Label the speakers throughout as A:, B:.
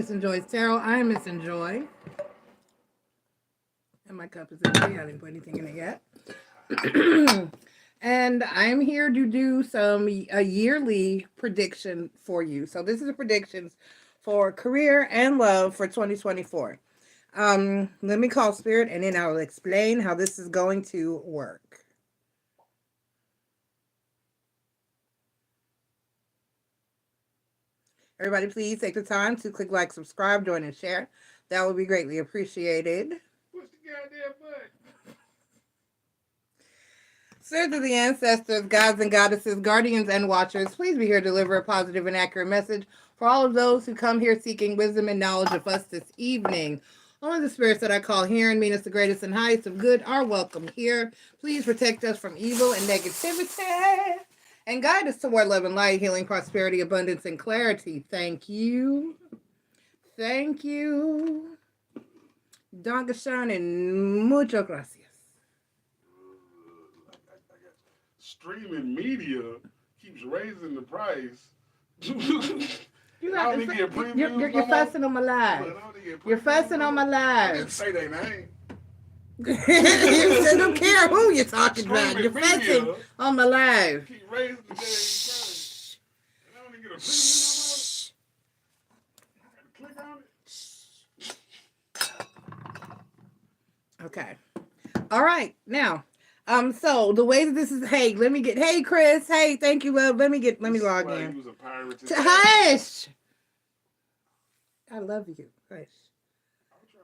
A: MissNJoy's Tarot. I'm Miss Enjoy. And my cup is empty. I didn't put anything in it yet. And I'm here to do a yearly prediction for you. So this is a predictions for career and love for 2024. Let me call Spirit and then I'll explain how this is going to work. Everybody, please take the time to click like, subscribe, join, and share. That would be greatly appreciated.
B: Push the goddamn button.
A: Spirits of the ancestors, gods and goddesses, guardians and watchers, please be here to deliver a positive and accurate message for all of those who come here seeking wisdom and knowledge of us this evening. Only the spirits that I call here and mean us the greatest and highest of good are welcome here. Please protect us from evil and negativity and guide us toward love and light, healing, prosperity, abundance, and clarity. Thank you. Thank you. Dankeschön and muchas gracias.
B: Streaming media keeps raising the price.
A: You're
B: fussing
A: on my live. You're fussing on my
B: I
A: live.
B: didn't say their name.
A: I don't care who you're talking about. You're fussing on my live.
B: Keep raising the damn price. And I only get a premium no more. I gotta click on it.
A: Okay. All right. Now, so the way that this is, hey, Chris, hey, thank you, love. Let me log in.
B: He was a pirate.
A: Hush. I love you. Hush.
B: I'll try.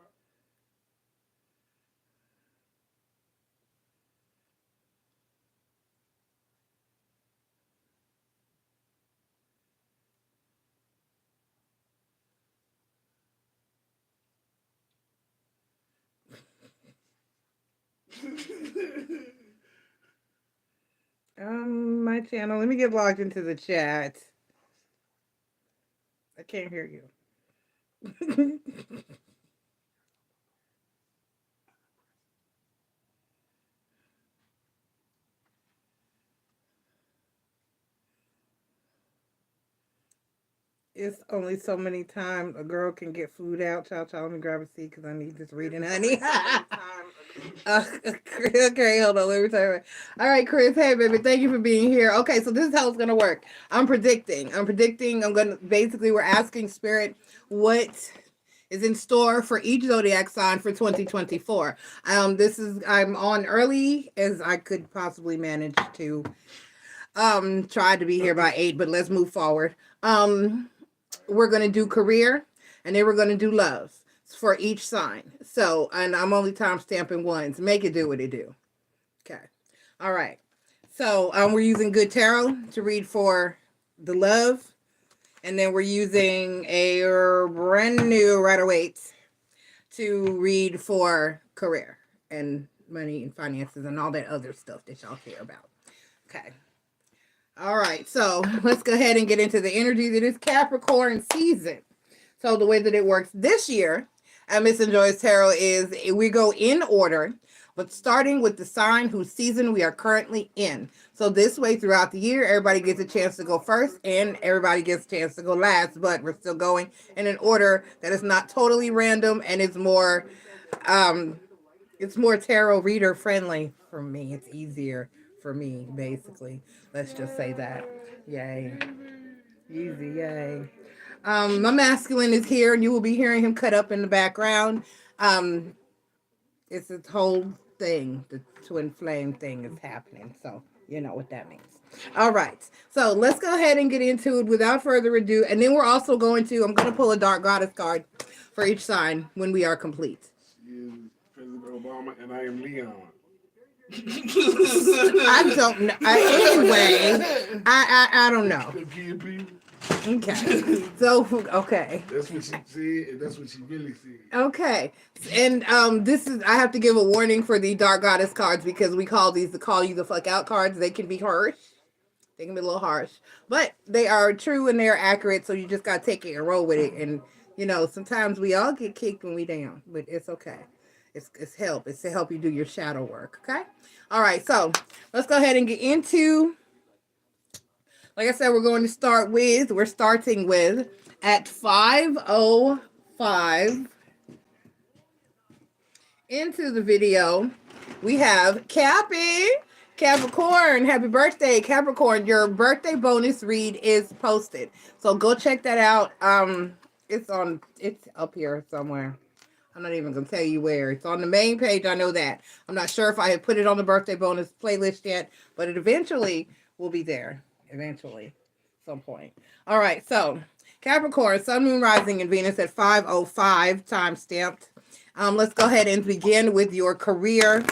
A: My channel. Let me get logged into the chat. I can't hear you. It's only so many times a girl can get food out. Child, let me grab a seat because I need this reading, honey. Okay, hold on. Let me tell you. All right, Chris. Hey, baby. Thank you for being here. Okay, so this is how it's gonna work. I'm predicting. We're asking Spirit what is in store for each zodiac sign for 2024. I'm on early as I could possibly manage to. Tried to be here by 8, but let's move forward. We're gonna do career, and then we're gonna do love for each sign. So, and I'm only time stamping ones. Make it do what it do. Okay. All right. So, we're using Good Tarot to read for the love, and then we're using a brand new Rider-Waite to read for career and money and finances and all that other stuff that y'all care about. Okay. All right, so let's go ahead and get into the energy that is Capricorn season. So the way that it works this year at MissNJoy's Tarot is we go in order, but starting with the sign whose season we are currently in. So this way throughout the year, everybody gets a chance to go first and everybody gets a chance to go last, but we're still going in an order that is not totally random and it's more tarot reader friendly for me. It's easier for me, basically. Let's just say that. Yay. Easy, yay. My masculine is here, and you will be hearing him cut up in the background. It's this whole thing, the twin flame thing is happening, so you know what that means. All right, so let's go ahead and get into it without further ado, and then we're also I'm going to pull a Dark Goddess card for each sign when we are complete.
B: She is President Obama, and I am Leon.
A: I don't know. Anyway, I don't know. Okay. So okay.
B: That's what she said, and that's what she really said.
A: Okay. And I have to give a warning for the Dark Goddess cards because we call these the call you the fuck out cards. They can be harsh. They can be a little harsh. But they are true and they're accurate, so you just gotta take it and roll with it. And sometimes we all get kicked when we down, but it's okay. It's help. It's to help you do your shadow work. Okay. All right. So let's go ahead and get into. Like I said, we're starting with At 5:05 into the video, we have Cappy. Capricorn, happy birthday, Capricorn. Your birthday bonus read is posted. So go check that out. It's up here somewhere. I'm not even gonna tell you where. It's on the main page. I know that. I'm not sure if I had put it on the birthday bonus playlist yet, but it eventually will be there. Eventually. Some point. All right, so Capricorn, Sun, Moon, Rising, and Venus at 5:05, time stamped. Let's go ahead and begin with your career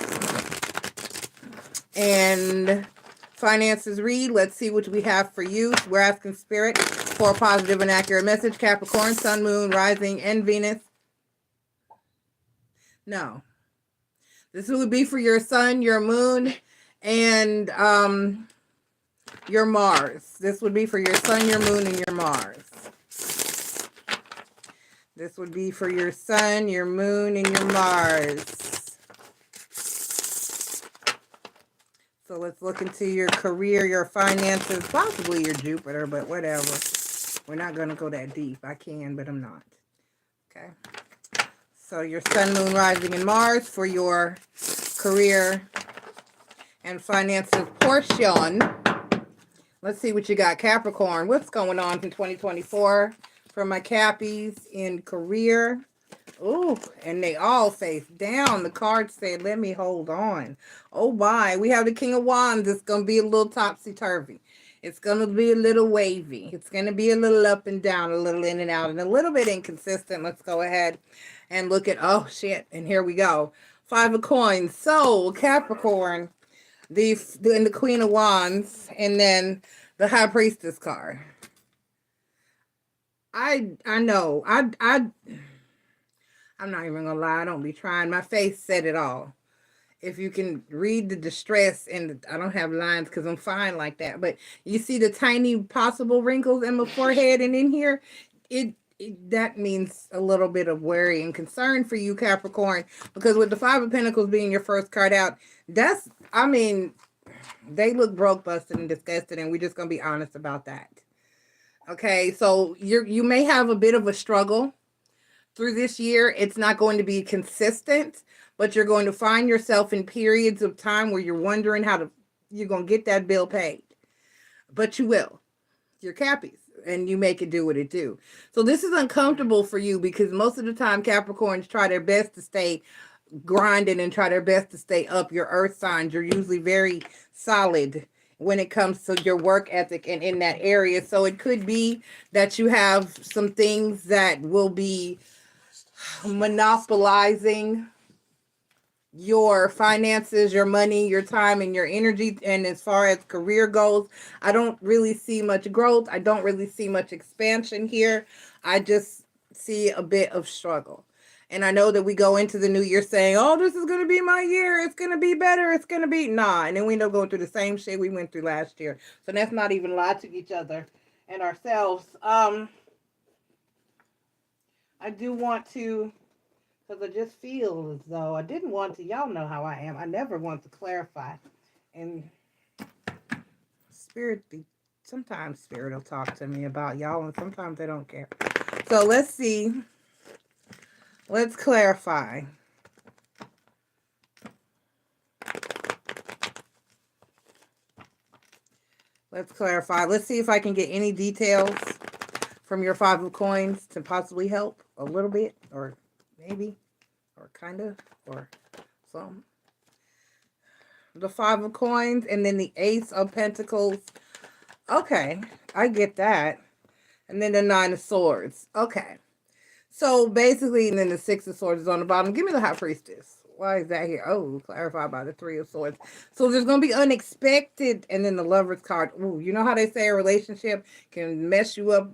A: and finances read. Let's see what we have for you. We're asking Spirit for a positive and accurate message. Capricorn, Sun, Moon, Rising, and Venus. No. This would be for your Sun, your Moon, and your Mars. This would be for your Sun, your Moon, and your Mars. This would be for your Sun, your Moon, and your Mars. So let's look into your career, your finances, possibly your Jupiter, but whatever. We're not going to go that deep. I can, but I'm not. Okay. So your Sun, Moon, Rising, and Mars for your career and finances portion. Let's see what you got, Capricorn. What's going on in 2024 for my Cappies in career? Ooh, and they all face down. The card said, let me hold on. Oh, my. We have the King of Wands. It's going to be a little topsy-turvy. It's going to be a little wavy. It's going to be a little up and down, a little in and out, and a little bit inconsistent. Let's go ahead and look at, oh, shit. And here we go. 5 of Coins. So, Capricorn, the Queen of Wands, and then the High Priestess card. I know. I'm not even gonna lie. I don't be trying. My face said it all. If you can read the distress, and I don't have lines because I'm fine like that. But you see the tiny possible wrinkles in my forehead and in here. That means a little bit of worry and concern for you, Capricorn, because with the 5 of Pentacles being your first card out, they look broke, busted, and disgusted, and we're just going to be honest about that. Okay, so you may have a bit of a struggle through this year. It's not going to be consistent, but you're going to find yourself in periods of time where you're wondering you're going to get that bill paid. But you will. You're Cappies, and you make it do what it do. So this is uncomfortable for you because most of the time Capricorns try their best to stay grinding and try their best to stay up. Your earth signs, you're usually very solid when it comes to your work ethic and in that area. So it could be that you have some things that will be monopolizing your finances, your money, your time, and your energy. And as far as career goes, I don't really see much growth. I don't really see much expansion here. I just see a bit of struggle. And I know that we go into the new year saying, oh, this is going to be my year. It's going to be better. It's going to be, nah. And then we end up going through the same shit we went through last year. So let's not even lie to each other and ourselves. I do want to, because I just feel as though I didn't want to, y'all know how I am. I never want to clarify. And sometimes Spirit will talk to me about y'all, and sometimes they don't care. So let's see. Let's clarify. Let's clarify. Let's see if I can get any details from your 5 of Coins to possibly help a little bit, or maybe, or kind of, or some. The 5 of Coins, and then the Ace of Pentacles. Okay, I get that. And then the 9 of Swords. Okay. So basically, and then the 6 of Swords is on the bottom. Give me the High Priestess. Why is that here? Oh, clarified by the 3 of Swords. So there's going to be unexpected. And then the Lover's card. Ooh, you know how they say a relationship can mess you up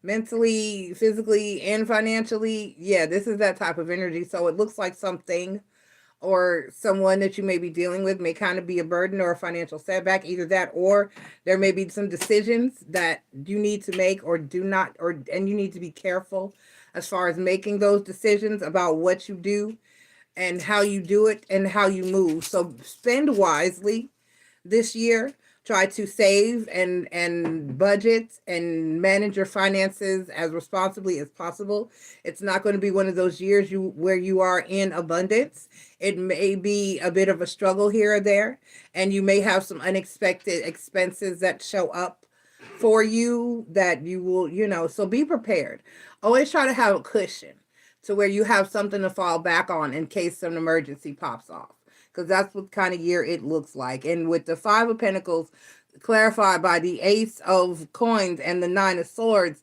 A: mentally, physically, and financially? Yeah, this is that type of energy. So it looks like something or someone that you may be dealing with may kind of be a burden or a financial setback. Either that, or there may be some decisions that you need to make or do not, and you need to be careful as far as making those decisions about what you do and how you do it and how you move. So spend wisely this year. Try to save and budget and manage your finances as responsibly as possible. It's not going to be one of those years where you are in abundance. It may be a bit of a struggle here or there, and you may have some unexpected expenses that show up for you that you will, so be prepared. Always try to have a cushion to where you have something to fall back on in case some emergency pops off, because that's what kind of year it looks like. And with the Five of Pentacles clarified by the Ace of Coins and the Nine of Swords,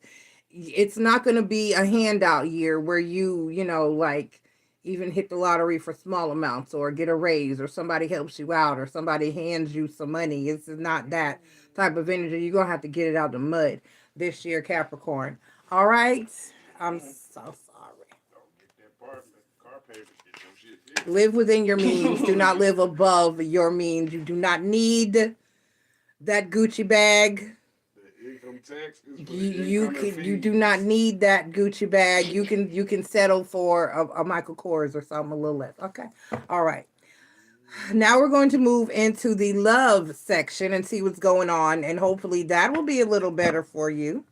A: it's not going to be a handout year where you, like even hit the lottery for small amounts or get a raise or somebody helps you out or somebody hands you some money. It's not that type of energy. You're going to have to get it out the mud this year, Capricorn. All right? I'm so sorry. Live within your means. Do not live above your means. You do not need that Gucci bag.
B: The income tax is
A: You do not need that Gucci bag. You can settle for a Michael Kors or something a little less. Okay. All right. Now we're going to move into the love section and see what's going on, and hopefully that will be a little better for you.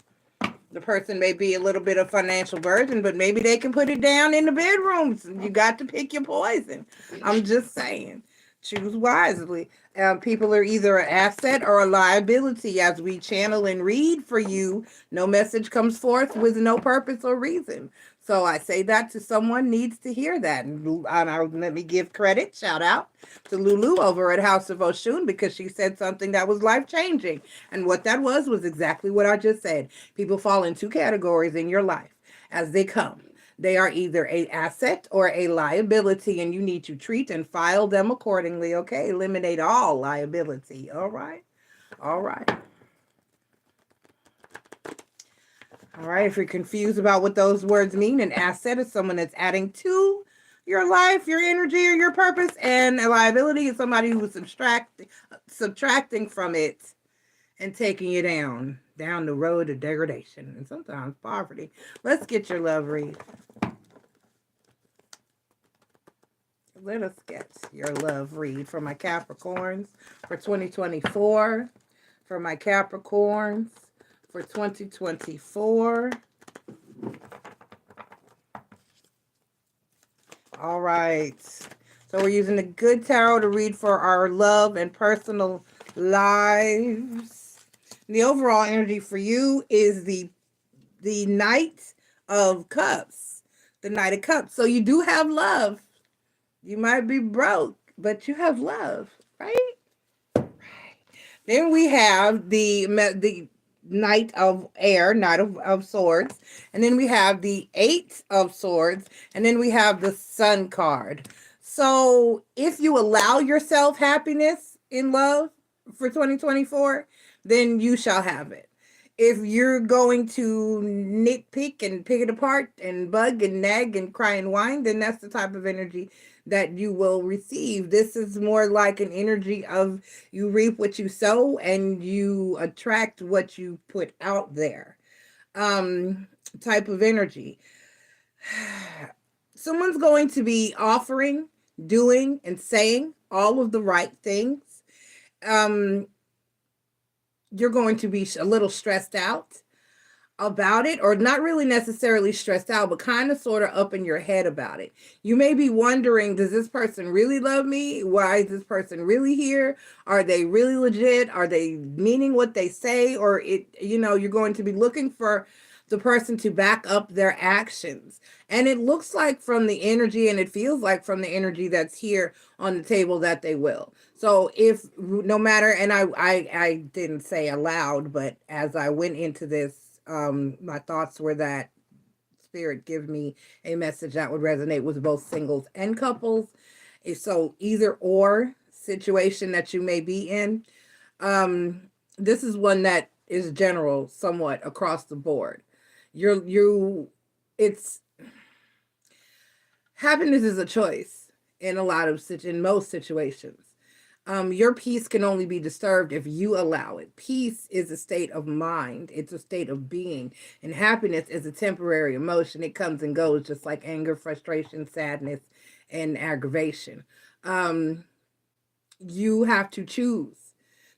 A: The person may be a little bit of financial burden, but maybe they can put it down in the bedrooms. You got to pick your poison. I'm just saying. Choose wisely. People are either an asset or a liability. As we channel and read for you, no message comes forth with no purpose or reason. So I say that to someone needs to hear that. And let me give credit, shout out to Lulu over at House of Oshun, because she said something that was life-changing. And what that was exactly what I just said. People fall in two categories in your life as they come. They are either an asset or a liability, and you need to treat and file them accordingly, okay? Eliminate all liability, all right? All right. All right, if you're confused about what those words mean, an asset is someone that's adding to your life, your energy, or your purpose, and a liability is somebody who's subtracting from it and taking you down the road of degradation and sometimes poverty. Let's get your love read. Let us get your love read for my Capricorns for 2024. For my Capricorns for 2024. All right. So we're using the Good Tarot to read for our love and personal lives. And the overall energy for you is the Knight of Cups. The Knight of Cups. So you do have love. You might be broke, but you have love, right? Right. Then we have the Knight of Air, Knight of Swords. And then we have the Eight of Swords. And then we have the Sun card. So if you allow yourself happiness in love for 2024, then you shall have it. If you're going to nitpick and pick it apart and bug and nag and cry and whine, then that's the type of energy that you will receive. This is more like an energy of you reap what you sow and you attract what you put out there. Type of energy. Someone's going to be offering, doing, and saying all of the right things. You're going to be a little stressed out about it, or not really necessarily stressed out, but kind of sort of up in your head about it. You may be wondering, does this person really love me? Why is this person really here? Are they really legit? Are they meaning what they say? Or you're going to be looking for the person to back up their actions. And it looks like from the energy, and it feels like from the energy that's here on the table, that they will. So if no matter, and I didn't say aloud, but as I went into this, my thoughts were that Spirit give me a message that would resonate with both singles and couples. So either or situation that you may be in. This is one that is general somewhat across the board. It's happiness is a choice in most situations. Your peace can only be disturbed if you allow it. Peace is a state of mind. It's a state of being. And happiness is a temporary emotion. It comes and goes, just like anger, frustration, sadness, and aggravation. You have to choose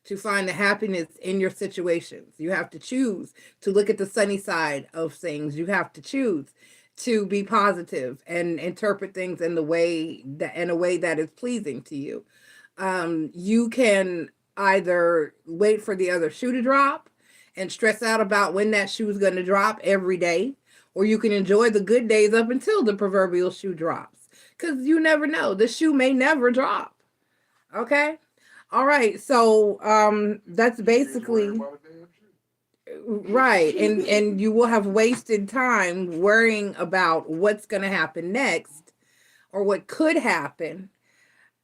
A: to find the happiness in your situations. You have to choose to look at the sunny side of things. You have to choose to be positive and interpret things in a way that is pleasing to you. You can either wait for the other shoe to drop and stress out about when that shoe is going to drop every day, or you can enjoy the good days up until the proverbial shoe drops. Because you never know. The shoe may never drop. Okay? All right. So that's basically right. And you will have wasted time worrying about what's going to happen next or what could happen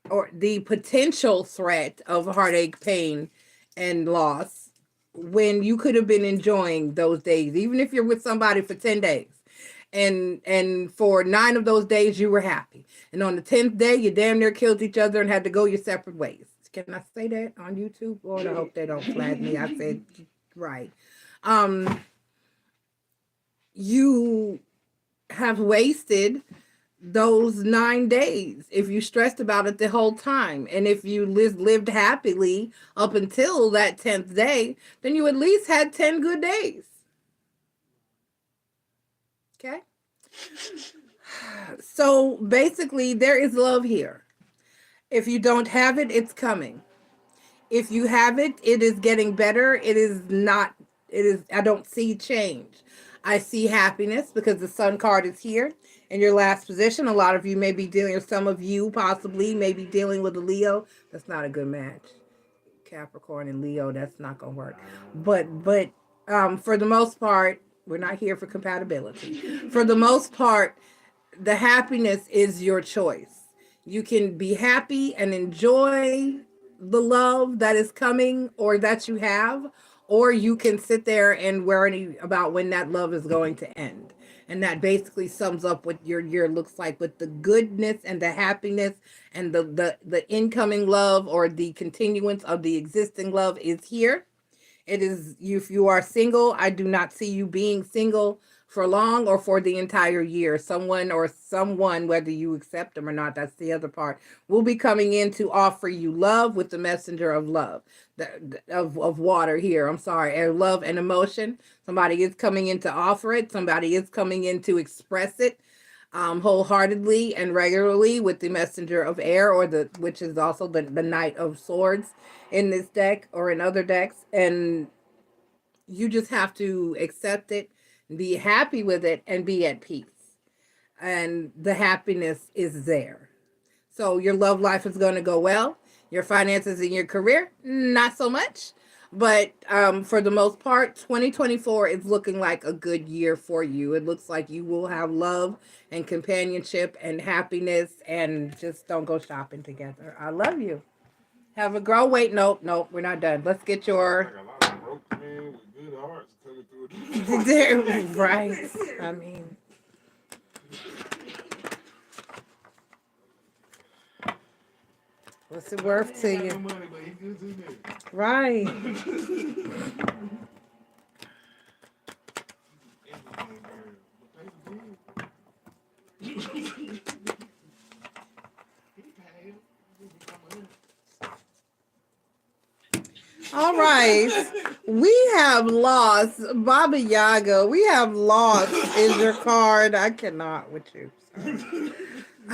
A: or the potential threat of heartache, pain, and loss when you could have been enjoying those days, even if you're with somebody for 10 days. And for 9 of those days you were happy. And on the 10th day you damn near killed each other and had to go your separate ways. Can I say that on YouTube? Lord, I hope they don't flag me. I said right. You have wasted those 9 days if you stressed about it the whole time. And if you lived happily up until that 10th day, then you at least had 10 good days. Okay? So basically, there is love here. If you don't have it, it's coming. If you have it, it is getting better. I don't see change. I see happiness because the Sun card is here in your last position. A lot of you may be dealing, or some of you possibly may be dealing with a Leo. That's not a good match. Capricorn and Leo, that's not going to work. But for the most part, we're not here for compatibility. For the most part, the happiness is your choice. You can be happy and enjoy the love that is coming or that you have, or you can sit there and worry about when that love is going to end. And that basically sums up what your year looks like, with the goodness and the happiness and the incoming love or the continuance of the existing love is here. It is, if you are single, I do not see you being single for long or for the entire year. Someone, whether you accept them or not, that's the other part, will be coming in to offer you love with the messenger of love, of water here. I'm sorry, and love and emotion. Somebody is coming in to offer it. Somebody is coming in to express it wholeheartedly and regularly with the messenger of air, or which is also the Knight of Swords in this deck or in other decks. And you just have to accept it, be happy with it, and be at peace. And the happiness is there. So your love life is going to go well. Your finances and your career, not so much. But for the most part, 2024 is looking like a good year for you. It looks like you will have love and companionship and happiness, and just don't go shopping together. I love you. Have a grow. Wait, nope, we're not done. Let's get your...
B: Like a lot of broke men with good hearts coming through.
A: Right. I mean... What's it worth to you?
B: Money, but he good to me.
A: Right. All right. We have lost Baba Yaga. We have lost is your card. I cannot with you.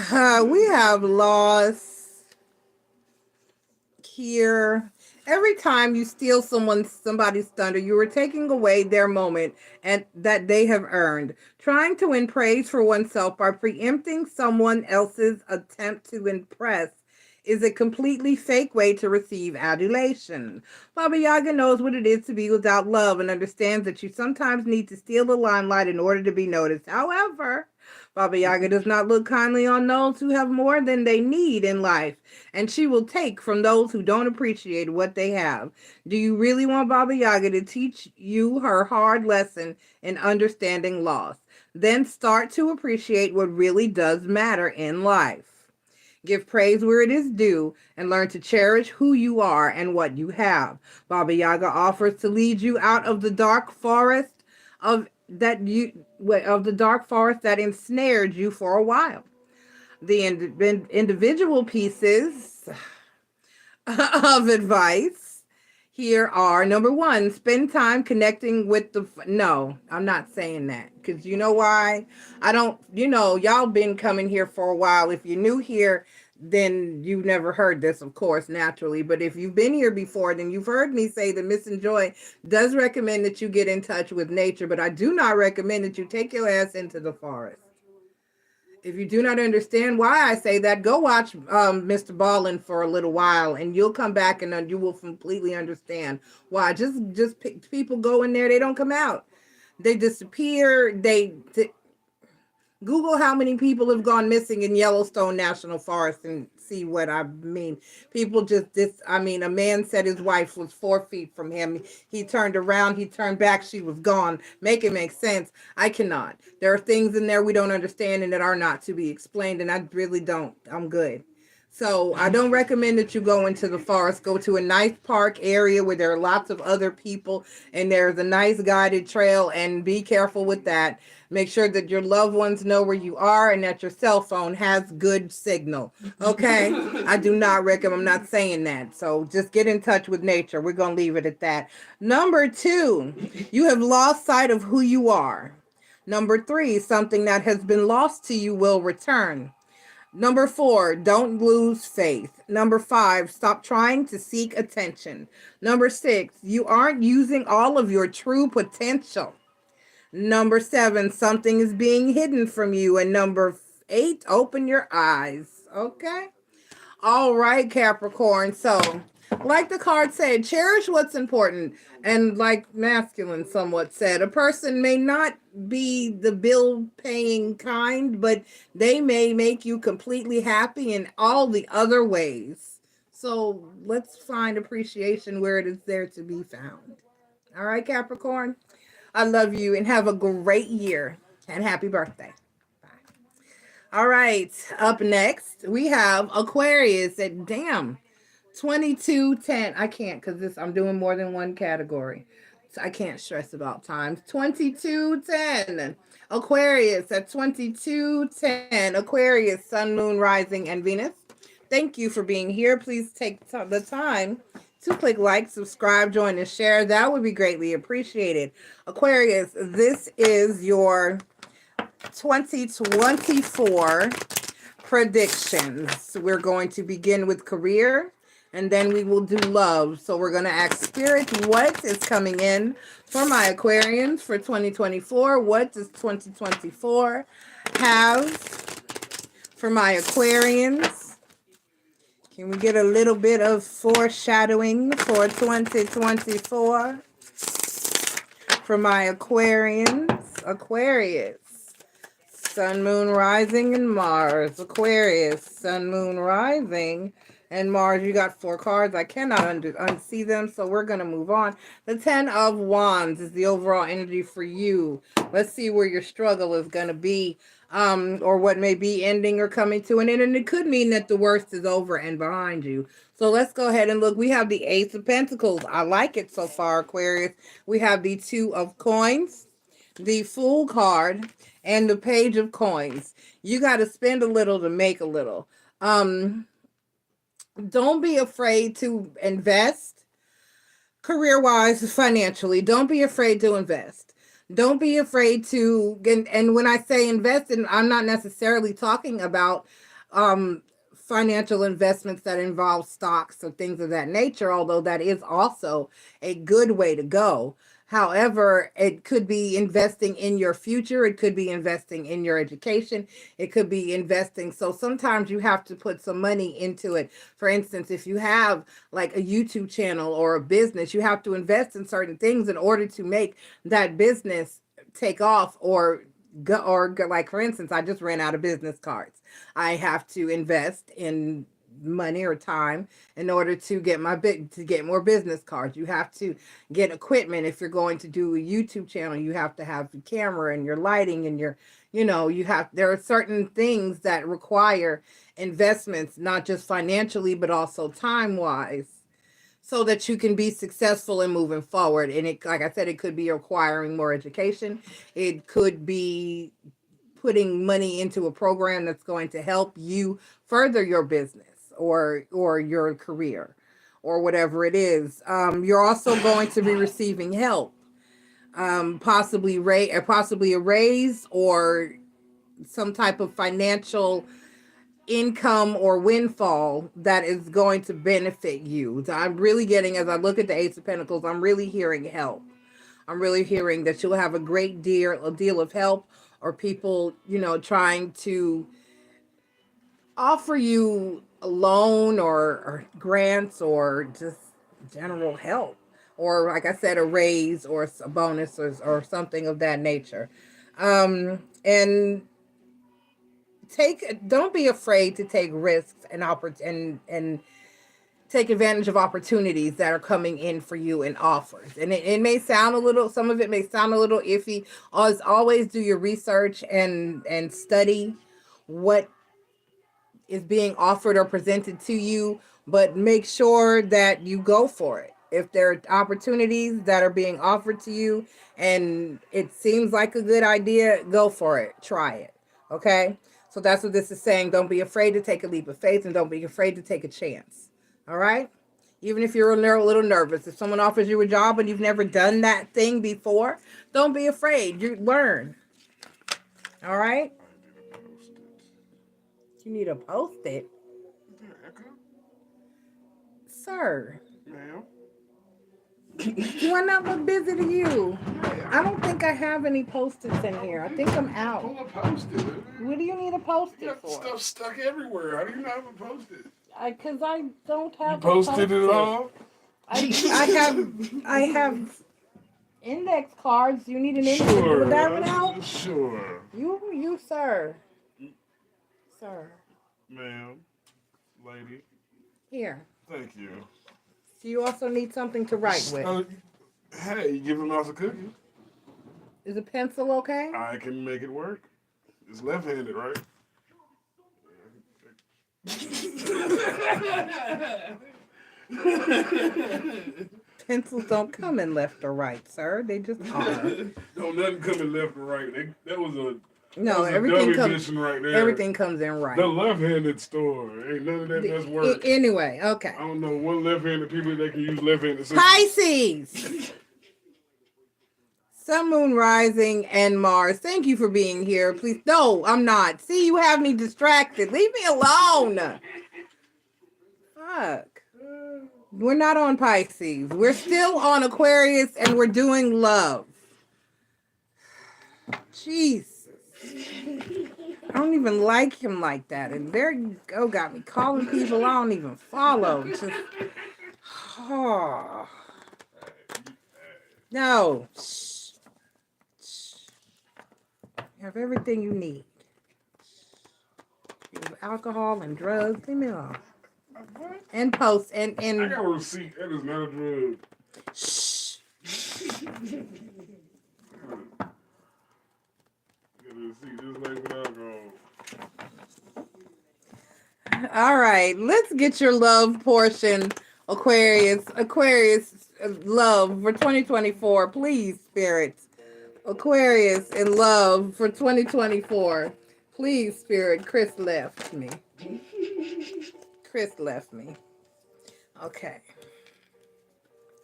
A: Sorry. We have lost here. Every time you steal somebody's thunder, you are taking away their moment and that they have earned. Trying to win praise for oneself by preempting someone else's attempt to impress is a completely fake way to receive adulation. Baba Yaga knows what it is to be without love and understands that you sometimes need to steal the limelight in order to be noticed. However, Baba Yaga does not look kindly on those who have more than they need in life, and she will take from those who don't appreciate what they have. Do you really want Baba Yaga to teach you her hard lesson in understanding loss? Then start to appreciate what really does matter in life. Give praise where it is due and learn to cherish who you are and what you have. Baba Yaga offers to lead you out of the dark forest that ensnared you for a while. The individual pieces of advice here are number one, spend time connecting with the. No, I'm not saying that because you know why? I don't, y'all been coming here for a while. If you're new here, then you've never heard this, of course, naturally. But if you've been here before, then you've heard me say that Miss and Joy does recommend that you get in touch with nature, but I do not recommend that you take your ass into the forest. If you do not understand why I say that, go watch Mr. Ballin for a little while, and you'll come back and you will completely understand why. Just people go in there, they don't come out, they disappear. Google how many people have gone missing in Yellowstone National Forest and see what I mean. People just this. I mean, a man said his wife was 4 feet from him. He turned around, he turned back, she was gone. Make it make sense. I cannot. There are things in there we don't understand and that are not to be explained, and I really don't. I'm good. So I don't recommend that you go into the forest. Go to a nice park area where there are lots of other people and there's a nice guided trail, and be careful with that. Make sure that your loved ones know where you are and that your cell phone has good signal. Okay? I do not recommend, I'm not saying that. So just get in touch with nature. We're going to leave it at that. Number two, you have lost sight of who you are. Number three, something that has been lost to you will return. Number four, don't lose faith. Number five, stop trying to seek attention. Number six, you aren't using all of your true potential. Number seven, something is being hidden from you. And number eight, open your eyes. Okay? All right, Capricorn. So, like the card said, cherish what's important. And like masculine somewhat said, a person may not be the bill paying kind, but they may make you completely happy in all the other ways. So let's find appreciation where it is there to be found. All right, Capricorn. I love you and have a great year and happy birthday. Bye. All right, up next we have Aquarius at 2210. I can't because this I'm doing more than one category. So I can't stress about times. 2210. Aquarius at 2210. Aquarius, Sun, Moon, Rising, and Venus. Thank you for being here. Please take the time to click like, subscribe, join, and share. That would be greatly appreciated. Aquarius, this is your 2024 predictions. We're going to begin with career and then we will do love. So we're going to ask Spirit, what is coming in for my Aquarians for 2024? What does 2024 have for my Aquarians? Can we get a little bit of foreshadowing for 2024 for my Aquarians? Aquarius. Sun, Moon, Rising, and Mars. Aquarius, Sun, Moon, Rising, and Mars. You got 4 cards. I cannot unsee them, so we're going to move on. The 10 of Wands is the overall energy for you. Let's see where your struggle is going to be, or what may be ending or coming to an end. And it could mean that the worst is over and behind you. So let's go ahead and look. We have the Ace of Pentacles. I like it so far, Aquarius. We have the 2 of Coins, the Fool card, and the Page of Coins. You got to spend a little to make a little. Don't be afraid to invest career-wise, financially. Don't be afraid to invest. Don't be afraid to, and when I say invest, I'm not necessarily talking about financial investments that involve stocks or things of that nature, although that is also a good way to go. However, it could be investing in your future. It could be investing in your education. It could be investing. So sometimes you have to put some money into it. For instance, if you have like a YouTube channel or a business, you have to invest in certain things in order to make that business take off or like, for instance, I just ran out of business cards. I have to invest in money or time in order to get more business cards. You have to get equipment. If you're going to do a YouTube channel, you have to have the camera and your lighting and there are certain things that require investments, not just financially, but also time wise, so that you can be successful in moving forward. And it, like I said, it could be requiring more education. It could be putting money into a program that's going to help you further your business or your career, or whatever it is. You're also going to be receiving help, possibly a raise or some type of financial income or windfall that is going to benefit you. So I'm really getting, as I look at the Ace of Pentacles, I'm really hearing help. I'm really hearing that you'll have a deal of help, or people, trying to offer you a loan or grants or just general help. Or like I said, a raise or a bonus or something of that nature. And don't be afraid to take risks and take advantage of opportunities that are coming in for you and offers. And it may sound some of it may sound a little iffy. Always do your research and study what is being offered or presented to you, but make sure that you go for it. If there are opportunities that are being offered to you and it seems like a good idea, go for it. Try it. Okay? So that's what this is saying. Don't be afraid to take a leap of faith, and don't be afraid to take a chance. All right? Even if you're a little nervous, if someone offers you a job and you've never done that thing before, don't be afraid. You learn. All right? You need a post-it. Sir.
B: Ma'am.
A: Do I not look busy to you? I don't think I have any post-its in here. I think I'm out.
B: Pull a post-it.
A: What do you need a post-it for?
B: Stuff stuck everywhere. How do you not have a post-it?
A: Because I don't have
B: You posted it all?
A: I have index cards. You need an index.
B: Sure.
A: Would that help?
B: Sure.
A: You, sir. Sir.
B: Ma'am. Lady.
A: Here.
B: Thank you.
A: So you also need something to write with.
B: Hey, you give him out a cookie.
A: Is a pencil okay?
B: I can make it work. It's left-handed, right?
A: Pencils don't come in left or right, sir. They just are.
B: Don't nothing come in left or right. That was a
A: everything
B: comes right there.
A: Everything comes in right.
B: The left-handed store ain't none of that does work.
A: Anyway, okay.
B: I don't know one left-handed people that can use left-handed systems.
A: Pisces. Sun, Moon, Rising, and Mars. Thank you for being here. Please. No, I'm not. See, you have me distracted. Leave me alone. Fuck. We're not on Pisces. We're still on Aquarius, and we're doing love. Jesus. I don't even like him like that. And there you go, got me calling people I don't even follow. Just, oh. No. You have everything you need. You have alcohol and drugs. Leave me alone.
B: What?
A: And post and
B: I got a receipt. That is not a drug.
A: Shh. All right, let's get your love portion, Aquarius. Love for 2024, please, spirits. Aquarius in love for 2024, please, spirit. Chris left me. Okay.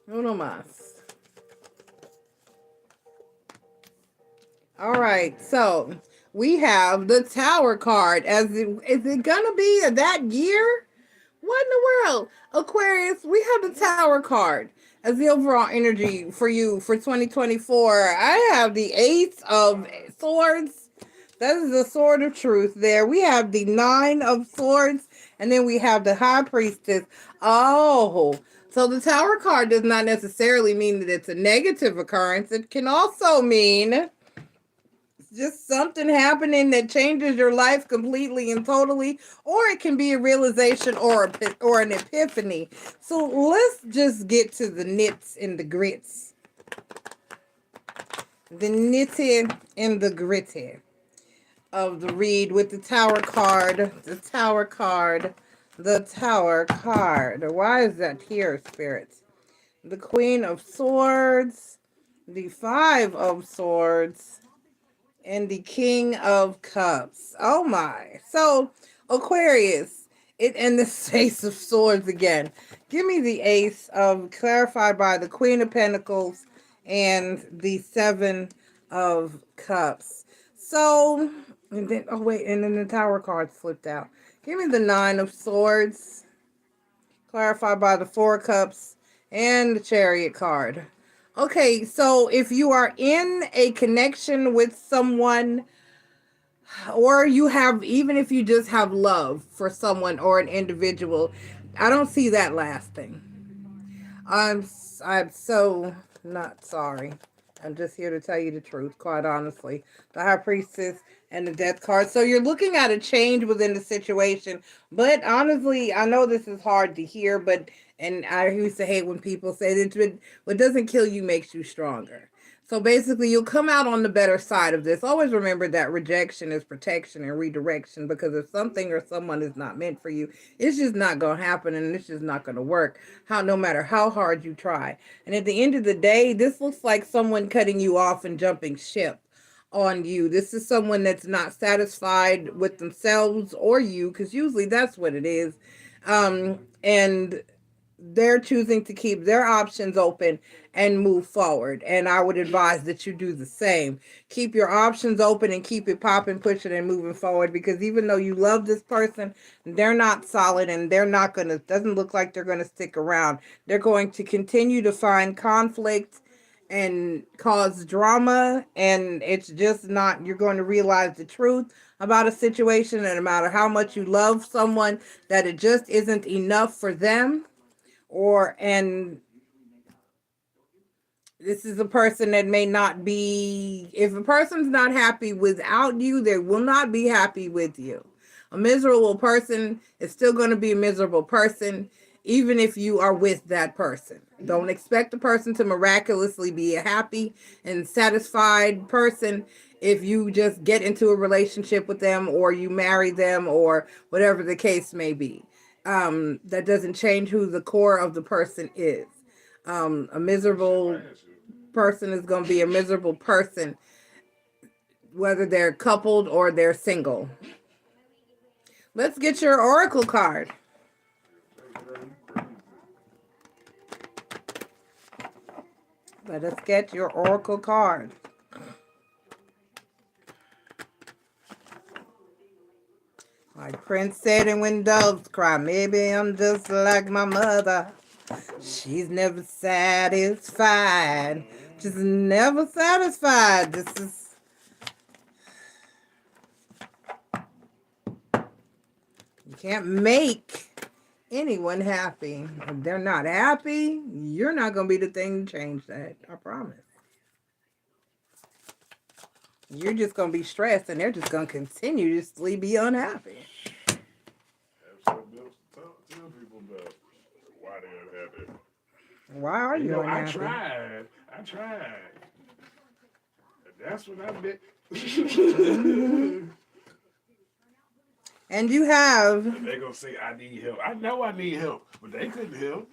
A: Uno más. All right, so we have the Tower card. Is it gonna be that year? What in the world? Aquarius, we have the Tower card as the overall energy for you for 2024. I have the Ace of Swords. That is the Sword of Truth there. We have the Nine of Swords, and then we have the High Priestess. Oh, so the Tower card does not necessarily mean that it's a negative occurrence. It can also mean just something happening that changes your life completely and totally, or it can be a realization or an epiphany. So let's just get to the nits and the grits. The nitty and the gritty of the read with the Tower card. The Tower card. The Tower card. Why is that here, spirits? The Queen of Swords. The Five of Swords. And the King of Cups. Oh my. So, Aquarius, It and the Ace of Swords again. Give me the Ace of clarified by the Queen of Pentacles and the Seven of Cups. So, and then oh wait, and then the Tower card flipped out. Give me the Nine of Swords, clarified by the Four of Cups and the Chariot card. Okay, so if you are in a connection with someone, or you have, even if you just have love for someone or an individual, I don't see that lasting. I'm so not sorry. I'm just here to tell you the truth, quite honestly. The High Priestess and the Death card. So you're looking at a change within the situation. But honestly, I know this is hard to hear, but, and I used to hate when people say that what doesn't kill you makes you stronger. So basically, you'll come out on the better side of this. Always remember that rejection is protection and redirection, because if something or someone is not meant for you, it's just not going to happen, and it's just not going to work, no matter how hard you try. And at the end of the day, this looks like someone cutting you off and jumping ship on you. This is someone that's not satisfied with themselves or you, because usually that's what it is. And they're choosing to keep their options open and move forward. And I would advise that you do the same. Keep your options open and keep it popping, pushing, and moving forward, because even though you love this person, they're not solid, and they're not going to, doesn't look like they're going to stick around. They're going to continue to find conflict and cause drama, and it's just not, you're going to realize the truth about a situation, and no matter how much you love someone, that it just isn't enough for them. And this is a person that may not be, if a person's not happy without you, they will not be happy with you. A miserable person is still going to be a miserable person, even if you are with that person. Don't expect the person to miraculously be a happy and satisfied person if you just get into a relationship with them, or you marry them, or whatever the case may be. That doesn't change who the core of the person is. A miserable person is going to be a miserable person, whether they're coupled or they're single. Let's get your oracle card. Let us get your oracle card. Like Prince said, and when doves cry, maybe I'm just like my mother. She's never satisfied. Just never satisfied. This is... You can't make anyone happy. If they're not happy, you're not going to be the thing to change that. I promise. You're just going to be stressed, and they're just going to continuously be unhappy.
B: Have something else to tell people about why they're unhappy.
A: Why are you unhappy?
B: I tried. And that's what I meant.
A: And you have...
B: And they're going to say, I need help. I know I need help, but they couldn't help.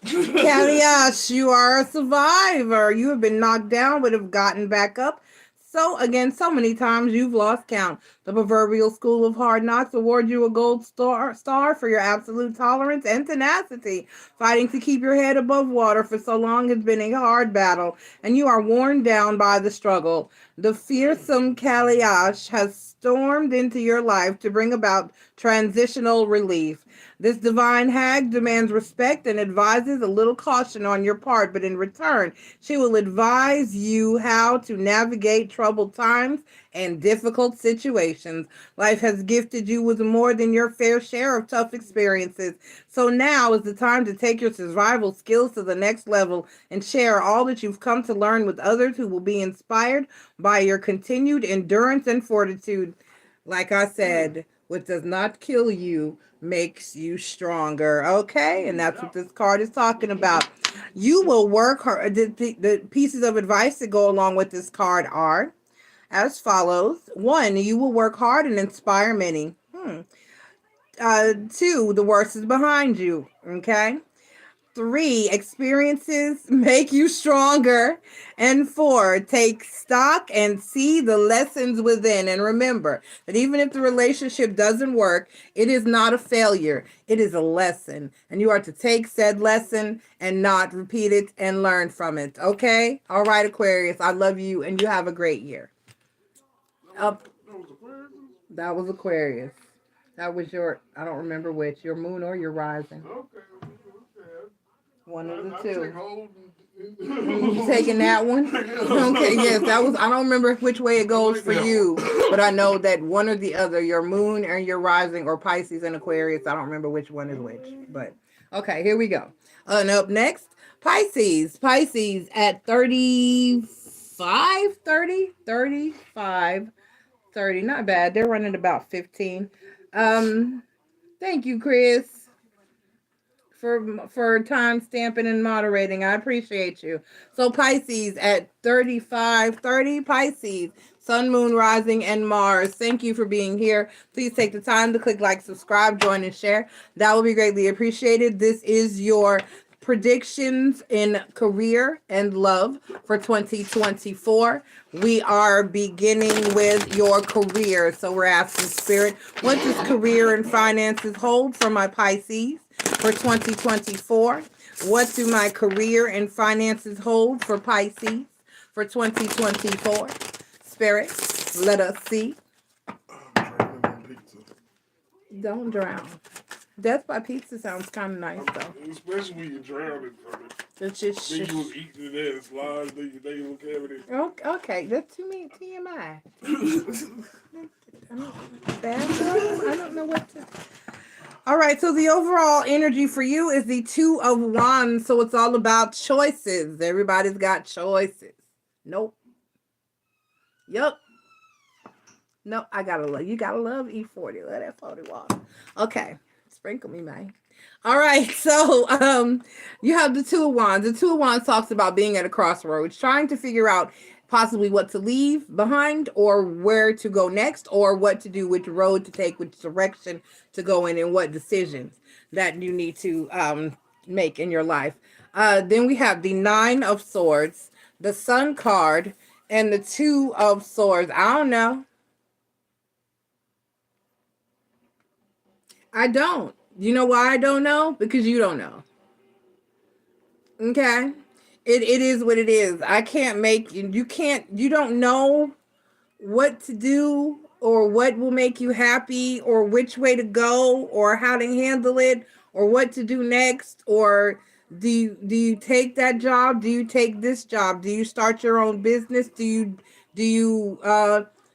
A: Kaliash, you are a survivor. You have been knocked down, but have gotten back up. So, again, so many times you've lost count. The proverbial school of hard knocks awards you a gold star for your absolute tolerance and tenacity. Fighting to keep your head above water for so long has been a hard battle, and you are worn down by the struggle. The fearsome Kaliash has stormed into your life to bring about transitional relief. This divine hag demands respect and advises a little caution on your part, but in return, she will advise you how to navigate troubled times and difficult situations. Life has gifted you with more than your fair share of tough experiences. So now is the time to take your survival skills to the next level and share all that you've come to learn with others who will be inspired by your continued endurance and fortitude. Like I said, what does not kill you makes you stronger. Okay, and that's what this card is talking about. You will work hard. The pieces of advice that go along with this card are as follows. 1, you will work hard and inspire many. 2, the worst is behind you. Okay. 3, experiences make you stronger. And 4, take stock and see the lessons within. And remember that even if the relationship doesn't work, it is not a failure. It is a lesson. And you are to take said lesson and not repeat it and learn from it. Okay? All right, Aquarius. I love you and you have a great year. Up. That was Aquarius. That was your, I don't remember which, your moon or your rising.
B: Okay.
A: One of the two. You taking that one? Okay, yes, that was, I don't remember which way it goes for you, but I know that one or the other, your moon or your rising, or Pisces and Aquarius, I don't remember which one is which, but okay, here we go. And up next, Pisces. Pisces at 35, 30, 35, 30, not bad. They're running about 15. Thank you, Chris, for time stamping and moderating. I appreciate you. So Pisces at 35, 30, Pisces, Sun, Moon, Rising, and Mars. Thank you for being here. Please take the time to click like, subscribe, join, and share. That will be greatly appreciated. This is your predictions in career and love for 2024. We are beginning with your career. So we're asking Spirit, what does career and finances hold for my Pisces for 2024? What do my career and finances hold for Pisces for 2024? Spirit, let us see. Don't drown. Death by pizza sounds kind of nice, though.
B: Especially when you're drowning from it.
A: It's just
B: Then you was eating it and slides, then you look at it.
A: okay, that's too many TMI. I don't know what to. All right, so the overall energy for you is the 2 of Wands, so it's all about choices. Everybody's got choices. Nope. Yup. No, you gotta love E40. Let that 40 walk. Okay. Sprinkle me, man. All right, so you have the 2 of Wands. The 2 of Wands talks about being at a crossroads, trying to figure out possibly what to leave behind or where to go next or what to do, which road to take, which direction to go in, and what decisions that you need to make in your life. Then we have the 9 of Swords, the Sun card, and the 2 of Swords. I don't know. I don't. You know why I don't know? Because you don't know. Okay? It is what it is. I can't make you. You don't know what to do or what will make you happy or which way to go or how to handle it or what to do next, or do you take that job? Do you take this job? Do you start your own business? Do you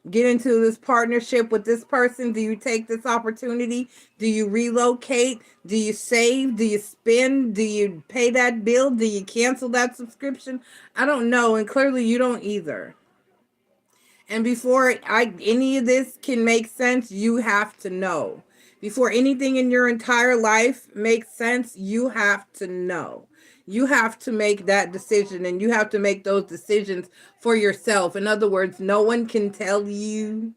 A: get into this partnership with this person? Do you take this opportunity? Do you relocate? Do you save? Do you spend? Do you pay that bill? Do you cancel that subscription? I don't know, and clearly you don't either. And before any of this can make sense, you have to know. Before anything in your entire life makes sense, you have to know. You have to make that decision, and you have to make those decisions for yourself. In other words, no one can tell you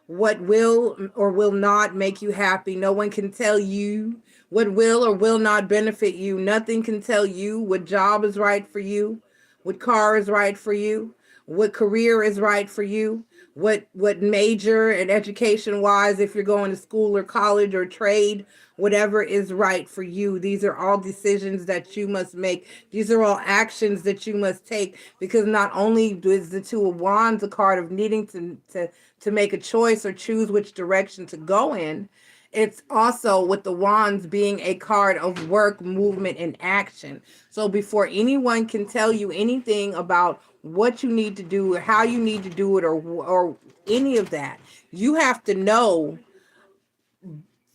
A: what will or will not make you happy. No one can tell you what will or will not benefit you. Nothing can tell you what job is right for you, what car is right for you, what career is right for you, what major and education wise, if you're going to school or college or trade, whatever is right for you. These are all decisions that you must make. These are all actions that you must take, because not only is the 2 of Wands a card of needing to make a choice or choose which direction to go in, it's also, with the Wands, being a card of work, movement, and action. So before anyone can tell you anything about what you need to do or how you need to do it or any of that, you have to know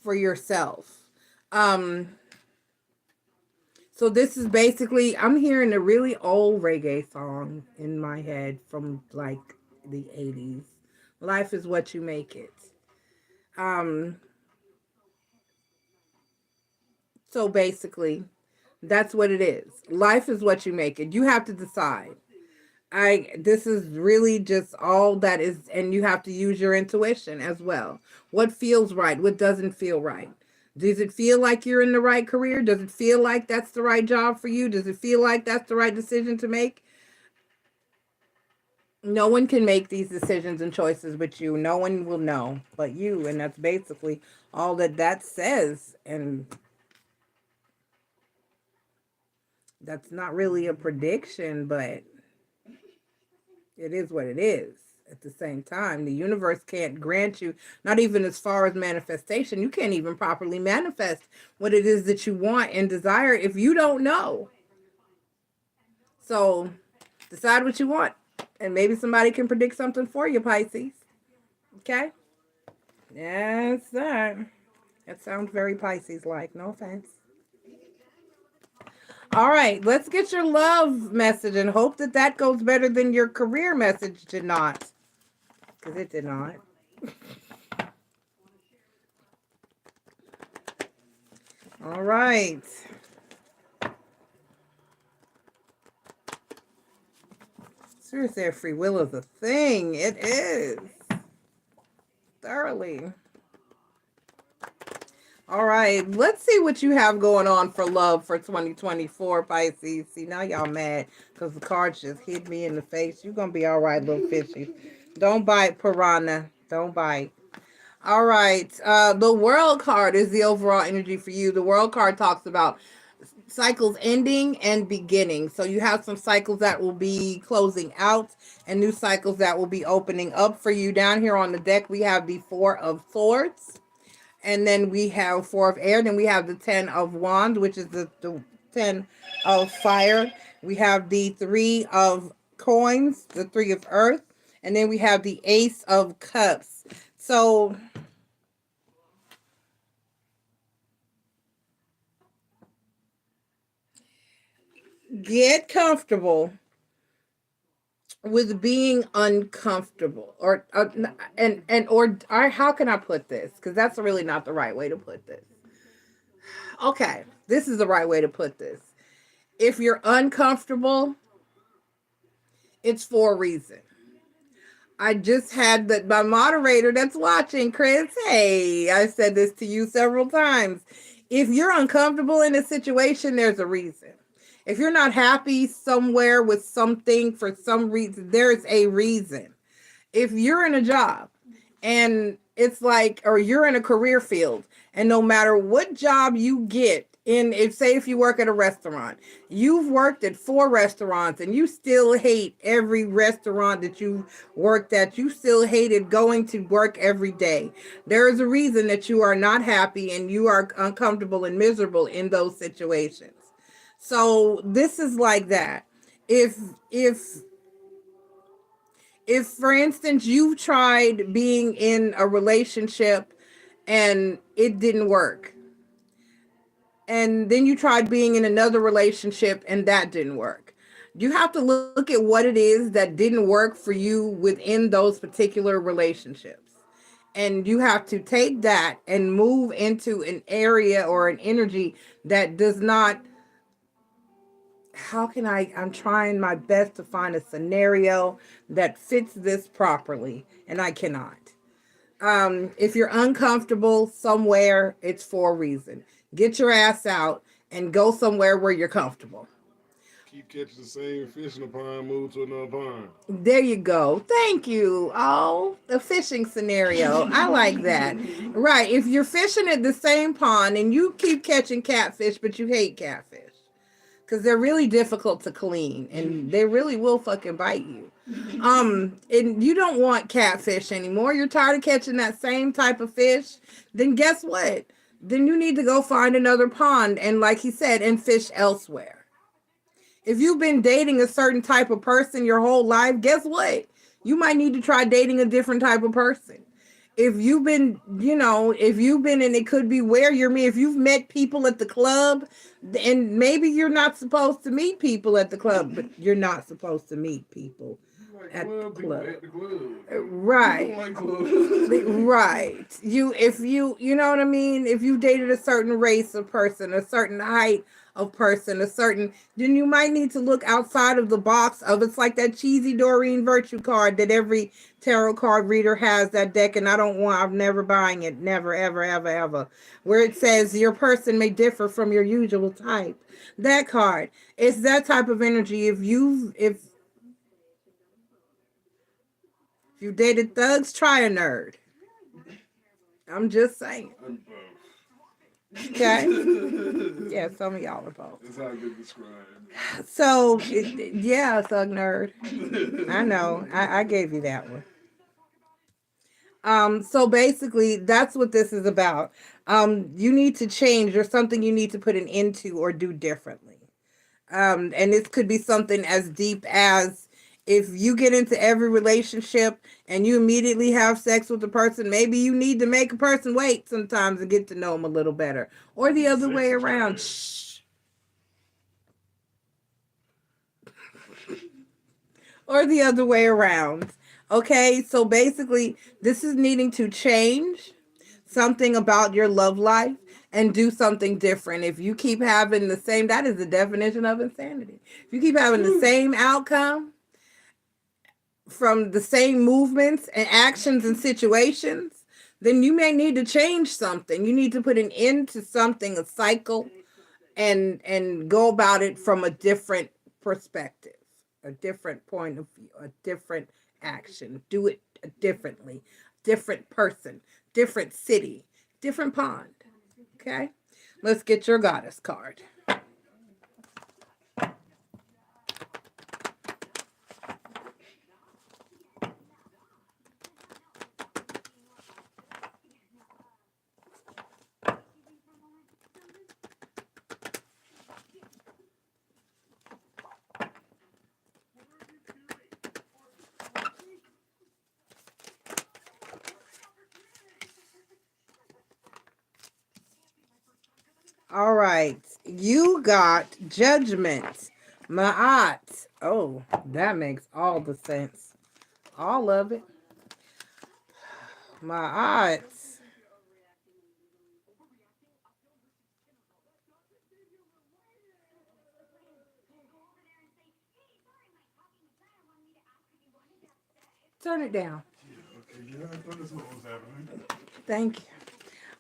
A: for yourself. So this is basically, I'm hearing a really old reggae song in my head from like the 80s. Life is what you make it. So basically, that's what it is. Life is what you make it. You have to decide. This is really just all that is, and you have to use your intuition as well. What feels right? What doesn't feel right? Does it feel like you're in the right career? Does it feel like that's the right job for you? Does it feel like that's the right decision to make? No one can make these decisions and choices but you. No one will know but you. And that's basically all that that says. And that's not really a prediction, but it is what it is. At the same time, the universe can't grant you, not even as far as manifestation, you can't even properly manifest what it is that you want and desire if you don't know. So decide what you want, and maybe somebody can predict something for you, Pisces. Okay? Yes, sir. That sounds very Pisces-like. No offense. All right, let's get your love message and hope that that goes better than your career message did not. Because it did not. All right. Seriously, free will is a thing. It is. Thoroughly. All right, let's see what you have going on for love for 2024, Pisces. See, now y'all mad because the cards just hit me in the face. You're going to be all right, little fishy. Don't bite, piranha. Don't bite. All right, the World card is the overall energy for you. The World card talks about cycles ending and beginning. So you have some cycles that will be closing out and new cycles that will be opening up for you. Down here on the deck, we have the Four of Swords. And then we have Four of Air. Then we have the 10 of Wands, which is the 10 of Fire. We have the Three of Coins, the Three of Earth. And then we have the Ace of Cups. So get comfortable with being uncomfortable, or how can I put this? Because that's really not the right way to put this. Okay, this is the right way to put this. If you're uncomfortable, it's for a reason. I just had my moderator that's watching, Chris. Hey, I said this to you several times. If you're uncomfortable in a situation, there's a reason. If you're not happy somewhere with something for some reason, there's a reason. If you're in a job and it's like, or you're in a career field, and no matter what job you get in, if you work at a restaurant, you've worked at 4 restaurants and you still hate every restaurant that you worked at, you still hated going to work every day. There is a reason that you are not happy and you are uncomfortable and miserable in those situations. So this is like that. If for instance, you've tried being in a relationship and it didn't work, and then you tried being in another relationship and that didn't work, you have to look at what it is that didn't work for you within those particular relationships. And you have to take that and move into an area or an energy that does not, I'm trying my best to find a scenario that fits this properly, and I cannot. If you're uncomfortable somewhere, it's for a reason. Get your ass out and go somewhere where you're comfortable.
B: Keep catching the same fish in a pond, move to another pond.
A: There you go. Thank you. Oh, the fishing scenario. I like that. Right. If you're fishing at the same pond and you keep catching catfish, but you hate catfish, because they're really difficult to clean and they really will fucking bite you. And you don't want catfish anymore. You're tired of catching that same type of fish. Then guess what? Then you need to go find another pond and, like he said, and fish elsewhere. If you've been dating a certain type of person your whole life, guess what? You might need to try dating a different type of person. If you've been, and it could be where you're if you've met people at the club, and maybe you're not supposed to meet people at the club, but you're not supposed to meet people at the club. Right. Right. You know what I mean? If you dated a certain race of person, a certain height of person, a certain, then you might need to look outside of the box of, it's like that cheesy Doreen Virtue card that every tarot card reader has, that deck, and I'm never buying it, never, ever, ever, ever, where it says your person may differ from your usual type. That card, it's that type of energy. If you dated thugs, try a nerd. I'm just saying.
B: I'm both.
A: Okay. Yeah, some of y'all are both.
B: That's how I've been described.
A: So, yeah, thug nerd. I know. I gave you that one. So basically, that's what this is about. You need to change. There's something you need to put an end to or do differently. And this could be something as deep as, if you get into every relationship and you immediately have sex with the person, maybe you need to make a person wait sometimes and get to know them a little better. Or the other way around. Shh. Or the other way around. Okay, so basically, this is needing to change something about your love life and do something different. If you keep having the same, that is the definition of insanity. If you keep having the same outcome from the same movements and actions and situations, then you may need to change something. You need to put an end to something, a cycle, and go about it from a different perspective, a different point of view, a different action. Do it differently. Different person, different city, different pond. Okay? Let's get your goddess card. All right. You got judgment. Ma'at. Oh, that makes all the sense. All of it. Ma'at. Turn it down.
B: Okay, yeah, I thought that's what was happening.
A: Thank you.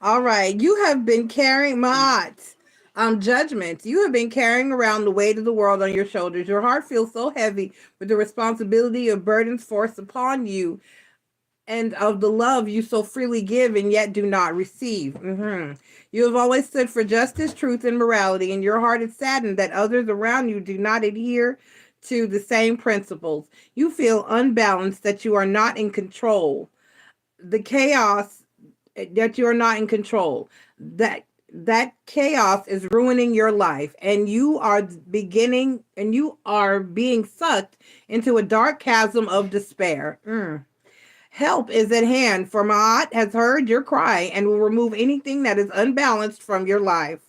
A: All right. You have been carrying Ma'at. Judgment. You have been carrying around the weight of the world on your shoulders. Your heart feels so heavy with the responsibility of burdens forced upon you, and of the love you so freely give and yet do not receive. You have always stood for justice, truth, and morality, and your heart is saddened that others around you do not adhere to the same principles. You feel unbalanced, that you are not in control. The chaos, that you are not in control. That chaos is ruining your life, and you are being sucked into a dark chasm of despair. Help is at hand, for Ma'at has heard your cry and will remove anything that is unbalanced from your life.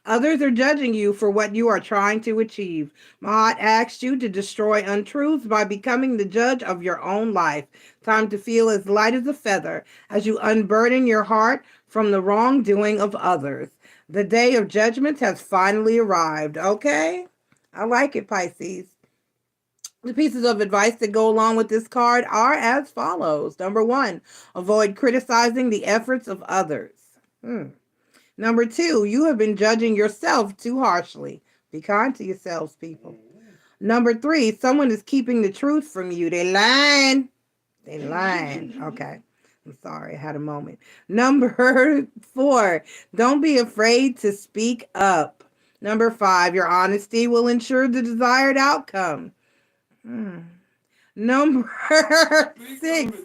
A: Others are judging you for what you are trying to achieve. Ma'at asks you to destroy untruths by becoming the judge of your own life. Time to feel as light as a feather as you unburden your heart from the wrongdoing of others. The day of judgment has finally arrived. Okay? I like it, Pisces. The pieces of advice that go along with this card are as follows. Number 1, avoid criticizing the efforts of others. Number 2, you have been judging yourself too harshly. Be kind to yourselves, people. Number 3, someone is keeping the truth from you. They lying. Okay. I'm sorry, I had a moment. Number 4, don't be afraid to speak up. Number 5, your honesty will ensure the desired outcome. Number 6,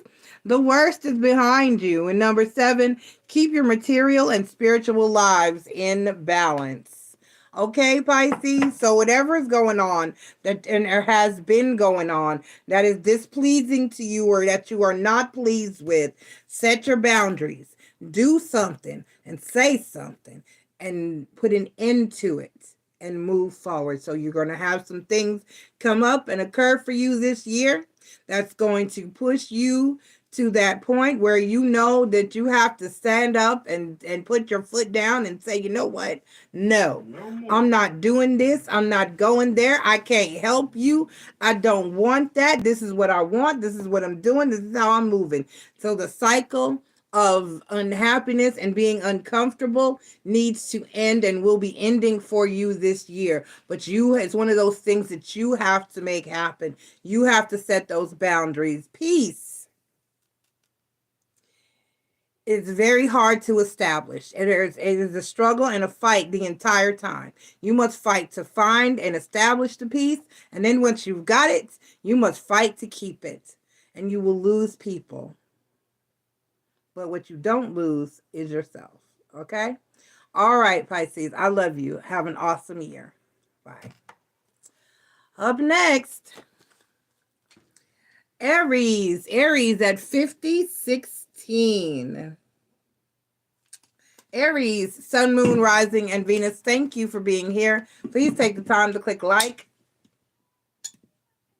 A: the worst is behind you. And number 7, keep your material and spiritual lives in balance. Okay, Pisces? So whatever is going on or has been going on that is displeasing to you or that you are not pleased with, set your boundaries. Do something and say something and put an end to it and move forward. So you're going to have some things come up and occur for you this year that's going to push you to that point where you know that you have to stand up and put your foot down and say, you know what? No, I'm not doing this. I'm not going there. I can't help you. I don't want that. This is what I want. This is what I'm doing. This is how I'm moving. So the cycle of unhappiness and being uncomfortable needs to end and will be ending for you this year. But it's one of those things that you have to make happen. You have to set those boundaries. Peace is very hard to establish. It is a struggle and a fight the entire time. You must fight to find and establish the peace. And then once you've got it, you must fight to keep it. And you will lose people. But what you don't lose is yourself. Okay? All right, Pisces. I love you. Have an awesome year. Bye. Up next, Aries. Aries at 5016. Aries, Sun, Moon, Rising, and Venus, thank you for being here. Please take the time to click like,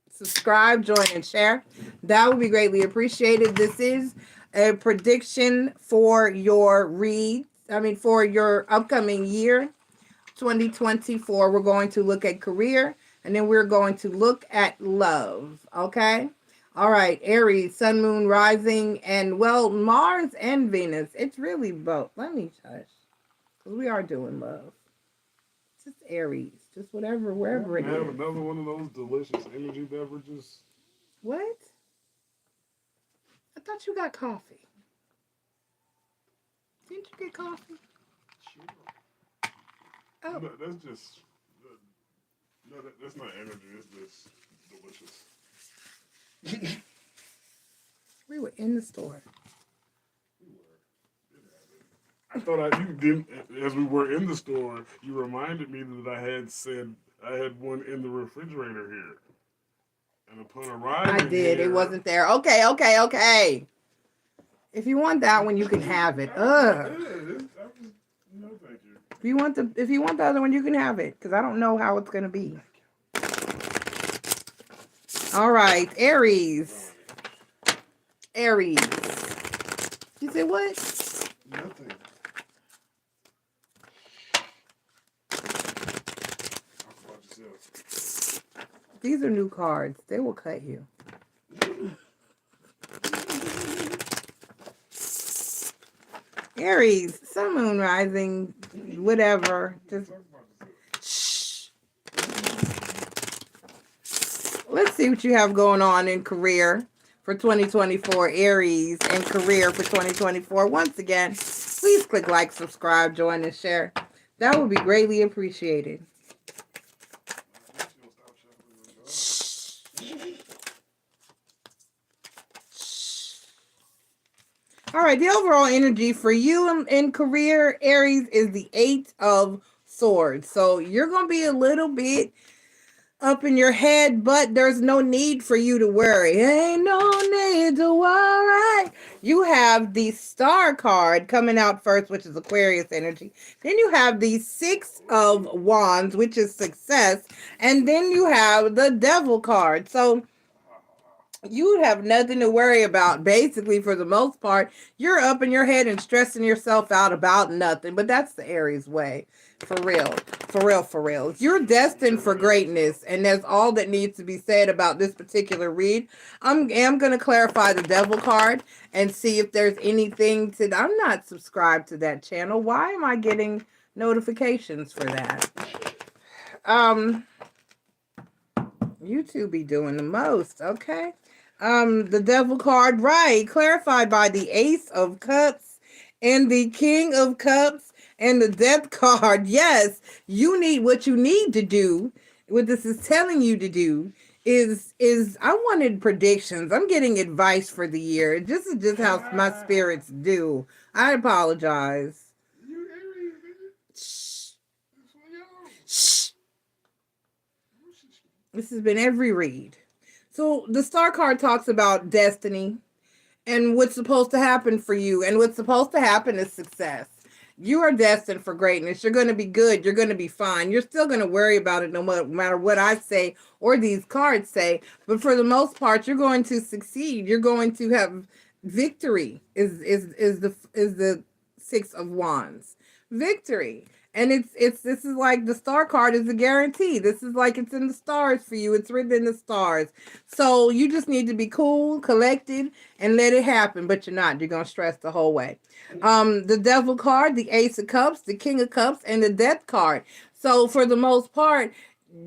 A: subscribe, join, and share. That would be greatly appreciated. This is a prediction for your for your upcoming year, 2024. We're going to look at career, and then we're going to look at love, okay? All right, Aries, Sun, Moon, Rising, and, well, Mars and Venus. It's really both. Let me hush, because we are doing love. Just Aries, just whatever, wherever it is.
B: Have another one of those delicious energy beverages.
A: What? I thought you got coffee. Didn't you get coffee?
B: Sure.
A: Oh.
B: No, that's just... No, that's not energy. It's just delicious.
A: We were in the store.
B: I thought you didn't. As we were in the store, you reminded me that I had said I had one in the refrigerator here. And upon arriving,
A: I did. It wasn't there. Okay. If you want that one, you can have it.
B: No, thank you.
A: If you want the other one, you can have it, because I don't know how it's gonna be. All right, Aries. Aries. You said what?
B: Nothing.
A: These are new cards. They will cut you. Aries, Sun, Moon, Rising, whatever. Just shh. Let's see what you have going on in career for 2024, Aries, and career for 2024. Once again, please click like, subscribe, join, and share. That would be greatly appreciated. All right, the overall energy for you in career, Aries, is the 8 of Swords. So you're going to be a little bit up in your head, but there's no need for you to worry. Ain't no need to worry. You have the Star card coming out first, which is Aquarius energy. Then you have the 6 of Wands, which is success. And then you have the Devil card. So you have nothing to worry about. Basically, for the most part, you're up in your head and stressing yourself out about nothing. But that's the Aries way. For real. For real, for real. You're destined for greatness. And that's all that needs to be said about this particular read. I'm going to clarify the Devil card and see if there's anything to... I'm not subscribed to that channel. Why am I getting notifications for that? YouTube be doing the most, okay? The Devil card, right, clarified by the Ace of Cups and the King of Cups and the Death card. Yes, you need what you need to do. What this is telling you to do is I wanted predictions. I'm getting advice for the year. This is just how my spirits do. I apologize. Shh. Shh. This has been every read. So the Star card talks about destiny and what's supposed to happen for you. And what's supposed to happen is success. You are destined for greatness. You're going to be good. You're going to be fine. You're still going to worry about it no matter what I say or these cards say. But for the most part, you're going to succeed. You're going to have victory is the Six of Wands. Victory. And it's this is like the star card is a guarantee. This is like it's in the stars for you. It's written in the stars. So you just need to be cool, collected, and let it happen. But you're not. You're gonna stress the whole way. The Devil card, the Ace of Cups, the King of Cups, and the Death card. So for the most part,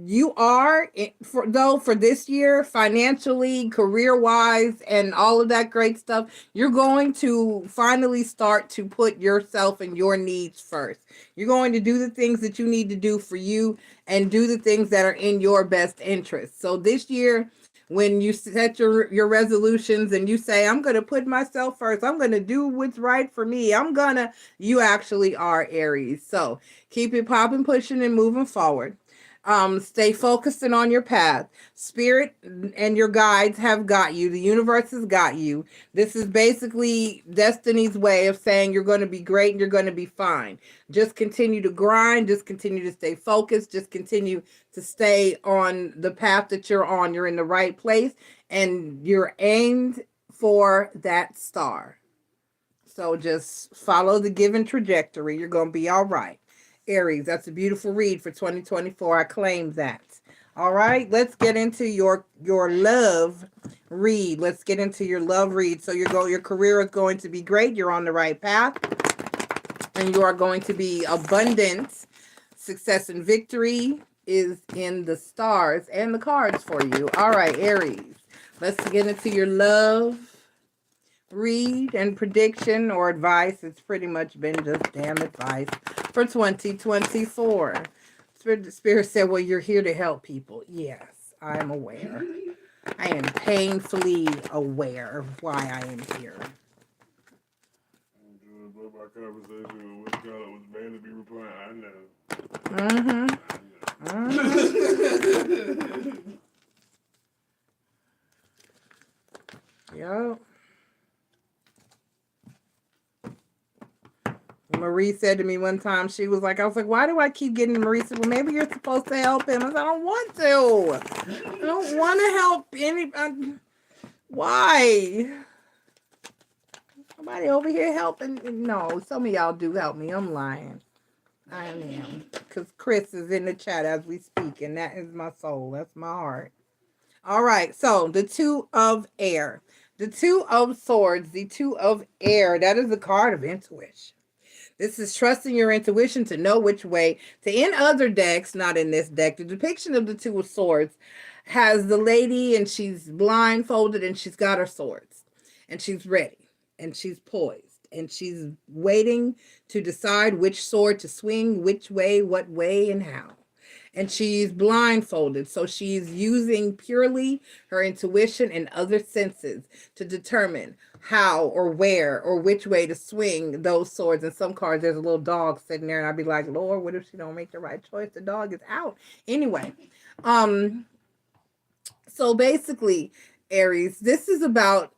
A: you are for this year, financially, career wise, and all of that great stuff, you're going to finally start to put yourself and your needs first. You're going to do the things that you need to do for you and do the things that are in your best interest. So this year, when you set your resolutions and you say, I'm going to put myself first, I'm going to do what's right for me, you actually are Aries. So keep it popping, pushing, and moving forward. Stay focused and on your path. Spirit and your guides have got you. The universe has got you. This is basically destiny's way of saying you're going to be great and you're going to be fine. Just continue to grind. Just continue to stay focused. Just continue to stay on the path that you're on. You're in the right place and you're aimed for that star. So just follow the given trajectory. You're going to be all right. Aries, that's a beautiful read for 2024. I claim that. All right, let's get into your love read. Let's get into your love read. So your career is going to be great. You're on the right path, and you are going to be abundant. Success and victory is in the stars and the cards for you. All right, Aries, let's get into your love read and prediction or advice. It's pretty much been just damn advice for 2024. Spirit said, well, you're here to help people. Yes, I am aware. I am painfully aware of why I am here.
B: My conversation with God was man to be replying. I know.
A: Yep. Marie said to me one time, I was like, why do I keep getting Marie said, well, maybe you're supposed to help him. I said, I don't want to. I don't want to help anybody. Why? Nobody over here helping. No, some of y'all do help me. I'm lying. I am. Because Chris is in the chat as we speak, and that is my soul. That's my heart. All right, so the Two of Air. The Two of Swords, the Two of Air. That is the card of intuition. This is trusting your intuition to know which way. In other decks, not in this deck, the depiction of the Two of Swords has the lady and she's blindfolded and she's got her swords. And she's ready. And she's poised. And she's waiting to decide which sword to swing, which way, what way, and how. And she's blindfolded. So she's using purely her intuition and other senses to determine how or where or which way to swing those swords. In some cards, there's a little dog sitting there, and I'd be like, Lord, what if she don't make the right choice? The dog is out. Anyway, so basically, Aries, this is about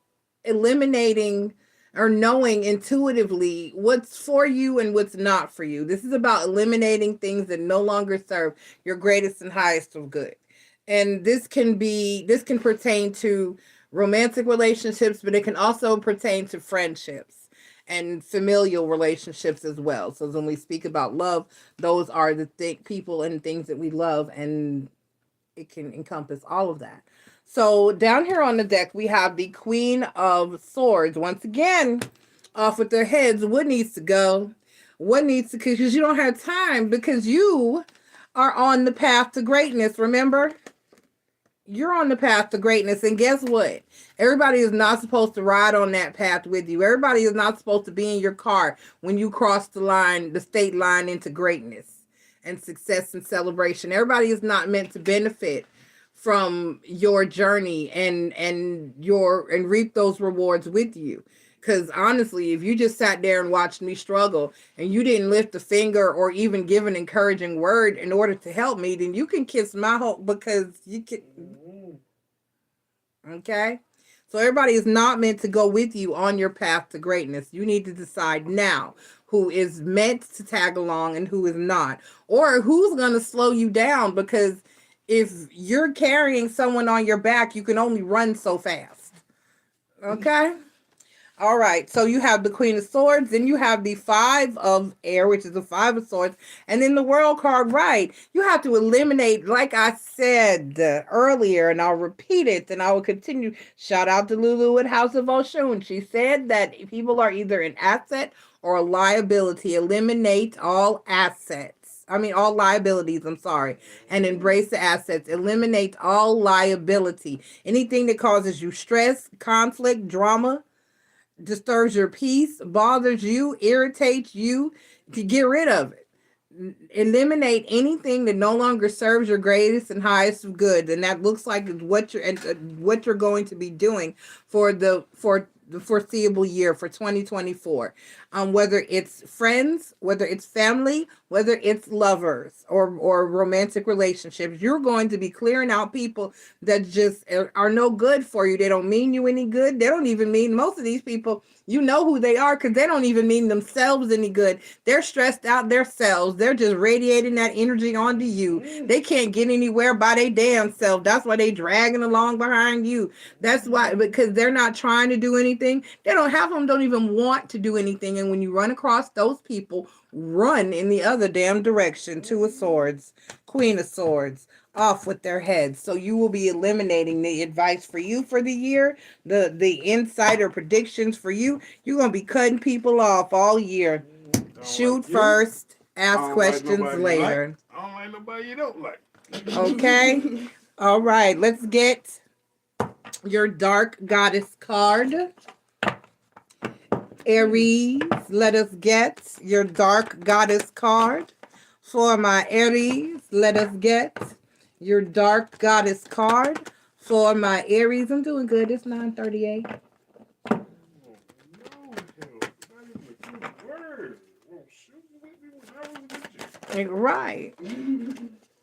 A: eliminating or knowing intuitively what's for you and what's not for you. This is about eliminating things that no longer serve your greatest and highest of good. And this can pertain to romantic relationships, but it can also pertain to friendships and familial relationships as well. So when we speak about love, those are the people and things that we love, and it can encompass all of that. So down here on the deck, we have the Queen of Swords. Once again, off with their heads. What needs to go? What needs to, because you don't have time, because you are on the path to greatness, remember? You're on the path to greatness, and guess what? Everybody is not supposed to ride on that path with you. Everybody is not supposed to be in your car when you cross the state line into greatness and success and celebration. Everybody is not meant to benefit from your journey and reap those rewards with you. Because honestly, if you just sat there and watched me struggle and you didn't lift a finger or even give an encouraging word in order to help me, then you can kiss my hope, because you can. Okay? So everybody is not meant to go with you on your path to greatness. You need to decide now who is meant to tag along and who is not, or who's going to slow you down, because if you're carrying someone on your back, you can only run so fast. Okay? All right, so you have the Queen of Swords, then you have the Five of Air, which is the Five of Swords, and then the World card, right? You have to eliminate, like I said earlier, and I'll repeat it, and I will continue. Shout out to Lulu at House of Oshun. She said that people are either an asset or a liability. Eliminate all assets. I mean, all liabilities, I'm sorry, and embrace the assets. Eliminate all liability. Anything that causes you stress, conflict, drama, disturbs your peace, bothers you, irritates you, to get rid of it. Eliminate anything that no longer serves your greatest and highest good, and that looks like what you're going to be doing for the foreseeable year for 2024. Whether it's friends, whether it's family, whether it's lovers or romantic relationships, you're going to be clearing out people that just are no good for you. They don't mean you any good. They don't even mean, most of these people, you know who they are, because they don't even mean themselves any good. They're stressed out themselves. They're just radiating that energy onto you. They can't get anywhere by their damn self. That's why they dragging along behind you. That's why, because they're not trying to do anything. They don't, half of them don't even want to do anything. And when you run across those people, run in the other damn direction. Two of Swords, Queen of Swords, off with their heads. So you will be eliminating the advice for you for the year, the insight or predictions for you. You're going to be cutting people off all year. Shoot
B: like
A: first, ask questions
B: like
A: later.
B: I don't like nobody you don't like.
A: Okay. All right. Let's get your Dark Goddess card. Aries, let us get your Dark Goddess card. For my Aries, let us get your Dark Goddess card. For my Aries, I'm doing good. It's 9:38. Right.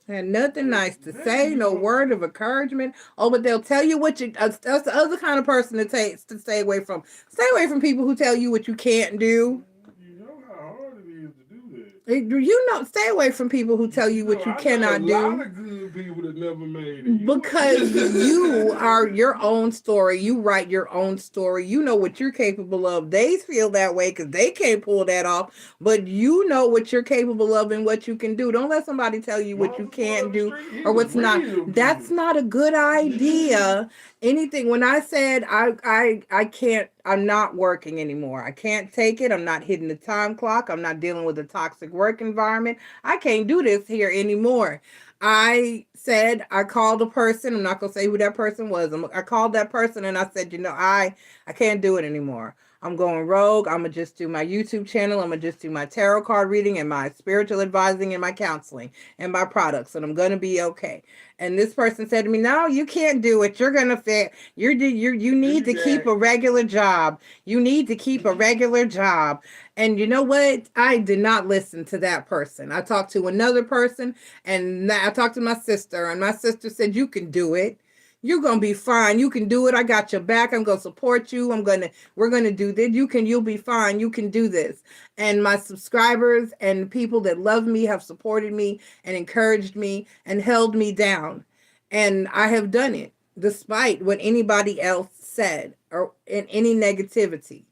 A: Had nothing nice to say, no word of encouragement. Oh, but they'll tell you what you. That's the other kind of person to stay away from. Stay away from people who tell you what you can't do.
B: You know how hard it is to do that.
A: You know, stay away from people who tell you what you cannot do.
B: A lot of good people that never made it.
A: Because you are your own story. You write your own story. You know what you're capable of. They feel that way because they can't pull that off. But you know what you're capable of and what you can do. Don't let somebody tell you what you can't do or what's not. That's not a good idea. Anything. When I said I can't, I'm not working anymore. I can't take it. I'm not hitting the time clock. I'm not dealing with a toxic work environment. I can't do this here anymore. I said, I called a person. I'm not going to say who that person was. I called that person and I said, I can't do it anymore. I'm going rogue. I'm going to just do my YouTube channel. I'm going to just do my tarot card reading and my spiritual advising and my counseling and my products. And I'm going to be okay. And this person said to me, no, you can't do it. You're going to fail. You need to keep a regular job. You need to keep a regular job. And you know what? I did not listen to that person. I talked to another person and I talked to my sister and my sister said, you can do it. You're going to be fine. You can do it. I got your back. I'm going to support you. We're going to do this. You'll be fine. You can do this. And my subscribers and people that love me have supported me and encouraged me and held me down. And I have done it despite what anybody else said or in any negativity.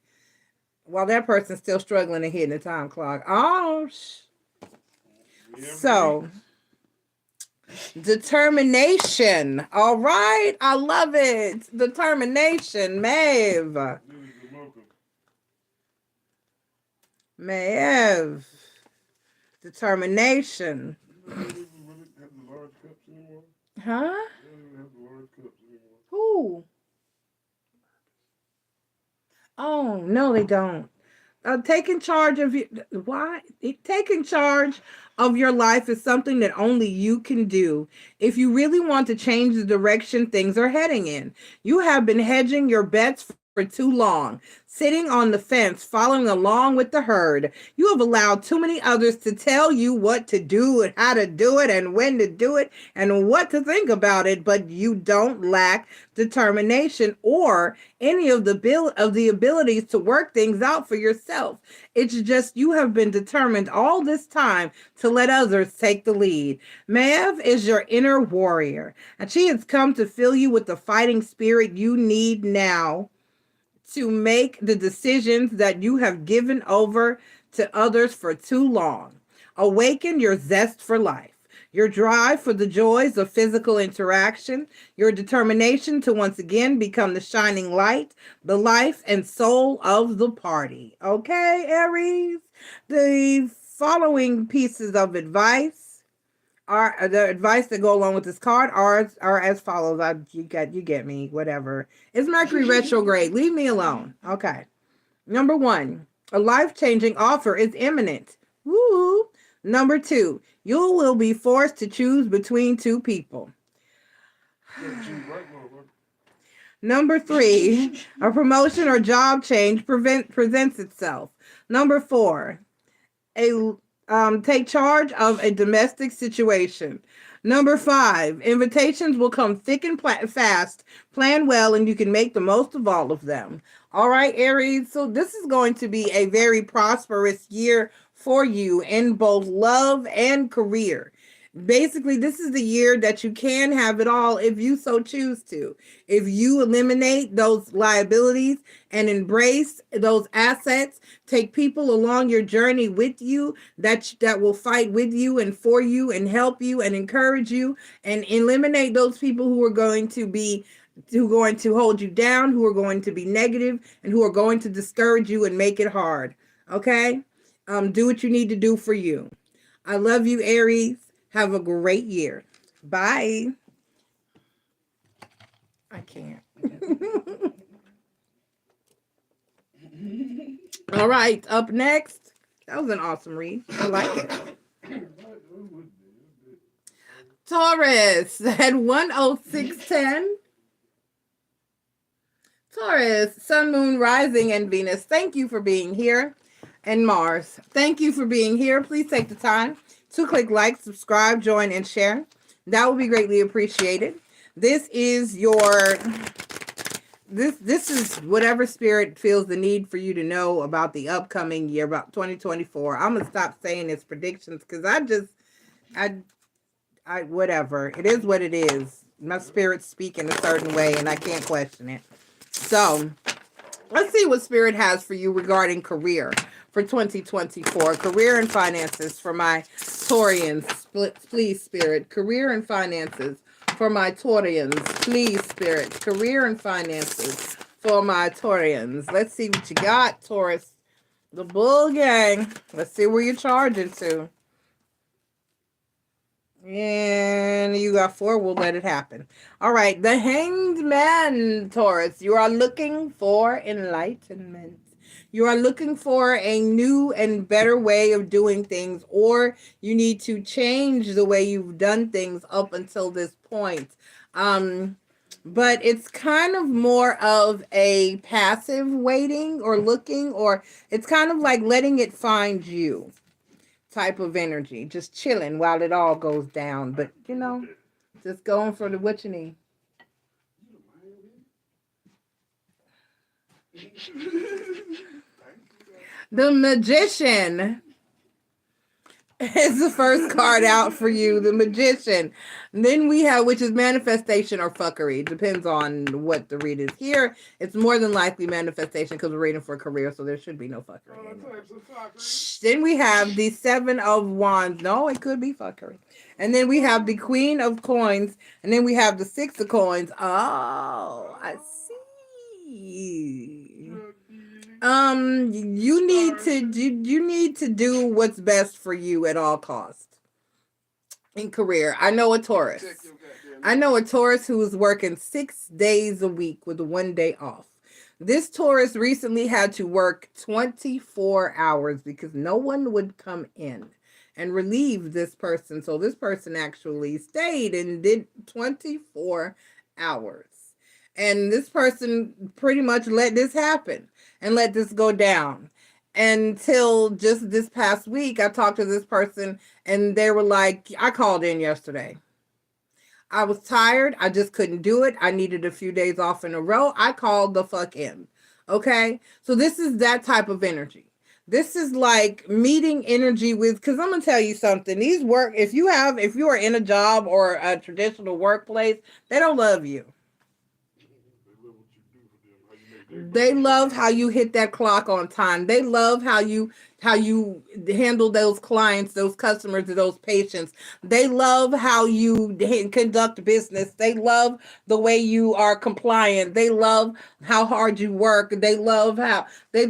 A: While that person's still struggling to hit the time clock. So, determination. All right. I love it. Determination. Maeve. Maeve. Determination. Huh? Who? Oh, no, they don't. Taking charge of you. Why? Taking charge of your life is something that only you can do. If you really want to change the direction things are heading in, you have been hedging your bets for too long, sitting on the fence, following along with the herd. You have allowed too many others to tell you what to do and how to do it and when to do it and what to think about it, but you don't lack determination or any of the abilities to work things out for yourself. It's just you have been determined all this time to let others take the lead. Maeve is your inner warrior, and she has come to fill you with the fighting spirit you need now to make the decisions that you have given over to others for too long. Awaken your zest for life, your drive for the joys of physical interaction, your determination to once again become the shining light, the life and soul of the party. Okay, Aries? The following pieces of advice are the advice that go along with this card are as follows. You get me, whatever. It's Mercury retrograde. Leave me alone. Okay. Number 1, a life-changing offer is imminent. Woo! Number 2, you will be forced to choose between two people. Number 3, a promotion or job change presents itself. Number 4, take charge of a domestic situation. Number 5, invitations will come thick and fast. Plan well, and you can make the most of all of them. All right, Aries. So this is going to be a very prosperous year for you in both love and career. Basically, this is the year that you can have it all if you so choose to. If you eliminate those liabilities and embrace those assets, take people along your journey with you that will fight with you and for you and help you and encourage you, and eliminate those people who are going to hold you down, who are going to be negative, and who are going to discourage you and make it hard. Okay? Do what you need to do for you. I love you, Aries. Have a great year. Bye. I can't. All right. Up next. That was an awesome read. I like it. Taurus at 10610. Taurus, Sun, Moon, Rising, and Venus. Thank you for being here. And Mars. Thank you for being here. Please take the time to click like, subscribe, join, and share. That will be greatly appreciated. This is this is whatever spirit feels the need for you to know about the upcoming year, about 2024. I'm gonna stop saying it's predictions because I whatever. It is what it is. My spirits speak in a certain way and I can't question it. So let's see what spirit has for you regarding career for 2024. Career and finances for my Taurians. Please, spirit. Career and finances for my Taurians. Please, spirit. Career and finances for my Taurians. Let's see what you got, Taurus. The Bull Gang. Let's see where you're charging to. And you got 4. We'll let it happen. All right. The Hanged Man, Taurus. You are looking for enlightenment. You are looking for a new and better way of doing things, or you need to change the way you've done things up until this point. But it's kind of more of a passive waiting or looking, or it's kind of like letting it find you type of energy, just chilling while it all goes down. But, just going for the what you need. The Magician is the first card out for you. The Magician. And then we have, which is manifestation or fuckery. It depends on what the read is here. It's more than likely manifestation because we're reading for a career, so there should be no fuckery. Then we have the 7 of Wands. No, it could be fuckery. And then we have the Queen of Coins. And then we have the 6 of Coins. Oh, I see. You need to do what's best for you at all costs in career. I know a Taurus who is working 6 days a week with 1 day off. This Taurus recently had to work 24 hours because no one would come in and relieve this person. So this person actually stayed and did 24 hours. And this person pretty much let this happen and let this go down until just this past week. I talked to this person and they were like, I called in yesterday. I was tired. I just couldn't do it. I needed a few days off in a row. I called the fuck in. Okay. So this is that type of energy. This is like meeting energy with, because I'm going to tell you something. If you are in a job or a traditional workplace, they don't love you. They love how you hit that clock on time. They love how you handle those clients, those customers, those patients. They love how you conduct business. They love the way you are compliant. They love how hard you work. They love how they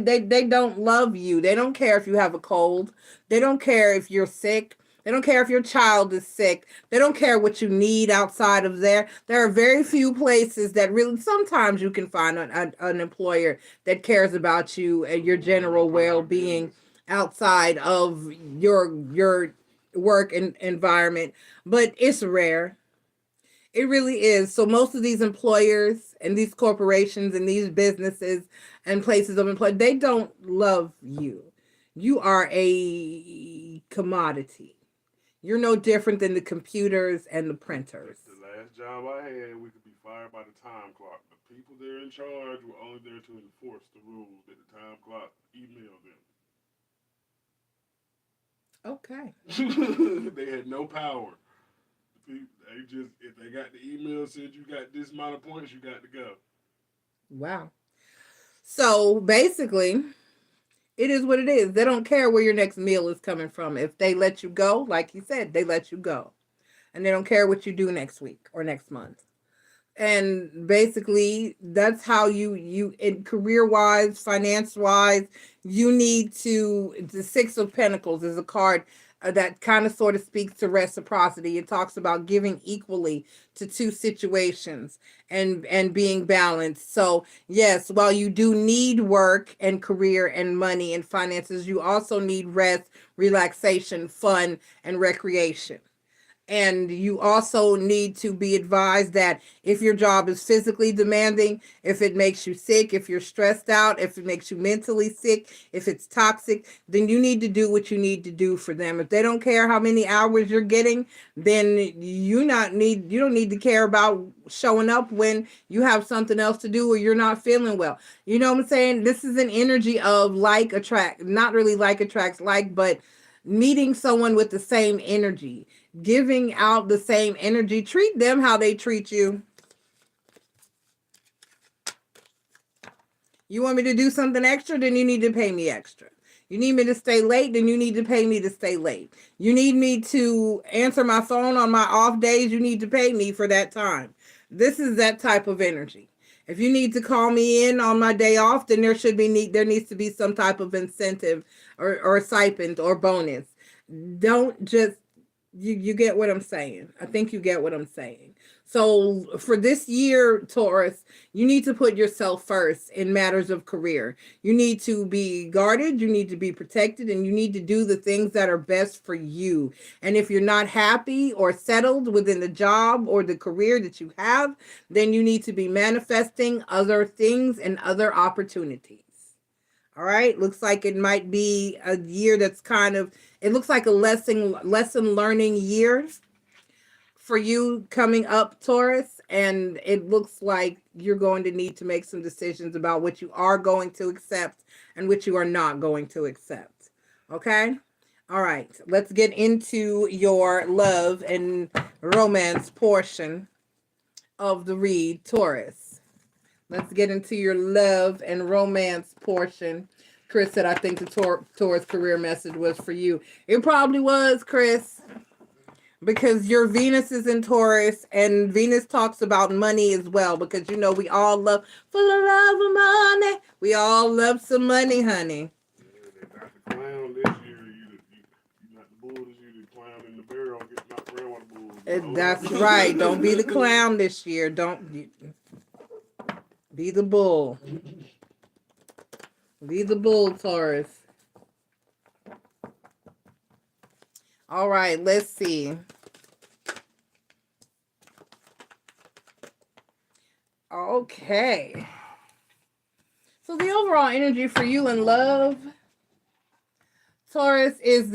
A: don't love you. They don't care if you have a cold. They don't care if you're sick. They don't care if your child is sick. They don't care what you need outside of there. There are very few places that really, sometimes you can find an employer that cares about you and your general well-being outside of your work environment, but it's rare. It really is. So most of these employers and these corporations and these businesses and places of employment, they don't love you. You are a commodity. You're no different than the computers and the printers.
B: The last job I had, we could be fired by the time clock. The people there in charge were only there to enforce the rules that the time clock emailed
A: Okay.
B: them. They had no power. They just, if they got the email said you got this amount of points, you got to go.
A: Wow. So basically, it is what it is. They don't care where your next meal is coming from. If they let you go, like you said, they let you go. And they don't care what you do next week or next month. And basically, that's how you in career wise, finance wise, you need to. The Six of Pentacles is a card that kind of sort of speaks to reciprocity. It talks about giving equally to two situations and being balanced. So yes, while you do need work and career and money and finances, you also need rest, relaxation, fun, and recreation. And you also need to be advised that if your job is physically demanding, if it makes you sick, if you're stressed out, if it makes you mentally sick, if it's toxic, then you need to do what you need to do for them. If they don't care how many hours you're getting, then you don't need to care about showing up when you have something else to do or you're not feeling well. You know what I'm saying? This is an energy of like attract, not really like attracts like, but meeting someone with the same energy, giving out the same energy. Treat them how they treat you. You want me to do something extra, then you need to pay me extra. You need me to stay late, then you need to pay me to stay late. You need me to answer my phone on my off days, you need to pay me for that time. This is that type of energy. If you need to call me in on my day off, then there needs to be some type of incentive or stipend or bonus. Don't just you get what I'm saying. I think you get what I'm saying. So for this year, Taurus, you need to put yourself first in matters of career. You need to be guarded, you need to be protected, and you need to do the things that are best for you. And if you're not happy or settled within the job or the career that you have, then you need to be manifesting other things and other opportunities. All right. Looks like it might be a year that's it looks like a lesson learning year for you coming up, Taurus. And it looks like you're going to need to make some decisions about what you are going to accept and what you are not going to accept. Okay. All right. Let's get into your love and romance portion of the read, Taurus. Let's get into your love and romance portion. Chris said, I think the Taurus career message was for you. It probably was, Chris, because your Venus is in Taurus, and Venus talks about money as well, because, you know, we all love, for the love of money, we all love some money, honey.
B: Yeah, they got the clown this year. You got the bull this year. The clown in the barrel getting knocked around with the bull.
A: That's right. Don't be the clown this year. Don't be the bull. Be the bull, Taurus. All right, let's see. Okay. So the overall energy for you in love, Taurus, is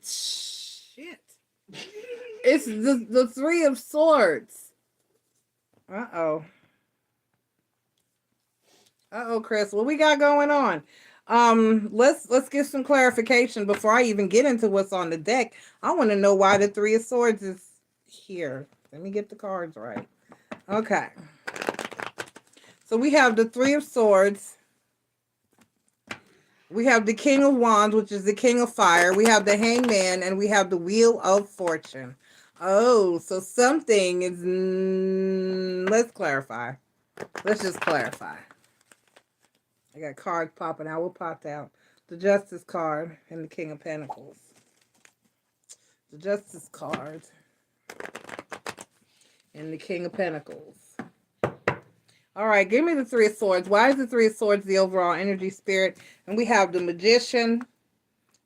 A: shit. It's the Three of Swords. Uh-oh. Uh-oh, Chris. What we got going on? Let's get some clarification before I even get into what's on the deck. I want to know why the Three of Swords is here. Let me get the cards right. Okay. So we have the Three of Swords. We have the King of Wands, which is the King of Fire. We have the Hangman, and we have the Wheel of Fortune. Oh, so something is... let's clarify. Let's just clarify. I got cards popping out. What popped out? The Justice card and the King of Pentacles. The Justice card and the King of Pentacles. All right, give me the Three of Swords. Why is the Three of Swords the overall energy spirit? And we have the Magician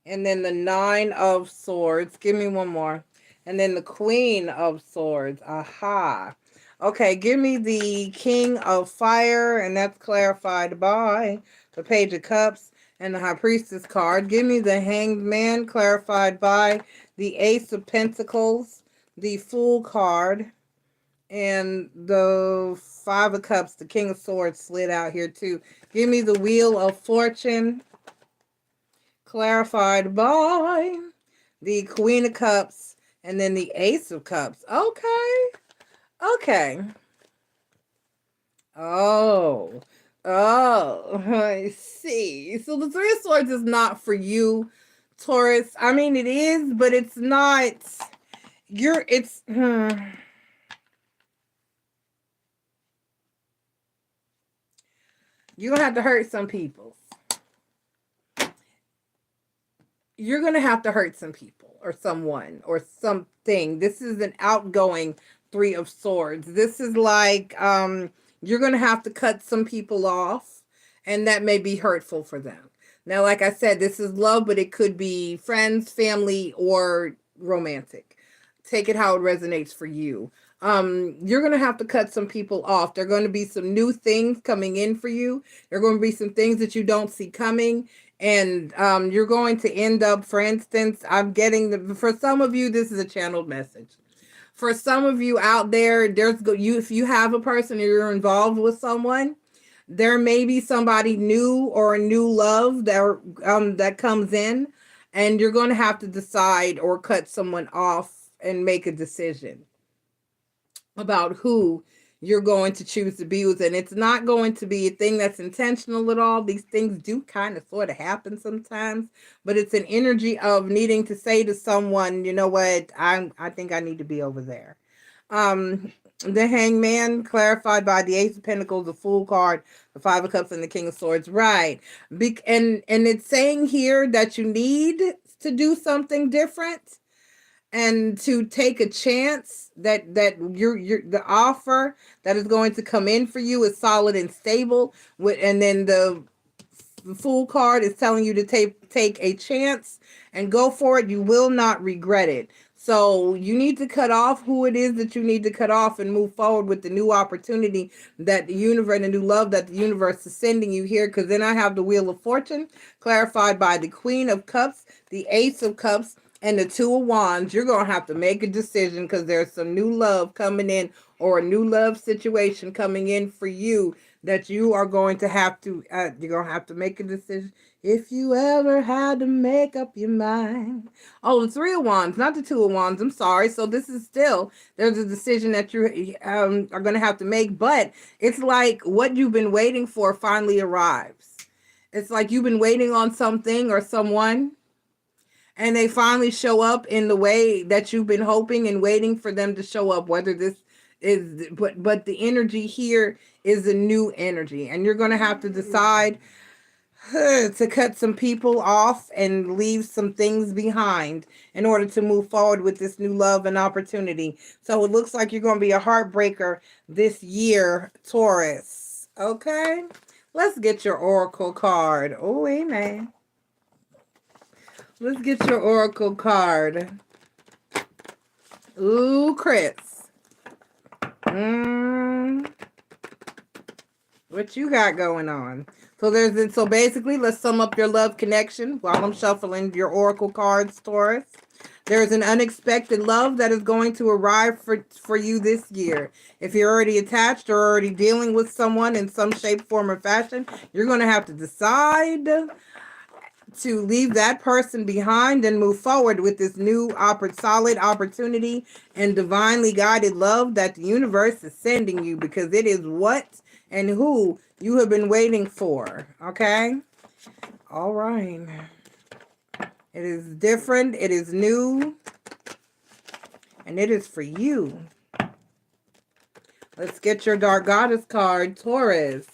A: and then the Nine of Swords. Give me one more. And then the Queen of Swords. Aha. Okay, give me the King of Fire, and that's clarified by the Page of Cups and the High Priestess card. Give me the Hanged Man, clarified by the Ace of Pentacles, the Fool card, and the Five of Cups. The King of Swords slid out here too. Give me the Wheel of Fortune, clarified by the Queen of Cups, and then the Ace of Cups. Okay. Okay. Oh. Oh. I see. So the Three of Swords is not for you, Taurus. I mean, it is, but it's not... You're going to have to hurt some people. You're going to have to hurt some people or someone or something. This is an outgoing Three of Swords. This is like you're going to have to cut some people off, and that may be hurtful for them. Now, like I said, this is love, but it could be friends, family, or romantic. Take it how it resonates for you. You're going to have to cut some people off. There are going to be some new things coming in for you. There are going to be some things that you don't see coming. And you're going to end up, for instance, I'm getting, for some of you, this is a channeled message. For some of you out there, if you have a person or you're involved with someone, there may be somebody new or a new love that comes in, and you're going to have to decide or cut someone off and make a decision about who you're going to choose to be with. And it's not going to be a thing that's intentional at all. These things do kind of sort of happen sometimes, but it's an energy of needing to say to someone, you know what, I think I need to be over there. The Hangman, clarified by the Ace of Pentacles, the Fool card, the Five of Cups, and the King of Swords. Right. And it's saying here that you need to do something different and to take a chance that the offer that is going to come in for you is solid and stable. And then the Fool card is telling you to take a chance and go for it. You will not regret it. So you need to cut off who it is that you need to cut off and move forward with the new opportunity that the universe and the new love that the universe is sending you here. Because then I have the Wheel of Fortune, clarified by the Queen of Cups, the Ace of Cups, and the Two of Wands. You're going to have to make a decision because there's some new love coming in, or a new love situation coming in for you that you are going to have to, you're going to have to make a decision. If you ever had to make up your mind. Oh, the Three of Wands, not the Two of Wands. I'm sorry. So this is still, there's a decision that you are going to have to make, but it's like what you've been waiting for finally arrives. It's like you've been waiting on something or someone, and they finally show up in the way that you've been hoping and waiting for them to show up, whether this is, but the energy here is a new energy, and you're going to have to decide to cut some people off and leave some things behind in order to move forward with this new love and opportunity. So it looks like you're going to be a heartbreaker this year, Taurus. Okay, let's get your oracle card. Oh, amen. Let's get your oracle card. Ooh, Chris. What you got going on? So basically, let's sum up your love connection while I'm shuffling your oracle cards, Taurus. There's an unexpected love that is going to arrive for you this year. If you're already attached or already dealing with someone in some shape, form, or fashion, you're going to have to decide to leave that person behind and move forward with this new solid opportunity and divinely guided love that the universe is sending you, because it is what and who you have been waiting for. Okay? All right. It is different. It is new. And it is for you. Let's get your Dark Goddess card, Taurus.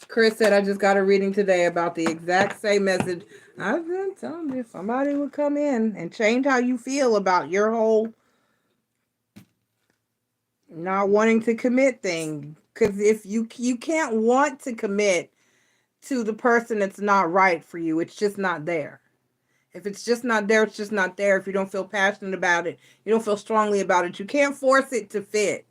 A: Chris said, I just got a reading today about the exact same message. I've been telling you, somebody would come in and change how you feel about your whole not wanting to commit thing. Because if you can't want to commit to the person that's not right for you, it's just not there. If it's just not there, it's just not there. If you don't feel passionate about it, you don't feel strongly about it, you can't force it to fit.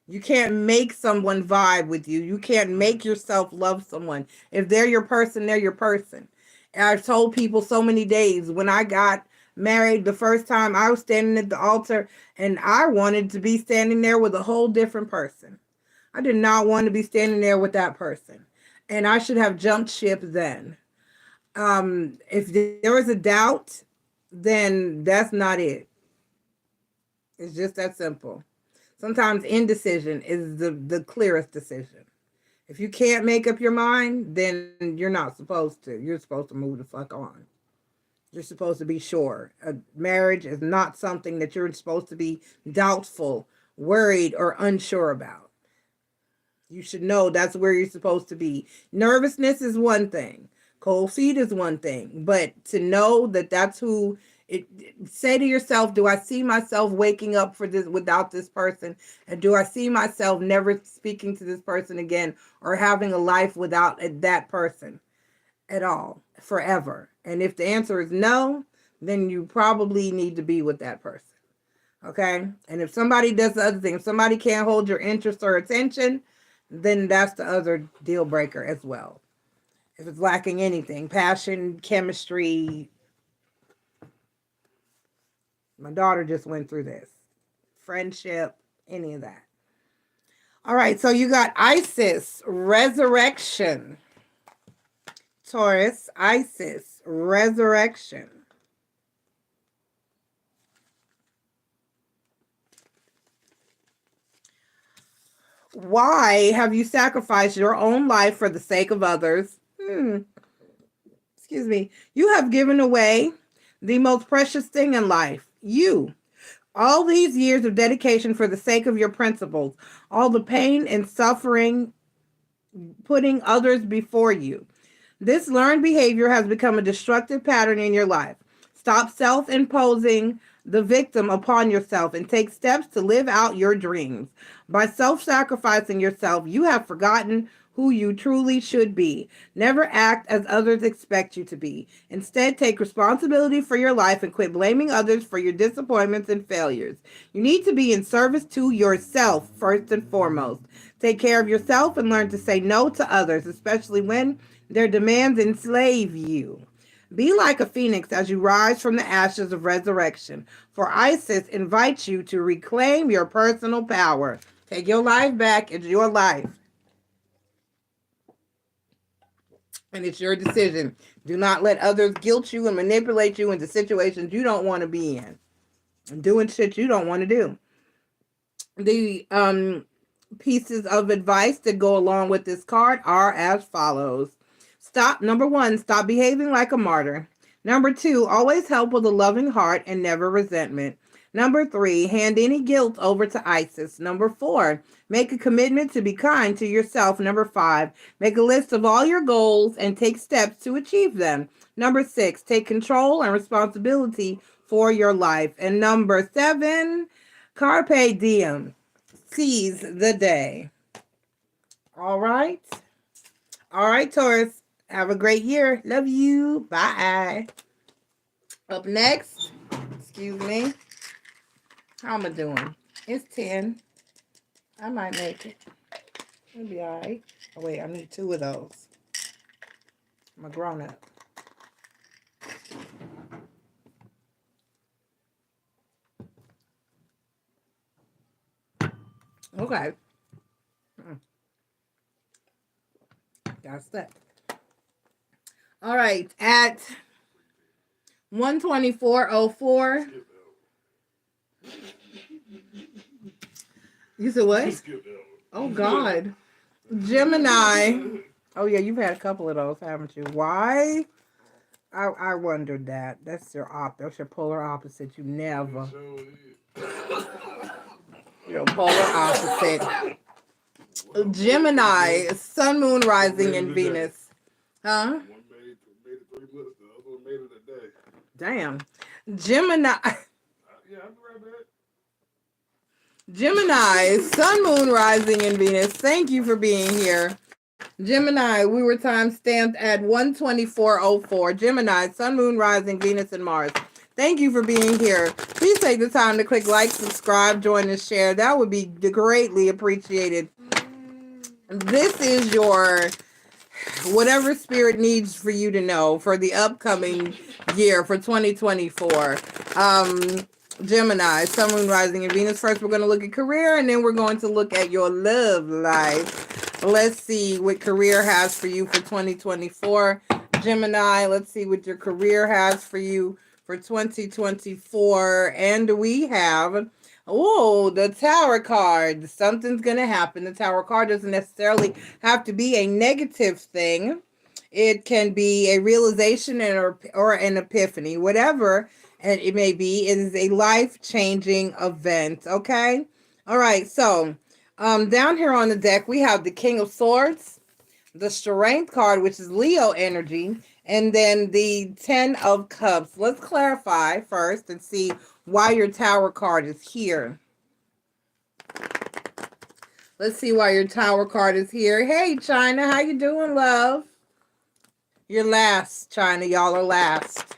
A: You can't make someone vibe with you. You can't make yourself love someone. If they're your person, they're your person. And I've told people so many days, when I got married the first time, I was standing at the altar and I wanted to be standing there with a whole different person. I did not want to be standing there with that person. And I should have jumped ship then. If there was a doubt, then that's not it. It's just that simple. Sometimes indecision is the clearest decision. If you can't make up your mind, then you're not supposed to. You're supposed to move the fuck on. You're supposed to be sure. A marriage is not something that you're supposed to be doubtful, worried, or unsure about. You should know that's where you're supposed to be. Nervousness is one thing. Cold feet is one thing. But to know that that's who... say to yourself, do I see myself waking up for this without this person? And do I see myself never speaking to this person again or having a life without that person at all, forever? And if the answer is no, then you probably need to be with that person. Okay? And if somebody does the other thing, if somebody can't hold your interest or attention, then that's the other deal breaker as well. If it's lacking anything, passion, chemistry... My daughter just went through this. Friendship, any of that. All right, so you got Isis, resurrection. Taurus, Isis, resurrection. Why have you sacrificed your own life for the sake of others? Excuse me. You have given away the most precious thing in life. You. All these years of dedication for the sake of your principles. All the pain and suffering, putting others before you. This learned behavior has become a destructive pattern in your life. Stop self-imposing the victim upon yourself and take steps to live out your dreams. By self-sacrificing yourself, you have forgotten who you truly should be. Never act as others expect you to be. Instead, take responsibility for your life and quit blaming others for your disappointments and failures. You need to be in service to yourself first and foremost. Take care of yourself and learn to say no to others, especially when their demands enslave you. Be like a phoenix as you rise from the ashes of resurrection, for Isis invites you to reclaim your personal power. Take your life back. It's your life. And it's your decision. Do not let others guilt you and manipulate you into situations you don't want to be in. And doing shit you don't want to do. The pieces of advice that go along with this card are as follows. Number 1, stop behaving like a martyr. Number 2, always help with a loving heart and never resentment. Number 3, hand any guilt over to Isis. Number 4, make a commitment to be kind to yourself. Number 5, make a list of all your goals and take steps to achieve them. Number 6, take control and responsibility for your life. And number 7, carpe diem, seize the day. All right. All right, Taurus. Have a great year. Love you. Bye. Up next, excuse me. How am I doing? It's 10. I might make it. It'll be all right. Oh, wait, I need 2 of those. I'm a grown-up. Okay. That's that. All right, at 124.04. You said what?
B: Skip that one.
A: Oh God. Gemini. Oh yeah, you've had a couple of those, haven't you? Why? I wondered that. That's your polar opposite. You never. Your polar opposite. Gemini, Sun, Moon, Rising, and Venus. Huh?
B: One made it 3 months, the other one made it a day.
A: Damn. Gemini.
B: Yeah, I'll be right back.
A: Gemini, Sun, Moon, Rising, and Venus. Thank you for being here. Gemini, we were time stamped at 124.04. Gemini, Sun, Moon, Rising, Venus, and Mars. Thank you for being here. Please take the time to click like, subscribe, join, and share. That would be greatly appreciated. This is your whatever spirit needs for you to know for the upcoming year for 2024. Gemini, Sun, Moon, Rising, and Venus. First, we're going to look at career, and then we're going to look at your love life. Let's see what career has for you for 2024. Gemini, let's see what your career has for you for 2024. And we have, oh, the Tower card. Something's going to happen. The Tower card doesn't necessarily have to be a negative thing. It can be a realization or an epiphany, whatever and it may be. It is a life-changing event, okay? All right, so down here on the deck, we have the King of Swords, the Strength card, which is Leo energy, and then the 10 of Cups. Let's clarify first and see why your Tower card is here. Let's see why your Tower card is here. Hey, China, how you doing, love? You're last, China. Y'all are last.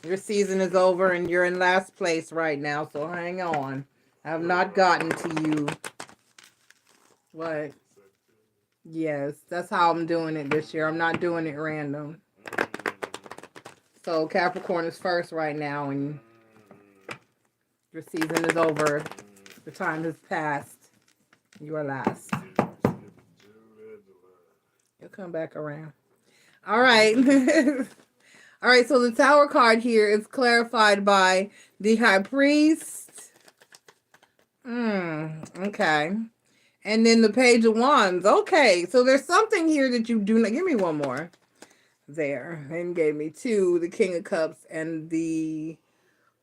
A: Your season is over and you're in last place right now, so hang on. I have not gotten to you. What? Yes, that's how I'm doing it this year. I'm not doing it random. So Capricorn is first right now and your season is over. The time has passed. You are last. You'll come back around. All right. All right, so the Tower card here is clarified by the High Priest. Okay. And then the Page of Wands. Okay, so there's something here that you do not... Give me one more. There. And gave me two, the King of Cups and the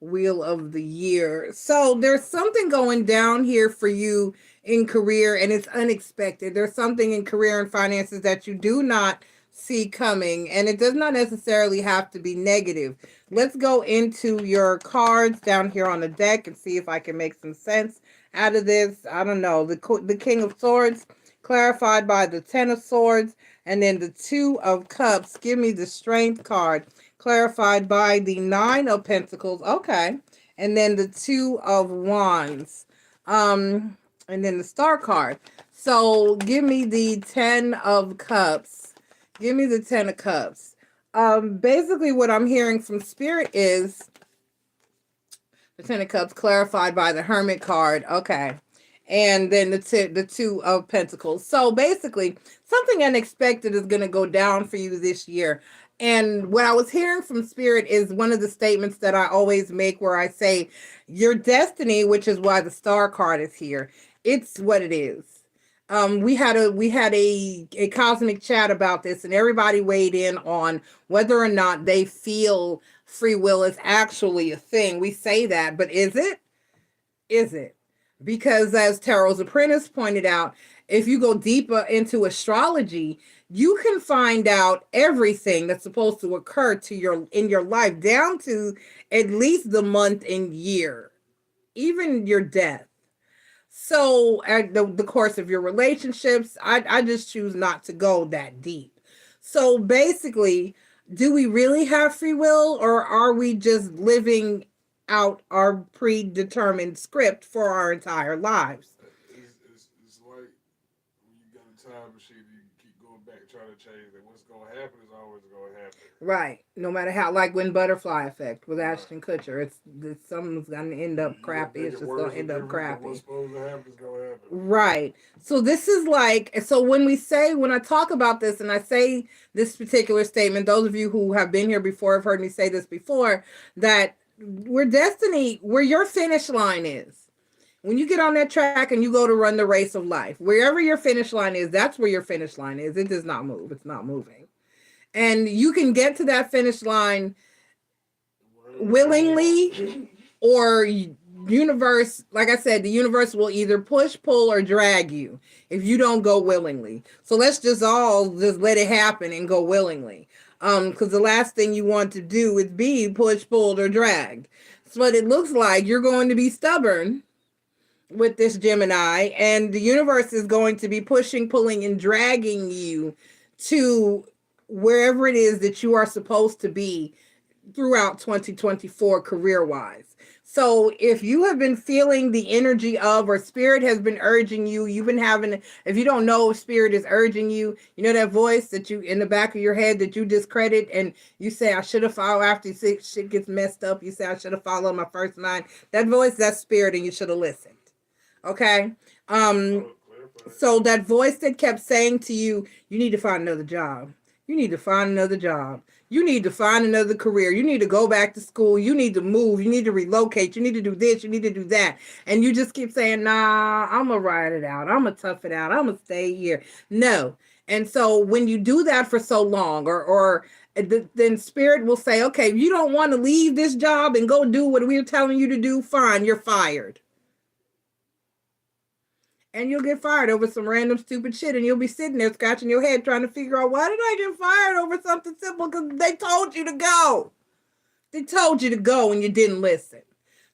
A: Wheel of the Year. So there's something going down here for you in career, and it's unexpected. There's something in career and finances that you do not see coming, and it does not necessarily have to be negative. Let's go into your cards down here on the deck and see if I can make some sense out of this. I don't know. The King of Swords clarified by the 10 of Swords, and then the 2 of Cups. Give me the Strength card clarified by the 9 of Pentacles. Okay. And then the 2 of Wands. And then the Star card. So give me the 10 of Cups. Give me the 10 of Cups. Basically what I'm hearing from Spirit is the 10 of Cups clarified by the Hermit card. Okay. And then the 2 of Pentacles. So basically something unexpected is going to go down for you this year. And what I was hearing from Spirit is one of the statements that I always make where I say your destiny, which is why the Star card is here. It's what it is. We had a cosmic chat about this, and everybody weighed in on whether or not they feel free will is actually a thing. We say that, but is it? Is it? Because as Tarot's Apprentice pointed out, if you go deeper into astrology, you can find out everything that's supposed to occur in your life, down to at least the month and year, even your death. So at the course of your relationships, I just choose not to go that deep. So basically, do we really have free will, or are we just living out our predetermined script for our entire lives?
B: It's like when you got a time machine, you keep going back trying to change it. What's going to happen is always going to happen.
A: Right. No matter how, like when Butterfly Effect with Ashton Kutcher, it's something's going to end up crappy. It's just going to end up crappy.
B: What's supposed to happen is going to happen.
A: Right. So this is like, so when I talk about this and I say this particular statement, those of you who have been here before have heard me say this before, that we're destiny, where your finish line is. When you get on that track and you go to run the race of life, wherever your finish line is, that's where your finish line is. It does not move. It's not moving. And you can get to that finish line willingly, or universe, like I said, the universe will either push, pull, or drag you if you don't go willingly. So let's just all just let it happen and go willingly. Because the last thing you want to do is be pushed, pulled, or dragged. So what it looks like, you're going to be stubborn with this Gemini, and the universe is going to be pushing, pulling, and dragging you to wherever it is that you are supposed to be throughout 2024 career-wise. So if you have been feeling the energy of, or spirit has been urging you, you've been having, if you don't know if spirit is urging you, you know that voice that you, in the back of your head, that you discredit, and you say, I should have followed, after shit gets messed up, you say, I should have followed my first mind. That voice, that's spirit, and you should have listened. Okay? So that voice that kept saying to you, you need to find another job. You need to find another job. You need to find another career. You need to go back to school. You need to move. You need to relocate. You need to do this. You need to do that. And you just keep saying, nah, I'm going to ride it out. I'm going to tough it out. I'm going to stay here. No. And so when you do that for so long, or then spirit will say, okay, you don't want to leave this job and go do what we're telling you to do, fine, you're fired. And you'll get fired over some random stupid shit, and you'll be sitting there scratching your head trying to figure out, why did I get fired over something simple? Because they told you to go. They told you to go and you didn't listen.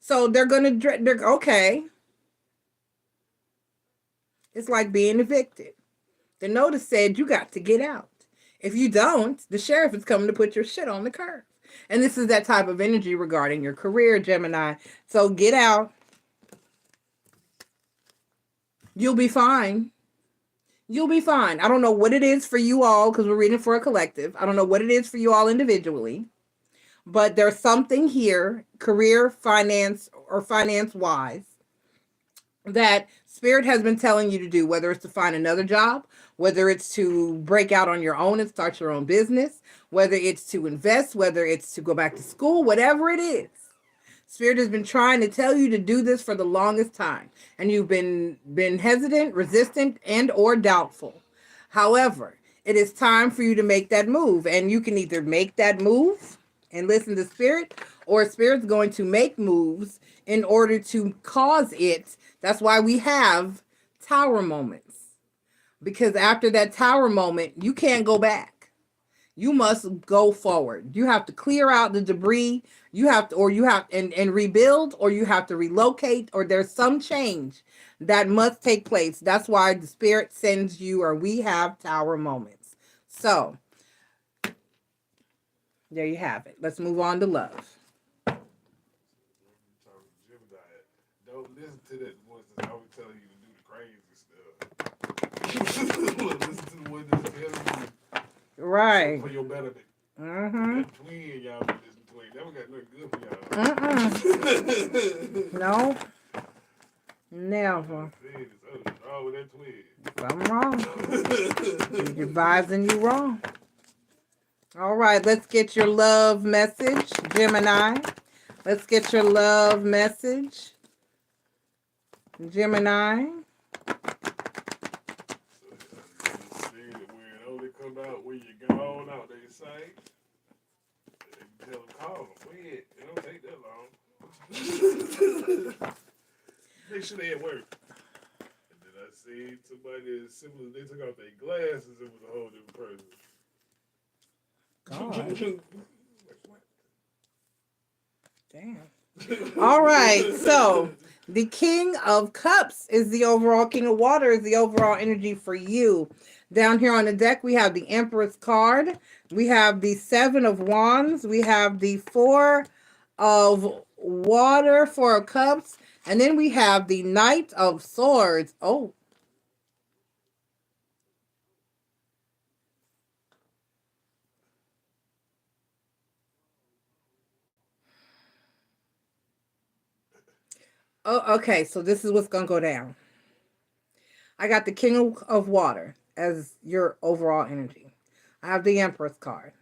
A: So they're okay. It's like being evicted. The notice said you got to get out. If you don't, the sheriff is coming to put your shit on the curb. And this is that type of energy regarding your career, Gemini. So get out. You'll be fine. You'll be fine. I don't know what it is for you all, because we're reading for a collective. I don't know what it is for you all individually, but there's something here, career, finance, or finance-wise, that spirit has been telling you to do, whether it's to find another job, whether it's to break out on your own and start your own business, whether it's to invest, whether it's to go back to school, whatever it is. Spirit has been trying to tell you to do this for the longest time, and you've been hesitant, resistant, and or doubtful. However, it is time for you to make that move, and you can either make that move and listen to spirit, or spirit's going to make moves in order to cause it. That's why we have tower moments, because after that tower moment, you can't go back. You must go forward. You have to clear out the debris. You have to, and rebuild, or you have to relocate, or there's some change that must take place. That's why the spirit sends you, or we have tower moments. So there you have it. Let's move on to love.
B: Don't listen to that voice that's always telling you to do the crazy stuff. Listen to the one that's telling you.
A: Right.
B: For your betterment.
A: Mm-hmm.
B: That twin, y'all be listening to it. That one got nothing good for y'all.
A: No. Never.
B: Something's wrong with that twin.
A: Something wrong. You're advising you wrong. All right, let's get your love message, Gemini. Let's get your love message, Gemini.
B: Come out when you're gone out, they say. They tell them, call them. Wait, it don't take that long. Make sure they at work. And then I see somebody as simple as they took off their glasses, it was a whole different person.
A: Damn. All right, so the King of Cups is the overall King of Water, is the overall energy for you. Down here on the deck, we have the Empress card. We have the Seven of Wands. We have the Four of Water, Four of Cups. And then we have the Knight of Swords. Oh. Oh, okay, so this is what's going to go down. I got the King of Water as your overall energy. I have the Empress card.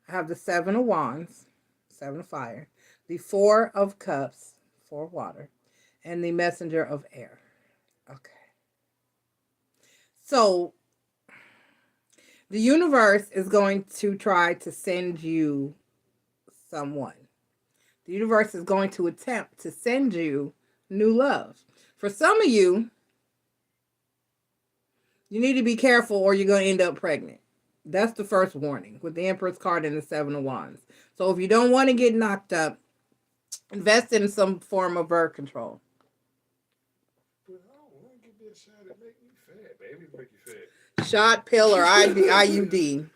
A: I have the Seven of Wands, Seven of Fire, the Four of Cups, Four of Water, and the messenger of air. Okay. So the universe is going to try to send you someone. The universe is going to attempt to send you new love. For some of you, you need to be careful or you're going to end up pregnant. That's the first warning with the Empress card and the Seven of Wands. So if you don't want to get knocked up, invest in some form of birth control.
B: But I don't want to get that shot. It make me fat. Babies make you fat.
A: Shot, pill, or IUD.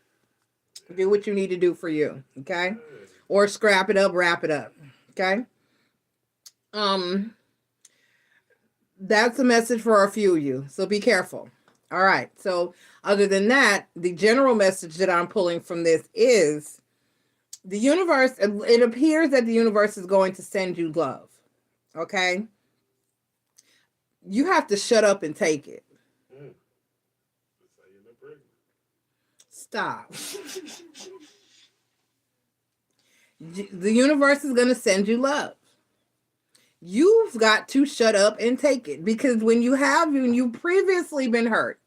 A: Do what you need to do for you, okay? Or scrap it up, wrap it up, okay? That's a message for a few of you, so be careful. All right, so other than that, the general message that I'm pulling from this is the universe, it appears that the universe is going to send you love, okay? You have to shut up and take it. Stop. The universe is going to send you love. You've got to shut up and take it, because when you've previously been hurt,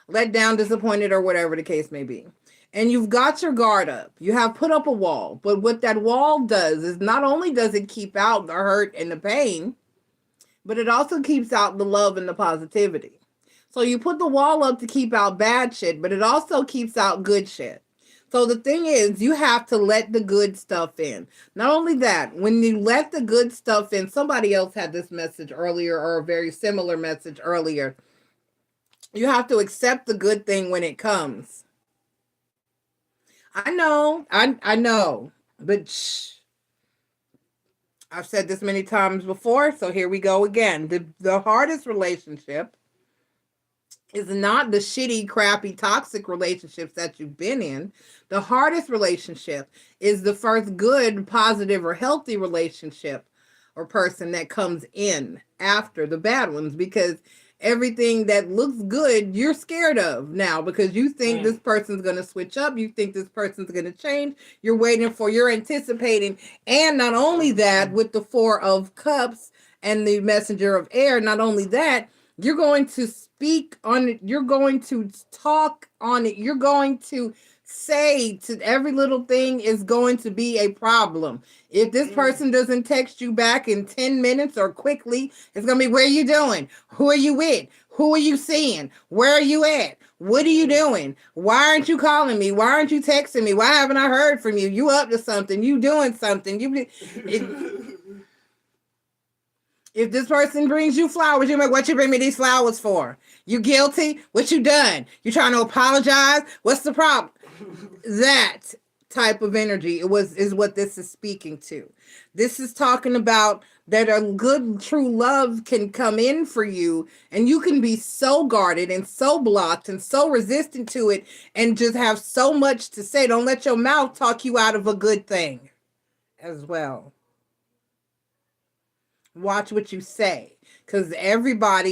A: let down, disappointed, or whatever the case may be, and you've got your guard up, you have put up a wall, but what that wall does is not only does it keep out the hurt and the pain, but it also keeps out the love and the positivity. So you put the wall up to keep out bad shit, but it also keeps out good shit. So the thing is, you have to let the good stuff in. Not only that, when you let the good stuff in, somebody else had this message earlier, or a very similar message earlier. You have to accept the good thing when it comes. I know, but shh. I've said this many times before, so here we go again. The hardest relationship is not the shitty, crappy, toxic relationships that you've been in. The hardest relationship is the first good, positive, or healthy relationship or person that comes in after the bad ones, because everything that looks good, you're scared of now, because you think this person's going to switch up. You think this person's going to change. You're anticipating. And not only that, with the Four of Cups and the Messenger of Air, not only that, you're going to speak on it. You're going to talk on it. You're going to say to every little thing is going to be a problem. If this person doesn't text you back in 10 minutes or quickly, it's going to be, where are you doing? Who are you with? Who are you seeing? Where are you at? What are you doing? Why aren't you calling me? Why aren't you texting me? Why haven't I heard from you? You up to something? You doing something? If this person brings you flowers, you're like, what you bring me these flowers for? You guilty? What you done? You trying to apologize? What's the problem? That type of energy is what this is speaking to. This is talking about that a good, true love can come in for you, and you can be so guarded and so blocked and so resistant to it and just have so much to say. Don't let your mouth talk you out of a good thing as well. Watch what you say, because everyone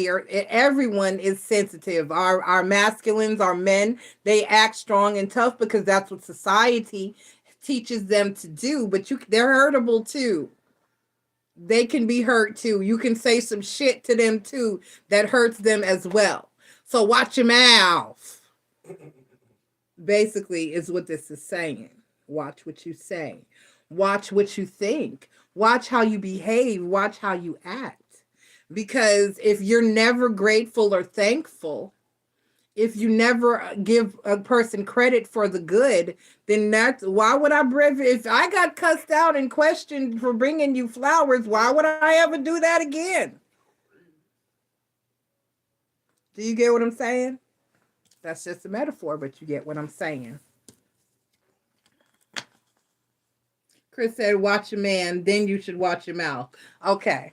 A: is sensitive. Our masculines, our men, they act strong and tough because that's what society teaches them to do. But they're hurtable too. They can be hurt too. You can say some shit to them too that hurts them as well. So watch your mouth. Basically, is what this is saying. Watch what you say. Watch what you think. Watch how you behave. Watch how you act. Because if you're never grateful or thankful, if you never give a person credit for the good, then why would if I got cussed out and questioned for bringing you flowers, why would I ever do that again? Do you get what I'm saying? That's just a metaphor, but you get what I'm saying. Chris said, watch your man, then you should watch your mouth. Okay.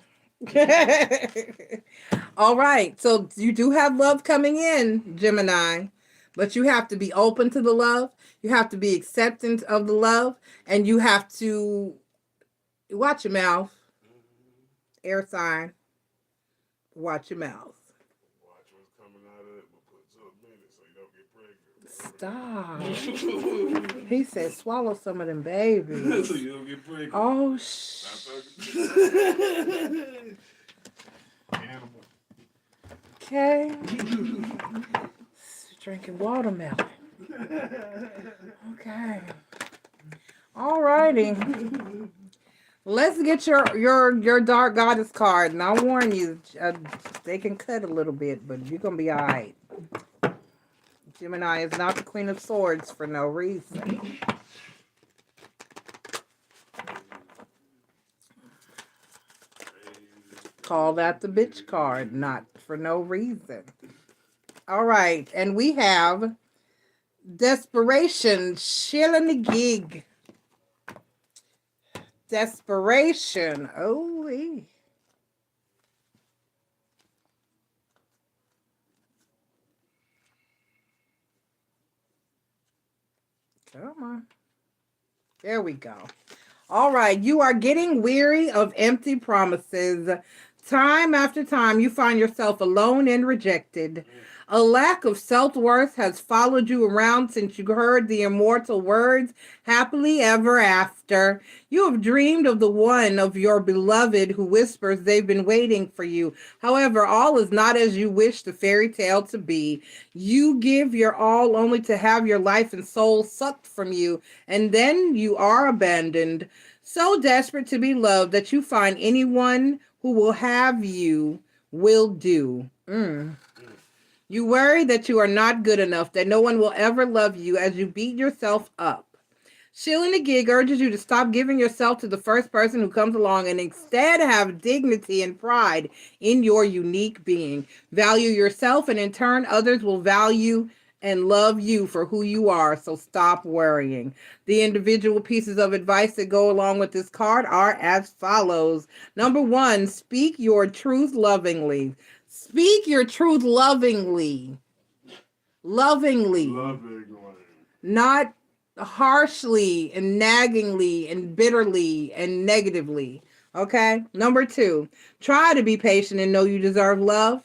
A: All right. So you do have love coming in, Gemini, but you have to be open to the love. You have to be acceptant of the love, and you have to watch your mouth. Air sign. Watch your mouth.
B: Watch what's coming out of it, but put 2 minutes so you don't get pregnant.
A: Stop. He said, swallow some of them babies.
B: So you don't get pregnant.
A: Oh,
B: animal.
A: Okay. Drinking watermelon. Okay. All righty. Let's get your dark goddess card, and I'll warn you, they can cut a little bit, but you're gonna be all right. Gemini is not the Queen of Swords for no reason. Call that the bitch card, not for no reason. All right, and we have desperation, shilling the gig. Desperation. Oh, come on. There we go. All right, you are getting weary of empty promises. Time after time, you find yourself alone and rejected. A lack of self-worth has followed you around since you heard the immortal words, happily ever after. You have dreamed of the one of your beloved who whispers they've been waiting for you. However, all is not as you wish the fairy tale to be. You give your all only to have your life and soul sucked from you, and then you are abandoned. So desperate to be loved that you find anyone who will have you will do. You worry that you are not good enough, that no one will ever love you as you beat yourself up. Shilling the Gig urges you to stop giving yourself to the first person who comes along and instead have dignity and pride in your unique being. Value yourself, and in turn, others will value and love you for who you are, so stop worrying. The individual pieces of advice that go along with this card are as follows. Number 1, speak your truth lovingly. Speak your truth lovingly. Lovingly. Not harshly and naggingly and bitterly and negatively. Okay? Number 2, try to be patient and know you deserve love.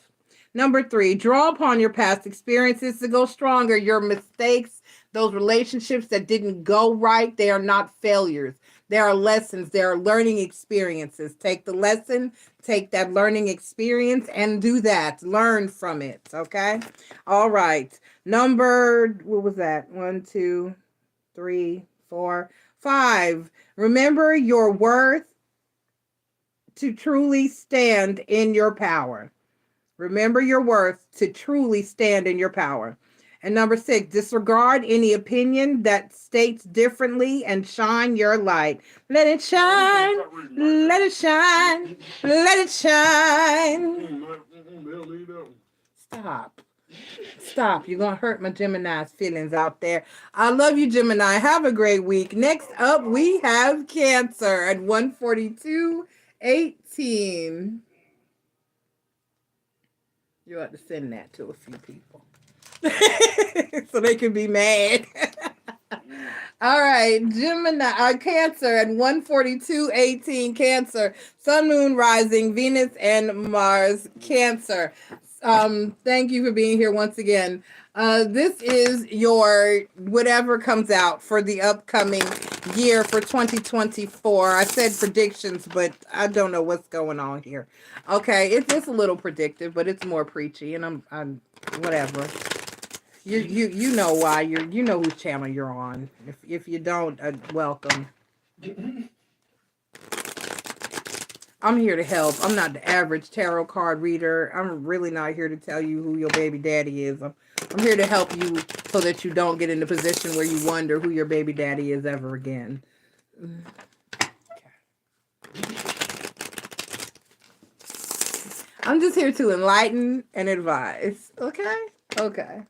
A: Number 3, draw upon your past experiences to go stronger. Your mistakes, those relationships that didn't go right, they are not failures. There are lessons. There are learning experiences. Take the lesson, take that learning experience, and do that. Learn from it, okay? All right. Number, what was that? 1, 2, 3, 4, 5. Remember your worth to truly stand in your power. Remember your worth to truly stand in your power. And number 6, disregard any opinion that states differently and shine your light. Let it shine, let it shine, let it shine. Stop. Stop. You're going to hurt my Gemini's feelings out there. I love you, Gemini. Have a great week. Next up, we have Cancer at 142:18. You have to send that to a few people so they can be mad. All right, Gemini, Cancer at 142:18. Cancer, Sun, Moon, Rising, Venus, and Mars. Cancer. Thank you for being here once again. This is your whatever comes out for the upcoming year for 2024. I said predictions, but I don't know what's going on here. Okay, it's just a little predictive, but it's more preachy, and I'm whatever. You know why you know whose channel you're on. If you don't, welcome. I'm here to help. I'm not the average tarot card reader. I'm really not here to tell you who your baby daddy is. I'm here to help you so that you don't get in the position where you wonder who your baby daddy is ever again. Okay. I'm just here to enlighten and advise. Okay? Okay.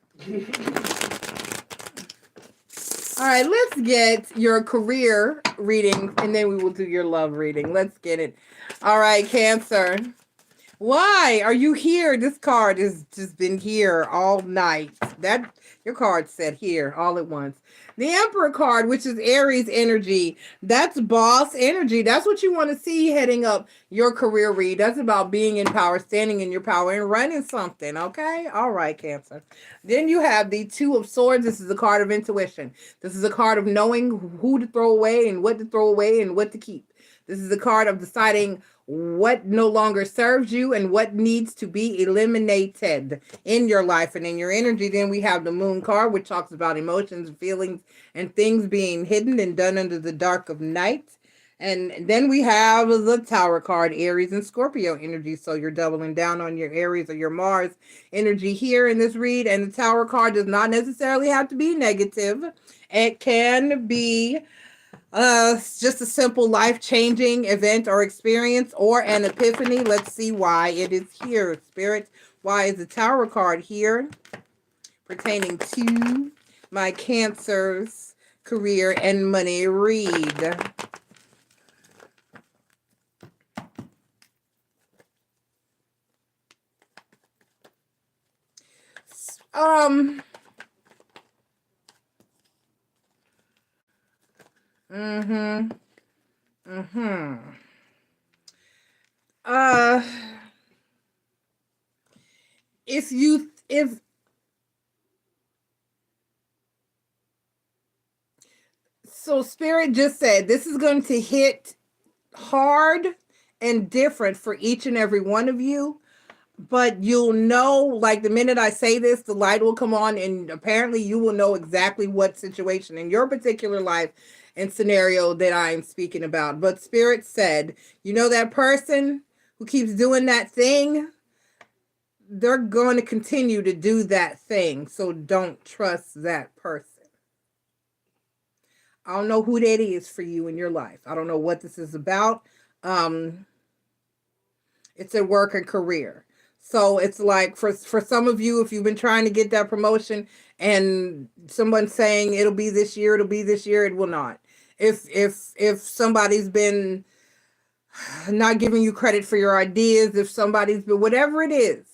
A: All right, let's get your career reading, and then we will do your love reading. Let's get it. All right, Cancer. Why are you here? This card has just been here all night. Your card said here all at once. The Emperor card, which is Aries energy, that's boss energy. That's what you want to see heading up your career read. That's about being in power, standing in your power, and running something, okay? All right, Cancer. Then you have the Two of Swords. This is a card of intuition. This is a card of knowing who to throw away and what to throw away and what to keep. This is a card of deciding what no longer serves you and what needs to be eliminated in your life and in your energy. Then we have the moon card, which talks about emotions, feelings, and things being hidden and done under the dark of night. And then we have the Tower card, Aries and Scorpio energy. So you're doubling down on your Aries or your Mars energy here in this read. And the Tower card does not necessarily have to be negative. It can be just a simple life-changing event or experience or an epiphany. Let's see why it is here, Spirit. Why is the Tower card here pertaining to my Cancer's career and money read? Um. Mm-hmm. Mm-hmm. Uh. If so, Spirit just said this is going to hit hard and different for each and every one of you. But you'll know, like the minute I say this, the light will come on, and apparently you will know exactly what situation in your particular life and scenario that I'm speaking about. But Spirit said, you know, that person who keeps doing that thing, they're going to continue to do that thing. So don't trust that person. I don't know who that is for you in your life. I don't know what this is about. It's a work and career. So it's like for some of you, if you've been trying to get that promotion and someone's saying it'll be this year, it will not. If somebody's been not giving you credit for your ideas, if somebody's been whatever it is,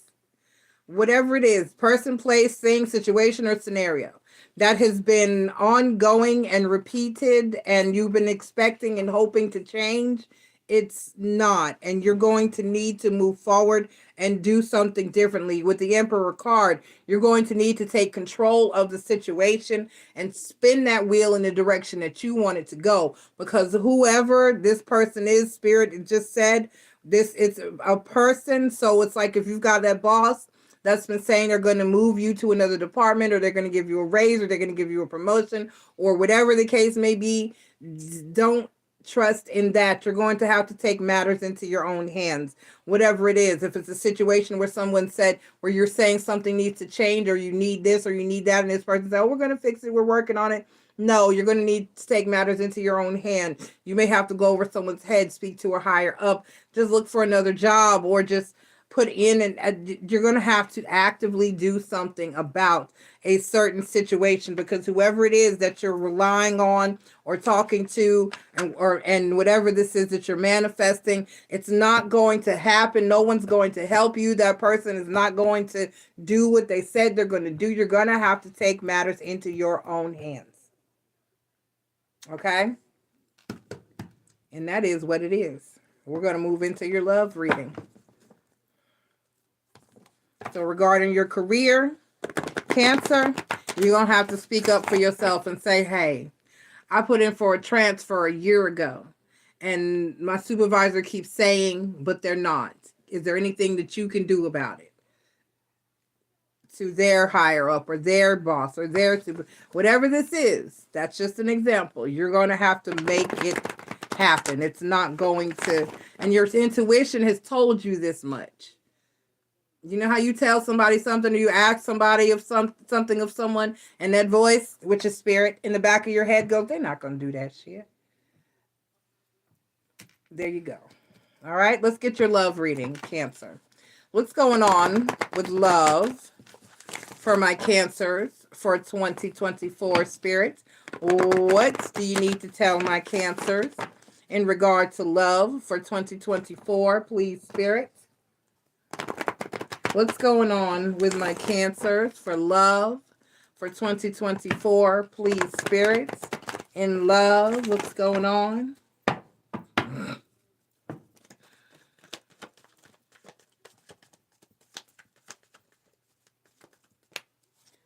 A: person, place, thing, situation, or scenario that has been ongoing and repeated and you've been expecting and hoping to change, it's not. And you're going to need to move forward and do something differently. With the Emperor card, you're going to need to take control of the situation and spin that wheel in the direction that you want it to go. Because whoever this person is, Spirit, it just said, this it's a person. So it's like if you've got that boss that's been saying they're going to move you to another department, or they're going to give you a raise, or they're going to give you a promotion, or whatever the case may be, don't trust in that. You're going to have to take matters into your own hands, whatever it is. If it's a situation where someone said, where you're saying something needs to change, or you need this, or you need that, and this person said, oh, we're going to fix it, we're working on it. No, you're going to need to take matters into your own hand. You may have to go over someone's head, speak to a higher up, just look for another job, or just put in, and you're going to have to actively do something about a certain situation, because whoever it is that you're relying on or talking to, and whatever this is that you're manifesting, it's not going to happen. No one's going to help you. That person is not going to do what they said they're going to do. You're going to have to take matters into your own hands. Okay? And that is what it is. We're going to move into your love reading. So regarding your career, Cancer, you're going to have to speak up for yourself and say, hey, I put in for a transfer a year ago, and my supervisor keeps saying, but they're not. Is there anything that you can do about it? To their higher up, or their boss, or their super, whatever this is, that's just an example. You're going to have to make it happen. It's not going to, and your intuition has told you this much. You know how you tell somebody something, or you ask somebody of something of someone, and that voice, which is Spirit, in the back of your head goes, they're not going to do that shit. There you go. All right, let's get your love reading, Cancer. What's going on with love for my Cancers for 2024, Spirit? What do you need to tell my Cancers in regard to love for 2024, please, Spirit? What's going on with my Cancers for love for 2024, please, spirits? In love, what's going on?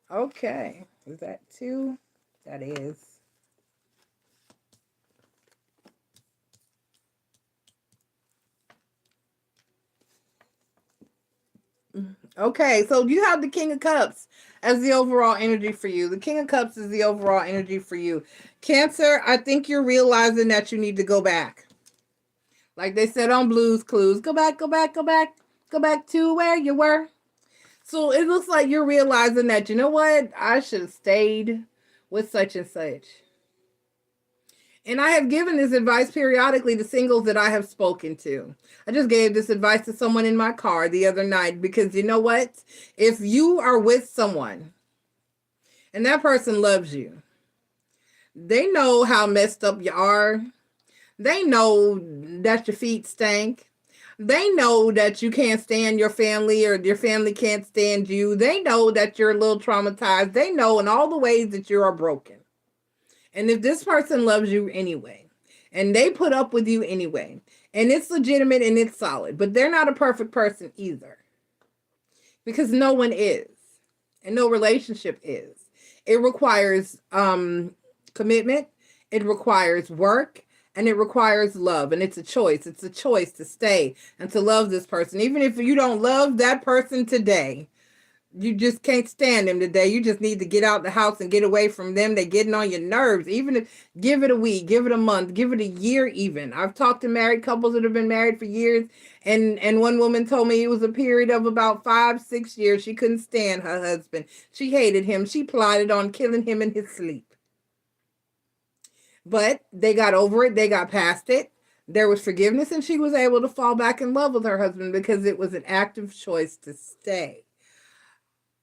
A: Okay, is that two? That is. Okay, so you have the King of Cups as the overall energy for you. The King of Cups is the overall energy for you. Cancer, I think you're realizing that you need to go back. Like they said on Blues Clues, go back, go back, go back, go back to where you were. So it looks like you're realizing that, you know what? I should have stayed with such and such. And I have given this advice periodically to singles that I have spoken to. I just gave this advice to someone in my car the other night because you know what? If you are with someone and that person loves you, they know how messed up you are. They know that your feet stink. They know that you can't stand your family or your family can't stand you. They know that you're a little traumatized. They know in all the ways that you are broken. And if this person loves you anyway, and they put up with you anyway, and it's legitimate and it's solid, but they're not a perfect person either. Because no one is. And no relationship is. It requires commitment, it requires work, and it requires love. And it's a choice. It's a choice to stay and to love this person. Even if you don't love that person today, you just can't stand them today. You just need to get out the house and get away from them. They're getting on your nerves. Even if, give it a week, give it a month, give it a year even. I've talked to married couples that have been married for years, and one woman told me it was a period of about 5-6 years. She couldn't stand her husband. She hated him. She plotted on killing him in his sleep. But they got over it. They got past it. There was forgiveness, and she was able to fall back in love with her husband because it was an active choice to stay.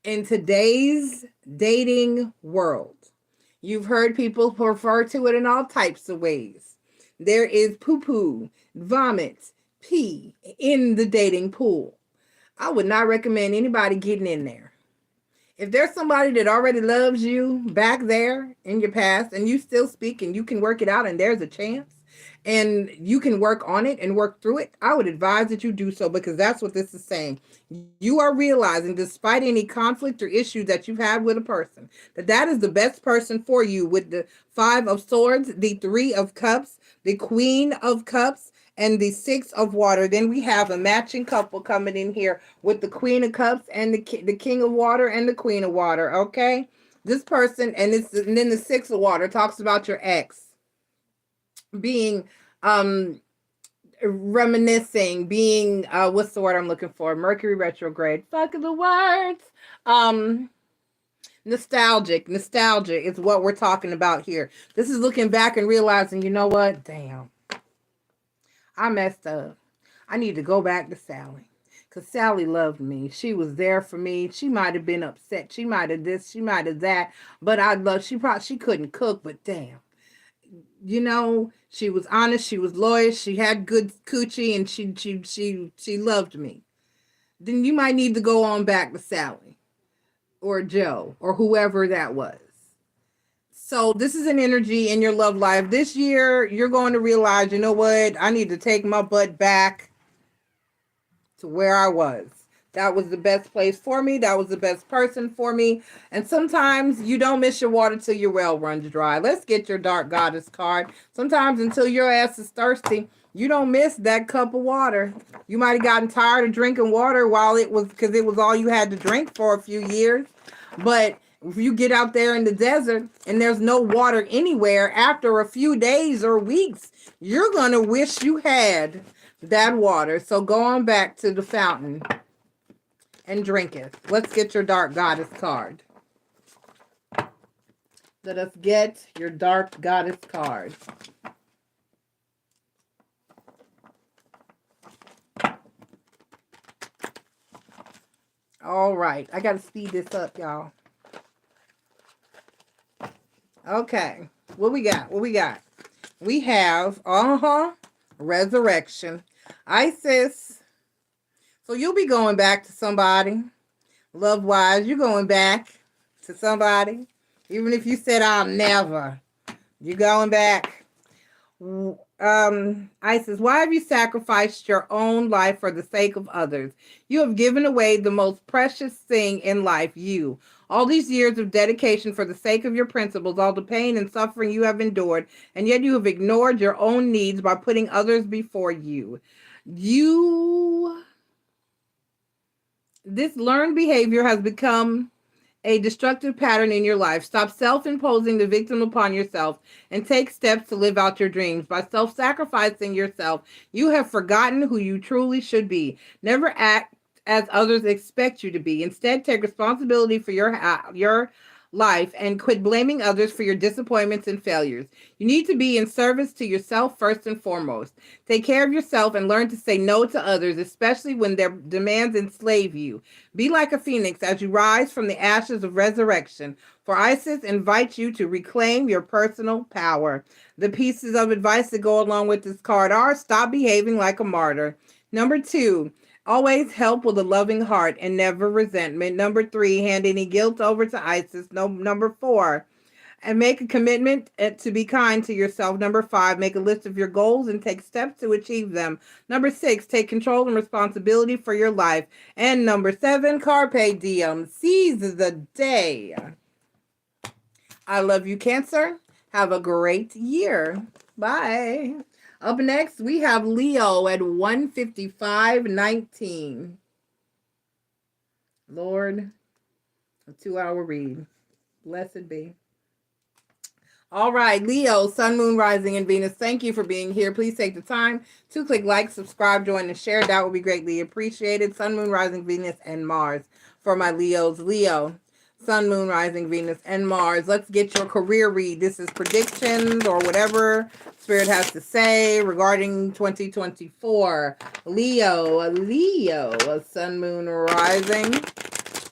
A: In today's dating world, you've heard people refer to it in all types of ways. There is poo-poo, vomit, pee in the dating pool. I would not recommend anybody getting in there. If there's somebody that already loves you back there in your past and you still speak and you can work it out and there's a chance and you can work on it and work through it, I would advise that you do so because that's what this is saying. You are realizing, despite any conflict or issue that you've had with a person, that that is the best person for you with the 5 of Swords, the 3 of Cups, the Queen of Cups, and the 6 of Water. Then we have a matching couple coming in here with the Queen of Cups and the King of Water and the Queen of Water, okay? This person, and then the 6 of Water talks about your ex being reminiscing, being what's the word I'm looking for? Mercury retrograde. Fuck the words. Nostalgia is what we're talking about here. This is looking back and realizing, you know what? Damn. I messed up. I need to go back to Sally. Because Sally loved me. She was there for me. She might have been upset. She might have this. She might have that. But I love, she couldn't cook, but damn. You know, she was honest, she was loyal, she had good coochie, and she loved me. Then you might need to go on back to Sally or Joe or whoever that was. So this is an energy in your love life. This year, you're going to realize, you know what? I need to take my butt back to where I was. That was the best place for me. That was the best person for me. And sometimes you don't miss your water till your well runs dry. Let's get your Dark Goddess card. Sometimes until your ass is thirsty, you don't miss that cup of water. You might have gotten tired of drinking water while it was, because it was all you had to drink for a few years. But if you get out there in the desert and there's no water anywhere after a few days or weeks, you're going to wish you had that water. So go on back to the fountain and drink it. Let's get your Dark Goddess card. Let us get your Dark Goddess card. All right. I got to speed this up, y'all. Okay. What we got? What we got? We have, Resurrection. Isis. So you'll be going back to somebody. Love-wise, you're going back to somebody. Even if you said, I'll never. You're going back. Isis, why have you sacrificed your own life for the sake of others? You have given away the most precious thing in life, you. All these years of dedication for the sake of your principles, all the pain and suffering you have endured, and yet you have ignored your own needs by putting others before you. this learned behavior has become a destructive pattern in your life. Stop self-imposing the victim upon yourself and take steps to live out your dreams. By self-sacrificing yourself, you have forgotten who you truly should be. Never act as others expect you to be. Instead, take responsibility for your life and quit blaming others for your disappointments and failures. You need to be in service to yourself first and foremost. Take care of yourself and learn to say no to others, especially when their demands enslave you. Be like a phoenix as you rise from the ashes of resurrection. For Isis invites you to reclaim your personal power. The pieces of advice that go along with this card are: stop behaving like a martyr. Number 2, always help with a loving heart and never resentment. Number 3, hand any guilt over to Isis. Number 4, and make a commitment to be kind to yourself. Number 5, make a list of your goals and take steps to achieve them. Number 6, take control and responsibility for your life. And number 7, carpe diem, seize the day. I love you, Cancer. Have a great year. Bye. Up next, we have Leo at 1:55:19. Lord, a 2-hour read. Blessed be. All right, Leo, Sun, Moon, Rising, and Venus, thank you for being here. Please take the time to click like, subscribe, join, and share. That would be greatly appreciated. Sun, Moon, Rising, Venus, and Mars for my Leos. Leo, Sun, Moon, Rising, Venus, and Mars. Let's get your career read. This is predictions or whatever Spirit has to say regarding 2024. Leo, Sun, Moon, Rising,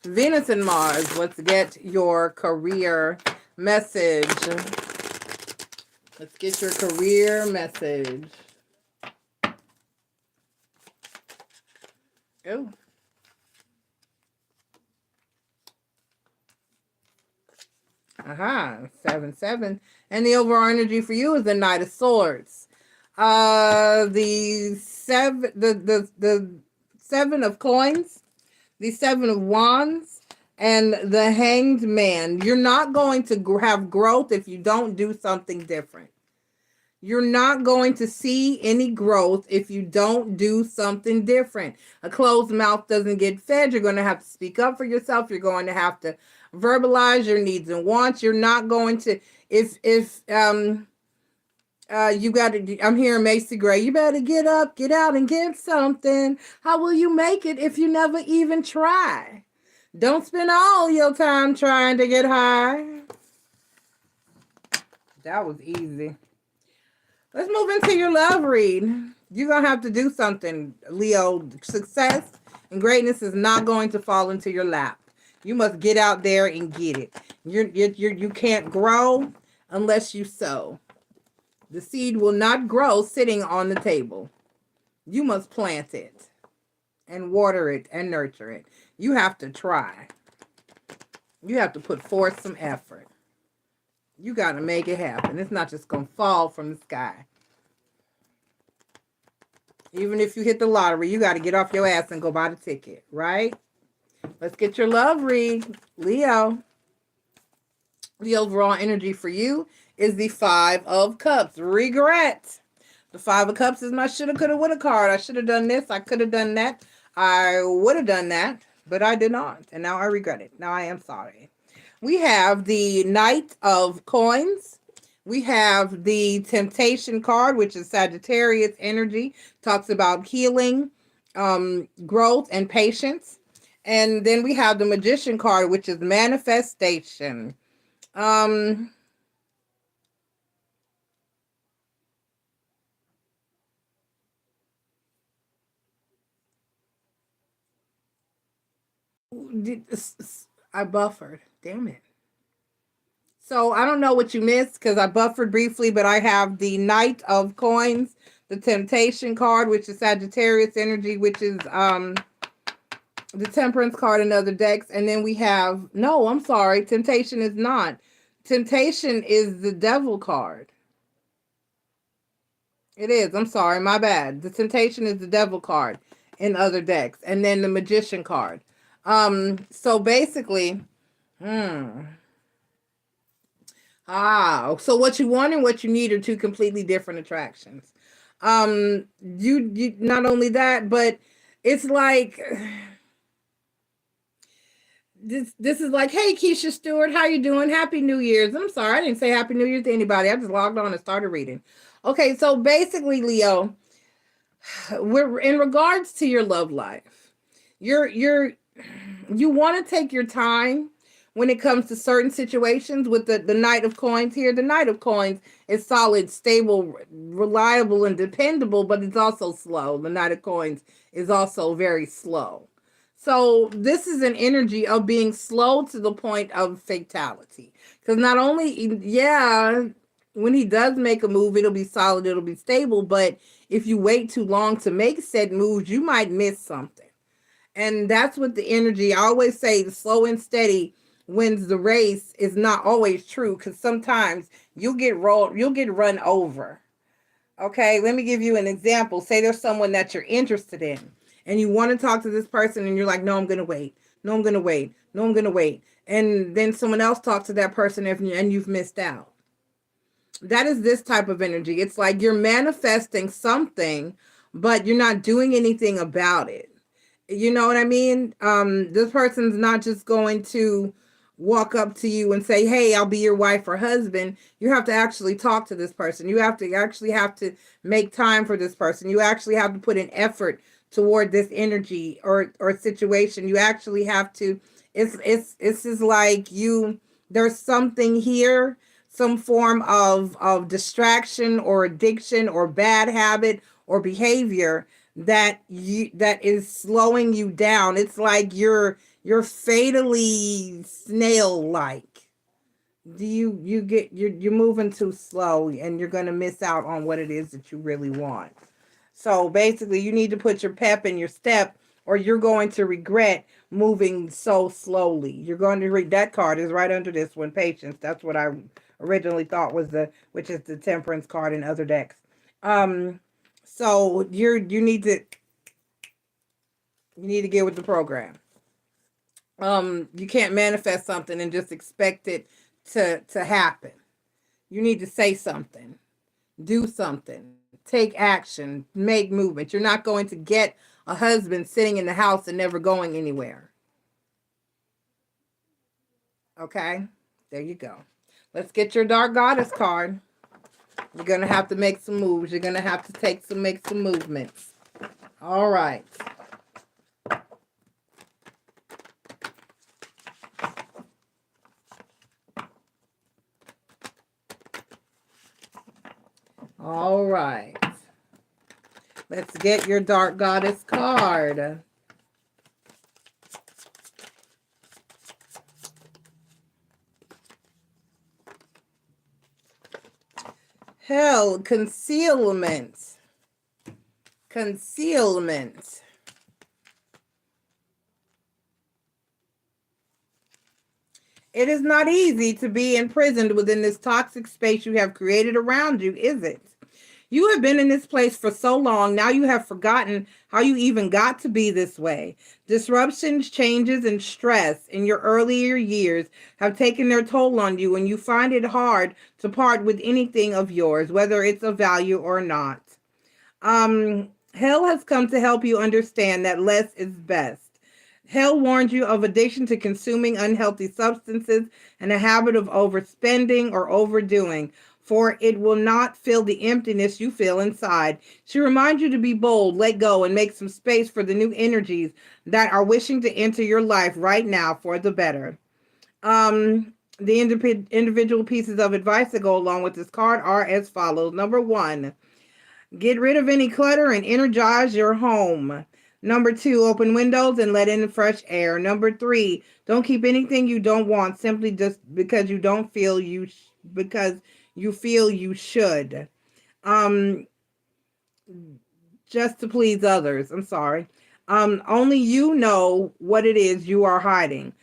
A: Venus, and Mars. Let's get your career message. Let's get your career message. Oh. Aha, 7-7. And the overall energy for you is the Knight of Swords. The 7 of coins, the 7 of wands, and the Hanged Man. You're not going to have growth if you don't do something different. You're not going to see any growth if you don't do something different. A closed mouth doesn't get fed. You're going to have to speak up for yourself. You're going to have to verbalize your needs and wants. You're not going to, you got to, I'm hearing Macy Gray, you better get up, get out and get something. How will you make it if you never even try? Don't spend all your time trying to get high. That was easy. Let's move into your love read. You're going to have to do something, Leo. Success and greatness is not going to fall into your lap. You must get out there and get it. You can't grow unless you sow. The seed will not grow sitting on the table. You must plant it and water it and nurture it. You have to try. You have to put forth some effort. You got to make it happen. It's not just going to fall from the sky. Even if you hit the lottery, you got to get off your ass and go buy the ticket, right? Let's get your love read, Leo. The overall energy for you is the 5 of Cups. Regret. The 5 of Cups is my shoulda, coulda, woulda card. I should have done this. I could have done that. I would have done that, but I did not. And now I regret it. Now I am sorry. We have the Knight of Coins. We have the Temptation card, which is Sagittarius energy. Talks about healing, growth, and patience. And then we have the Magician card, which is manifestation. I buffered. Damn it. So I don't know what you missed because I buffered briefly, but I have the Knight of Coins, the Temptation card, which is Sagittarius energy, which is the Temperance card in other decks. And then we have, no, I'm sorry, Temptation is not. Temptation is the Devil card. It is. I'm sorry, my bad. The Temptation is the Devil card in other decks. And then the Magician card. So basically, so what you want and what you need are two completely different attractions. You not only that, but it's like this is like, hey, Keisha Stewart, how you doing? Happy New Year's. I'm sorry, I didn't say Happy New Year's to anybody. I just logged on and started reading. Okay, so basically, Leo, we're in regards to your love life. You're you want to take your time when it comes to certain situations with the Knight of Coins here. The Knight of Coins is solid, stable, reliable, and dependable, but it's also slow. The Knight of Coins is also very slow. So this is an energy of being slow to the point of fatality. Because not only, yeah, when he does make a move, it'll be solid, it'll be stable. But if you wait too long to make said moves, you might miss something. And that's what the energy, I always say, the slow and steady wins the race is not always true, because sometimes you'll get run over. Okay, let me give you an example. Say there's someone that you're interested in and you want to talk to this person and you're like, no, I'm going to wait. No, I'm going to wait. No, I'm going to wait. And then someone else talks to that person and you've missed out. That is this type of energy. It's like you're manifesting something, but you're not doing anything about it. You know what I mean? This person's not just going to walk up to you and say, hey, I'll be your wife or husband. You have to actually talk to this person. You have to make time for this person. You actually have to put an effort toward this energy or situation. You actually have to, it's just like there's something here, some form of distraction or addiction or bad habit or behavior that is slowing you down. It's like you're fatally snail like. You're moving too slow and you're going to miss out on what it is that you really want. So basically you need to put your pep in your step or you're going to regret moving so slowly. You're going to read that card is right under this one, patience. That's what I originally thought was which is the temperance card in other decks. So you need to get with the program. You can't manifest something and just expect it to happen. You need to say something, do something, take action, make movement. You're not going to get a husband sitting in the house and never going anywhere. Okay, there you go. Let's get your Dark Goddess card. You're going to have to make some moves. You're going to have to make some movements. All right. All right. Let's get your Dark Goddess card. Hell, concealment. Concealment. It is not easy to be imprisoned within this toxic space you have created around you, is it? You have been in this place for so long, now you have forgotten how you even got to be this way. Disruptions, changes, and stress in your earlier years have taken their toll on you, and you find it hard to part with anything of yours, whether it's of value or not. Hell has come to help you understand that less is best. Hell warns you of addiction to consuming unhealthy substances and a habit of overspending or overdoing, for it will not fill the emptiness you feel inside. She reminds you to be bold, let go, and make some space for the new energies that are wishing to enter your life right now for the better. The individual pieces of advice that go along with this card are as follows. Number 1, get rid of any clutter and energize your home. Number 2, open windows and let in fresh air. Number 3, don't keep anything you don't want simply just because you don't feel because you feel you should. Just to please others. I'm sorry. Only you know what it is you are hiding.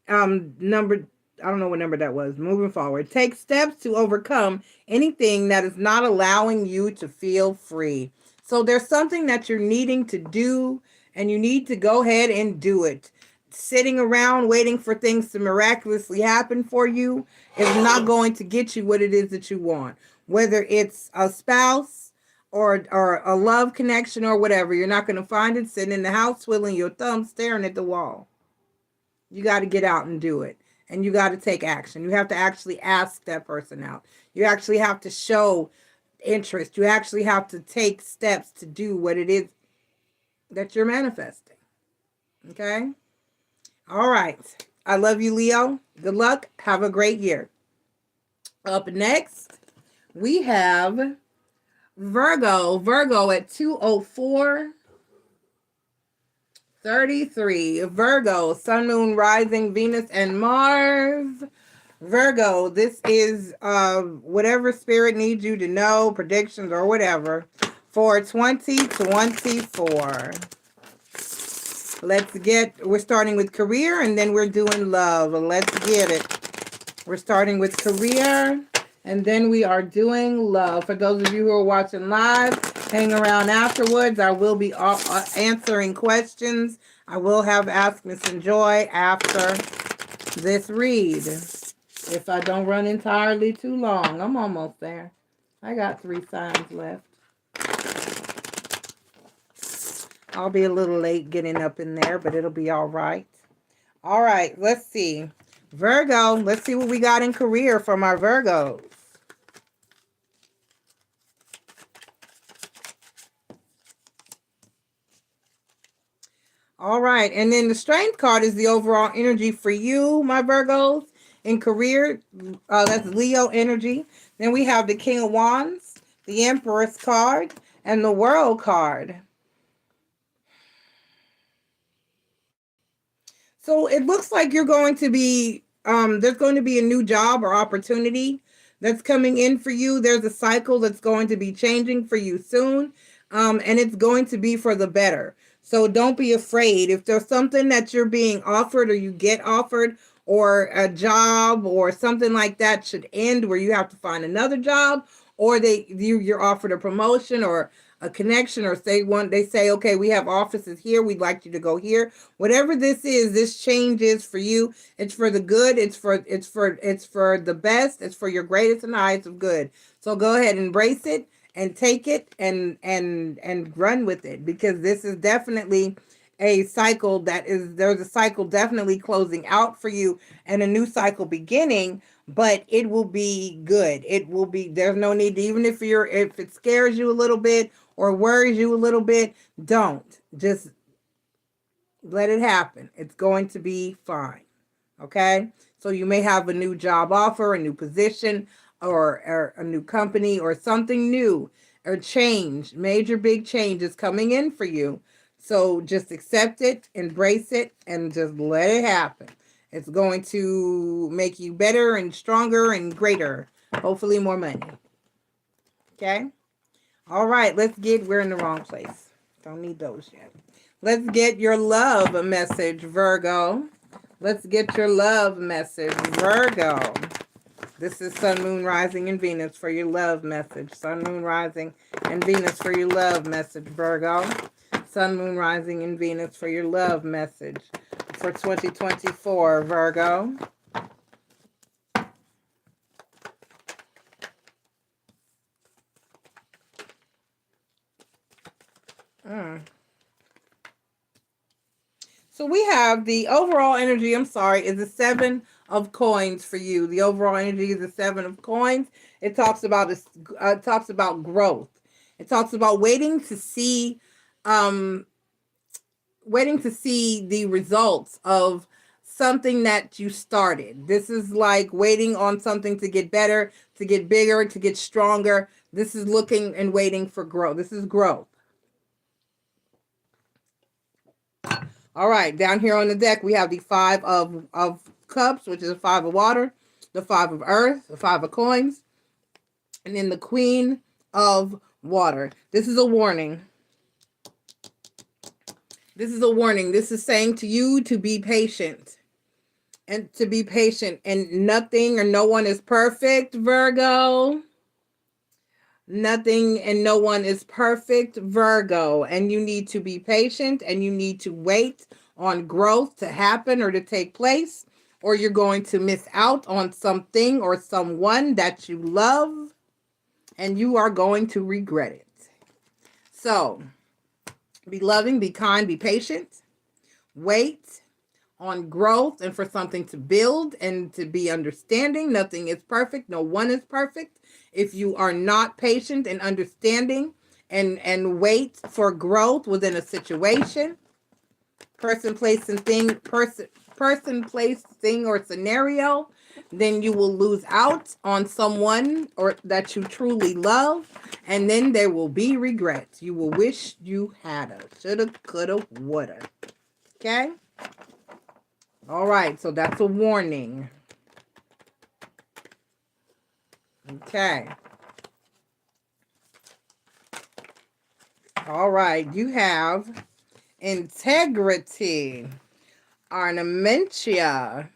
A: I don't know what number that was. Moving forward, take steps to overcome anything that is not allowing you to feel free. So there's something that you're needing to do, and you need to go ahead and do it. Sitting around waiting for things to miraculously happen for you is not going to get you what it is that you want. Whether it's a spouse or a love connection or whatever, you're not going to find it sitting in the house twiddling your thumbs staring at the wall. You got to get out and do it. And you got to take action. You have to actually ask that person out. You actually have to show interest. You actually have to take steps to do what it is that you're manifesting. Okay? All right. I love you, Leo. Good luck. Have a great year. Up next, we have Virgo. Virgo at 204:33. Virgo, Sun, Moon, Rising, Venus, and Mars. Virgo, this is whatever spirit needs you to know, predictions or whatever, for 2024. We're starting with career and then we're doing love. Let's get it. We're starting with career and then we are doing love. For those of you who are watching live, hang around afterwards. I will be answering questions. I will have Ask Miss and Joy after this read. If I don't run entirely too long. I'm almost there. I got 3 signs left. I'll be a little late getting up in there, but it'll be all right. All right, let's see. Virgo, let's see what we got in career from our Virgos. All right, and then the Strength card is the overall energy for you, my Virgos. In career, that's Leo energy. Then we have the King of Wands, the Empress card, and the World card. So it looks like you're going to be, there's going to be a new job or opportunity that's coming in for you. There's a cycle that's going to be changing for you soon, and it's going to be for the better. So don't be afraid. If there's something that you're being offered or you get offered, or a job or something like that should end where you have to find another job, or you're offered a promotion or a connection, or they say, okay, we have offices here, we'd like you to go here. Whatever this is, this change is for you. It's for the good. It's for the best. It's for your greatest and highest of good. So go ahead, embrace it and take it and run with it, because this is definitely a cycle there's a cycle definitely closing out for you and a new cycle beginning, but it will be good. There's no need to, even if it scares you a little bit or worries you a little bit, don't. Just let it happen. It's going to be fine. Okay? So you may have a new job offer, a new position, or a new company, or something new, or change, major big changes coming in for you. So just accept it, embrace it, and just let it happen. It's going to make you better and stronger and greater. Hopefully more money. Okay? All right, we're in the wrong place. Don't need those yet. Let's get your love message, Virgo. Let's get your love message, Virgo. This is Sun, Moon, Rising, and Venus for your love message. Sun, Moon, Rising, and Venus for your love message, Virgo. Sun, Moon, Rising, and Venus for your love message for 2024, Virgo. So we have the overall energy, is the 7 of coins for you. The overall energy is the 7 of coins. It talks about growth. It talks about waiting to see the results of something that you started. This is like waiting on something to get better, to get bigger, to get stronger. This is looking and waiting for growth. This is growth. All right, down here on the deck, we have the 5 of cups, which is a 5 of water, the 5 of earth, the 5 of coins, and then the Queen of water. This is a warning. This is a warning. This is saying to you to be patient. And to be patient. And nothing or no one is perfect, Virgo. Nothing and no one is perfect, Virgo. And you need to be patient and you need to wait on growth to happen or to take place, or you're going to miss out on something or someone that you love and you are going to regret it. So, be loving, be kind, be patient. Wait on growth and for something to build and to be understanding. Nothing is perfect. No one is perfect. If you are not patient and understanding and wait for growth within a situation, person, place, and thing, person, place, thing, or scenario, then you will lose out on someone or that you truly love, and then there will be regrets. You will wish you hadda, shoulda, coulda, woulda. Okay? All right, so that's a warning. Okay. All right, you have integrity, ornamentia,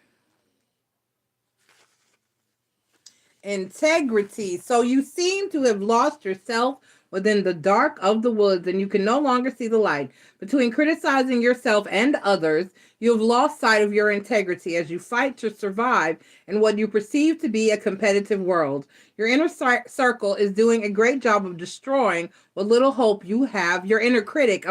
A: integrity. So you seem to have lost yourself within the dark of the woods, and you can no longer see the light. Between criticizing yourself and others, you have lost sight of your integrity as you fight to survive in what you perceive to be a competitive world. Your inner circle is doing a great job of destroying what little hope you have. Your inner critic,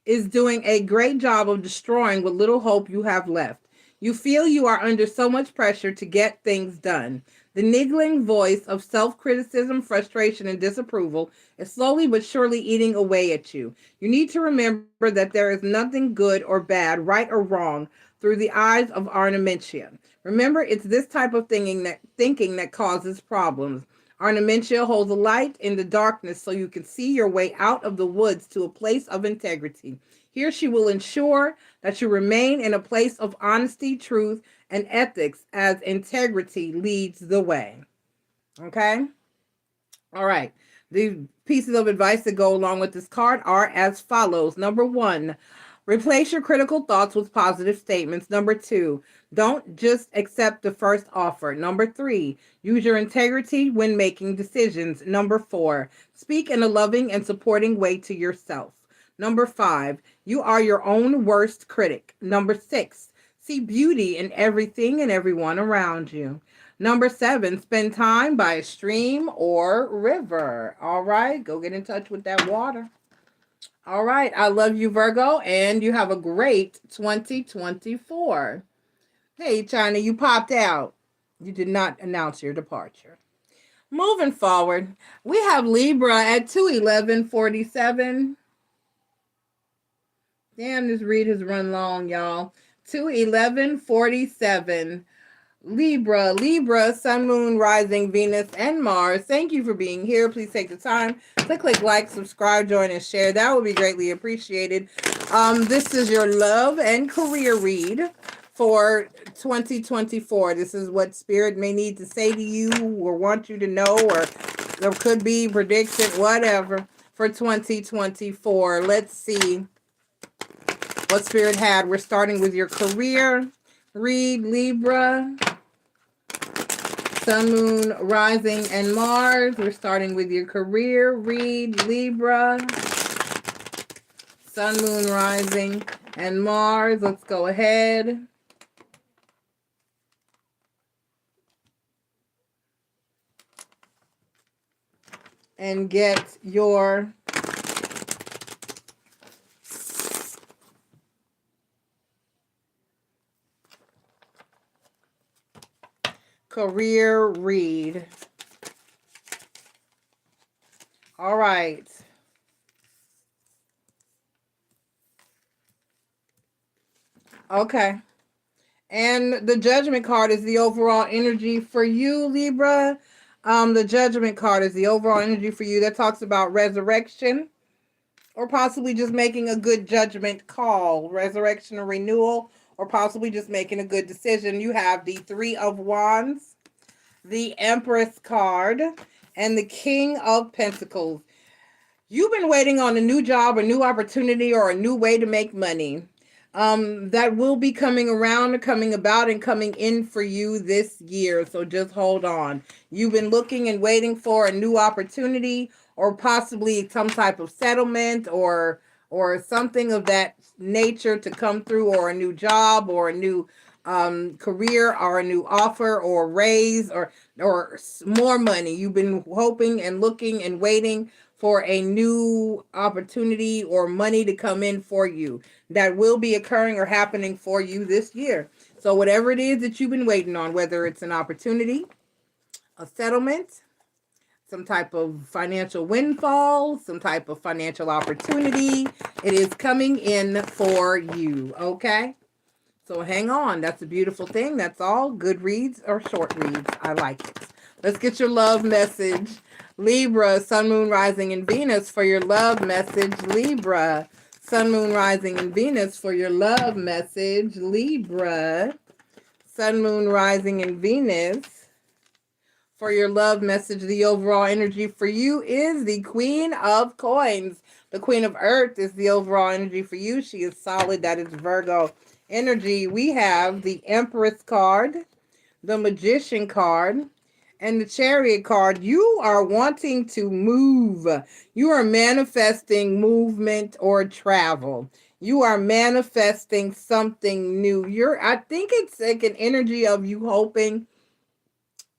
A: is doing a great job of destroying what little hope you have left. You feel you are under so much pressure to get things done. The niggling voice of self-criticism, frustration, and disapproval is slowly but surely eating away at you. You need to remember that there is nothing good or bad, right or wrong, through the eyes of ornamentia. Remember, it's this type of thinking that causes problems. Ornamentia holds a light in the darkness so you can see your way out of the woods to a place of integrity. Here she will ensure that you remain in a place of honesty, truth, and ethics as integrity leads the way. Okay? All right. The pieces of advice that go along with this card are as follows. Number 1, replace your critical thoughts with positive statements. Number 2, don't just accept the first offer. Number 3, use your integrity when making decisions. Number 4, speak in a loving and supporting way to yourself. Number 5, you are your own worst critic. Number 6, see beauty in everything and everyone around you. Number 7, spend time by a stream or river. All right, go get in touch with that water. All right, I love you, Virgo, and you have a great 2024. Hey, China, you popped out. You did not announce your departure. Moving forward, we have Libra at 21147. Damn, this read has run long, y'all. 21147. Libra, Sun, Moon, Rising, Venus, and Mars. Thank you for being here. Please take the time to click like, subscribe, join, and share. That would be greatly appreciated. This is your love and career read for 2024. This is what Spirit may need to say to you or want you to know, or there could be prediction, whatever, for 2024. Let's see what Spirit had. We're starting with your career read, Libra. Sun, Moon, Rising, and Mars. We're starting with your career read, Libra. Sun, Moon, Rising, and Mars. Let's go ahead. And get your career read. All right. Okay. And the Judgment card is the overall energy for you, Libra. The Judgment card is the overall energy for you. That talks about resurrection or possibly just making a good judgment call. Resurrection or renewal, or possibly just making a good decision. You have the 3 of Wands, the Empress card, and the King of Pentacles. You've been waiting on a new job, a new opportunity, or a new way to make money. That will be coming around, coming about, and coming in for you this year. So just hold on. You've been looking and waiting for a new opportunity, or possibly some type of settlement, or something of that nature to come through, or a new job, or a new career, or a new offer, or raise, or more money. You've been hoping and looking and waiting for a new opportunity or money to come in for you that will be occurring or happening for you this year. So whatever it is that you've been waiting on, whether it's an opportunity, a settlement, some type of financial windfall, some type of financial opportunity, it is coming in for you, okay? So hang on. That's a beautiful thing. That's all. Good reads or short reads. I like it. Let's get your love message. Libra, Sun, Moon, Rising, and Venus for your love message. Libra, Sun, Moon, Rising, and Venus for your love message. Libra, Sun, Moon, Rising, and Venus for your love message. The overall energy for you is the Queen of Coins. The Queen of Earth is the overall energy for you. She is solid. That is Virgo energy. We have the Empress card, the Magician card, and the Chariot card. You are wanting to move. You are manifesting movement or travel. You are manifesting something new. I think it's like an energy of you hoping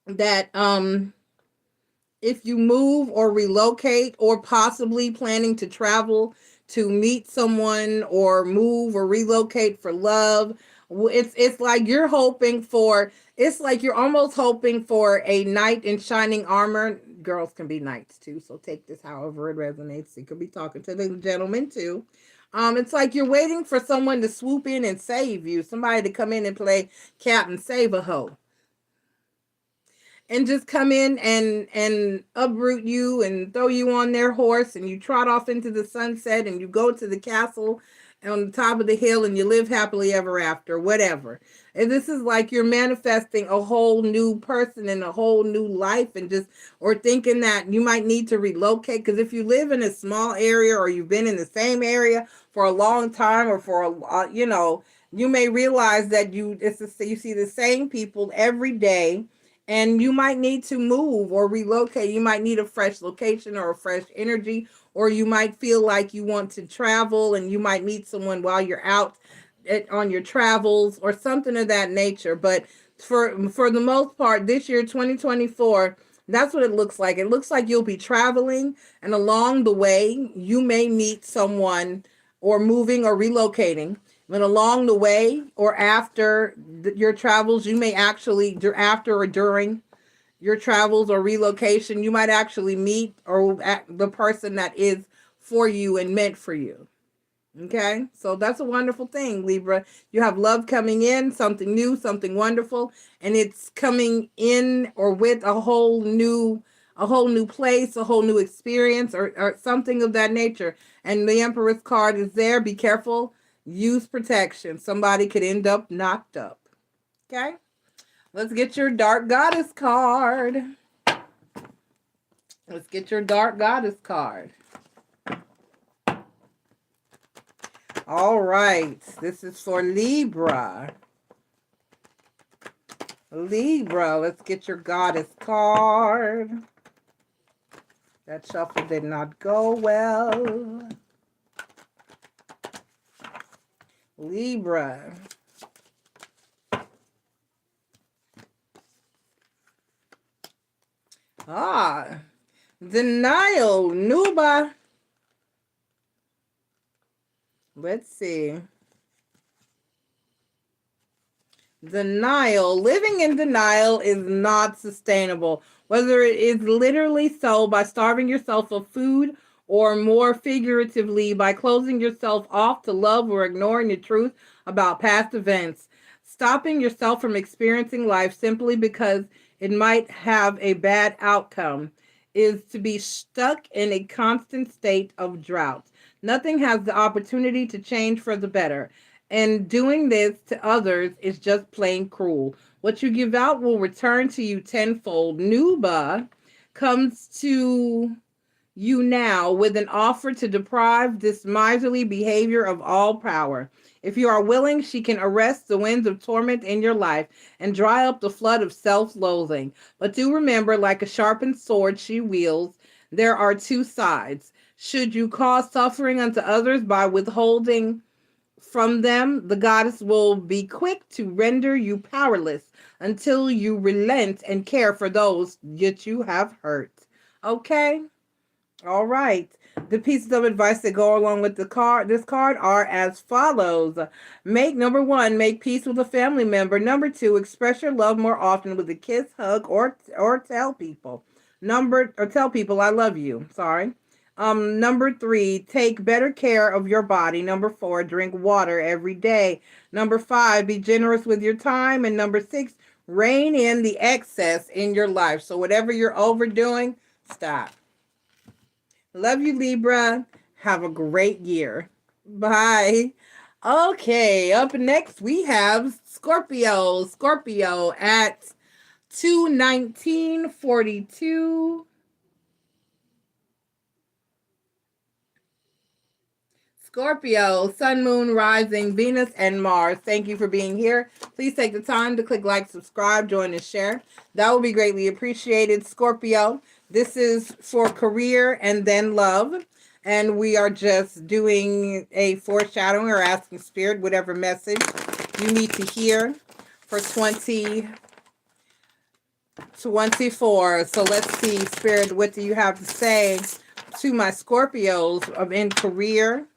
A: that if you move or relocate or possibly planning to travel to meet someone or move or relocate for love, it's like you're hoping for, it's like you're almost hoping for a knight in shining armor. Girls can be knights too, so take this however it resonates. You could be talking to the gentleman too. It's like you're waiting for someone to swoop in and save you, somebody to come in and play Captain Save-A-Ho and just come in and uproot you and throw you on their horse, and you trot off into the sunset and you go to the castle on the top of the hill and you live happily ever after, whatever. And this is like you're manifesting a whole new person and a whole new life, and just, or thinking that you might need to relocate, because if you live in a small area or you've been in the same area for a long time, or for a you may realize that you see the same people every day, and you might need to move or relocate. You might need a fresh location or a fresh energy, or you might feel like you want to travel and you might meet someone while you're out on your travels or something of that nature. But for the most part, this year, 2024, that's what it looks like. It looks like you'll be traveling, and along the way, you may meet someone, or moving or relocating. And along the way or after your travels, you may actually, after or during your travels or relocation, you might actually meet the person that is for you and meant for you. Okay, so that's a wonderful thing, Libra. You have love coming in, something new, something wonderful, and it's coming in or with a whole new place, a whole new experience, or something of that nature. And the Empress card is there. Be careful. Use protection. Somebody could end up knocked up. Okay, let's get your Dark Goddess card. Let's get your Dark Goddess card. All right, this is for Libra. Libra, let's get your Goddess card. That shuffle did not go well. Libra. Denial, Nuba. Let's see. Denial. Living in denial is not sustainable. Whether it is literally so by starving yourself of food, or more figuratively by closing yourself off to love or ignoring the truth about past events. Stopping yourself from experiencing life simply because it might have a bad outcome is to be stuck in a constant state of drought. Nothing has the opportunity to change for the better. And doing this to others is just plain cruel. What you give out will return to you tenfold. Nuba comes to you now with an offer to deprive this miserly behavior of all power. If you are willing, she can arrest the winds of torment in your life and dry up the flood of self-loathing. But do remember, like a sharpened sword she wields, there are two sides. Should you cause suffering unto others by withholding from them, the goddess will be quick to render you powerless until you relent and care for those that you have hurt. Okay? All right. The pieces of advice that go along with this card are as follows. Number one, make peace with a family member. Number two, express your love more often with a kiss, hug, or tell people. Tell people I love you. Sorry. Number three, take better care of your body. Number four, drink water every day. Number five, be generous with your time. And number six, rein in the excess in your life. So whatever you're overdoing, stop. Love you, Libra. Have a great year. Bye. Okay, up next we have Scorpio. Scorpio at 21942. Scorpio, Sun, Moon, Rising, Venus, and Mars. Thank you for being here. Please take the time to click like, subscribe, join, and share. That will be greatly appreciated. Scorpio, this is for career and then love. And we are just doing a foreshadowing or asking spirit whatever message you need to hear for 2024. So let's see, spirit, what do you have to say to my Scorpios in career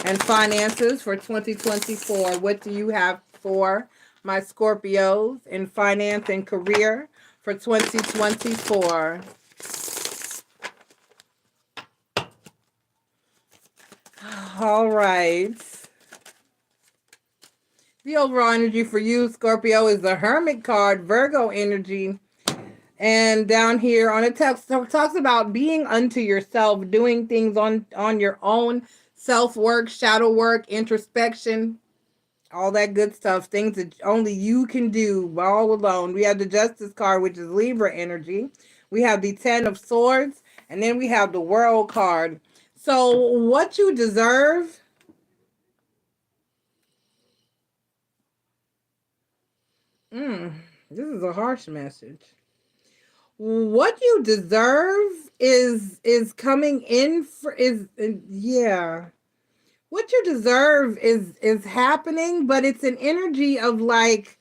A: and finances for 2024? What do you have for my Scorpios in finance and career for 2024? All right. The overall energy for you, Scorpio, is the Hermit card, Virgo energy. And down here on it talks about being unto yourself, doing things on your own, self-work, shadow work, introspection, all that good stuff, things that only you can do all alone. We have the Justice card, which is Libra energy. We have the Ten of Swords, and then we have the World card. So what you deserve this is a harsh message. What you deserve is coming in for yeah. What you deserve is happening, but it's an energy of like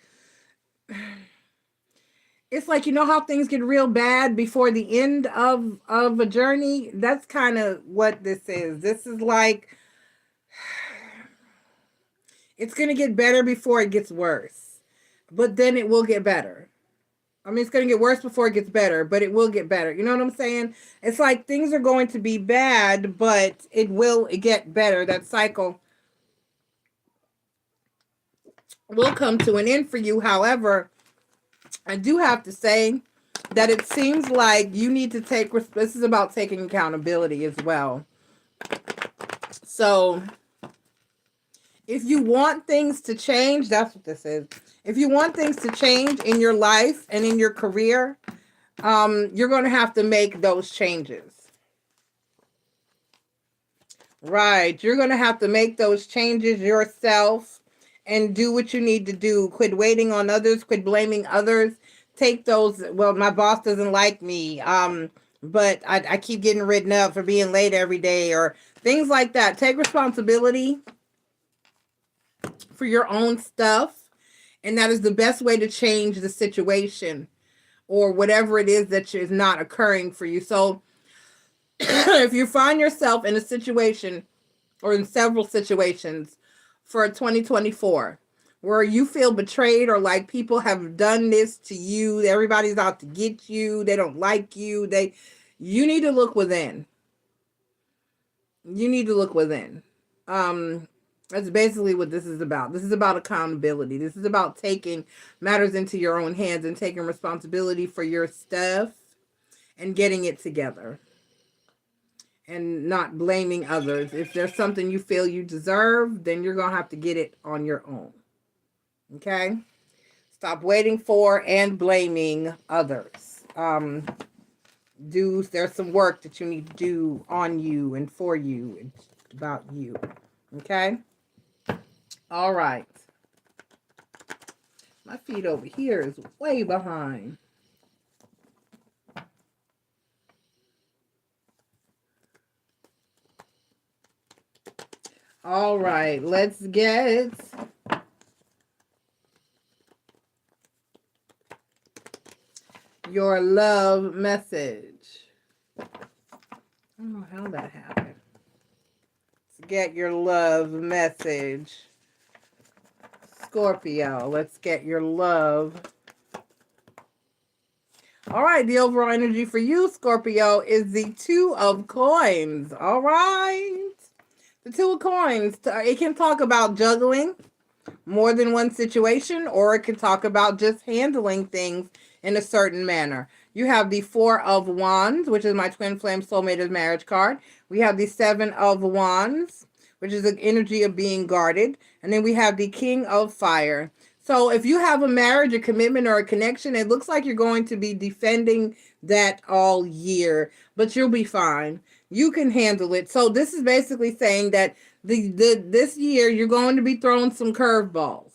A: it's like, you know how things get real bad before the end of a journey? That's kind of what this is. This is like it's going to get better before it gets worse. But then it will get better. I mean, it's going to get worse before it gets better, but it will get better. You know what I'm saying? It's like things are going to be bad, but it will get better. That cycle will come to an end for you. However, I do have to say that it seems like you need to this is about taking accountability as well. So if you want things to change, that's what this is. If you want things to change in your life and in your career, you're going to have to make those changes. Right. You're going to have to make those changes yourself and do what you need to do. Quit waiting on others. Quit blaming others. Take those, well, my boss doesn't like me, but I keep getting written up for being late every day or things like that. Take responsibility for your own stuff. And that is the best way to change the situation or whatever it is that is not occurring for you. So if you find yourself in a situation or in several situations for 2024 where you feel betrayed or like people have done this to you, everybody's out to get you, they don't like you, you need to look within. You need to look within. That's basically what this is about. This is about accountability. This is about taking matters into your own hands and taking responsibility for your stuff and getting it together. And not blaming others. If there's something you feel you deserve, then you're going to have to get it on your own. Okay? Stop waiting for and blaming others. There's some work that you need to do on you and for you and about you. Okay? All right. My feet over here is way behind. All right, let's get your love message. I don't know how that happened. Let's get your love message. Scorpio, let's get your love. All right, the overall energy for you, Scorpio, is the Two of Coins. All right. The Two of Coins. It can talk about juggling more than one situation, or it can talk about just handling things in a certain manner. You have the Four of Wands, which is my twin flame soulmate of marriage card. We have the Seven of Wands, which is the energy of being guarded. And then we have the King of Fire. So if you have a marriage, a commitment, or a connection, it looks like you're going to be defending that all year, but you'll be fine. You can handle it. So this is basically saying that this year you're going to be throwing some curveballs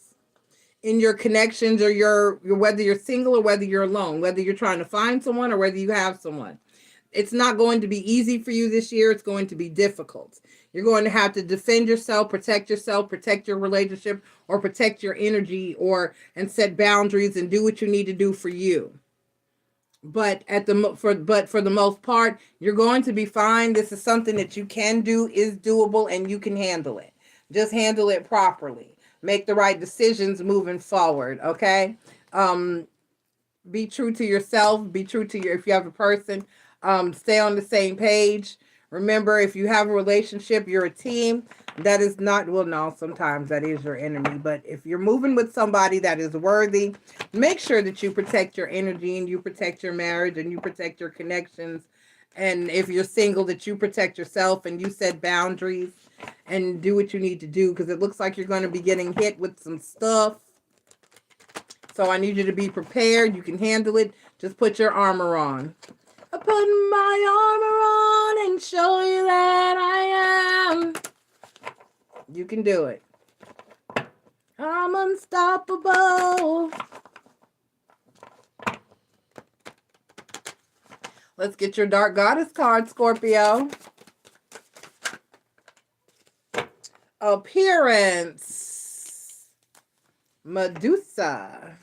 A: in your connections, or your whether you're single or whether you're alone, whether you're trying to find someone or whether you have someone. It's not going to be easy for you this year. It's going to be difficult. You're going to have to defend yourself, protect your relationship, or protect your energy, and set boundaries and do what you need to do for you. But for the most part, you're going to be fine. This is something that you can do, is doable, and you can handle it. Just handle it properly. Make the right decisions moving forward, okay? Be true to yourself. Be true to if you have a person, stay on the same page. Remember, if you have a relationship, you're a team. That is not, well, no, sometimes that is your enemy. But if you're moving with somebody that is worthy, make sure that you protect your energy and you protect your marriage and you protect your connections. And if you're single, that you protect yourself and you set boundaries and do what you need to do, because it looks like you're going to be getting hit with some stuff. So I need you to be prepared. You can handle it. Just put your armor on. I put my armor on and show you that I am. You can do it. I'm unstoppable. Let's get your Dark Goddess card, Scorpio. Appearance. Medusa.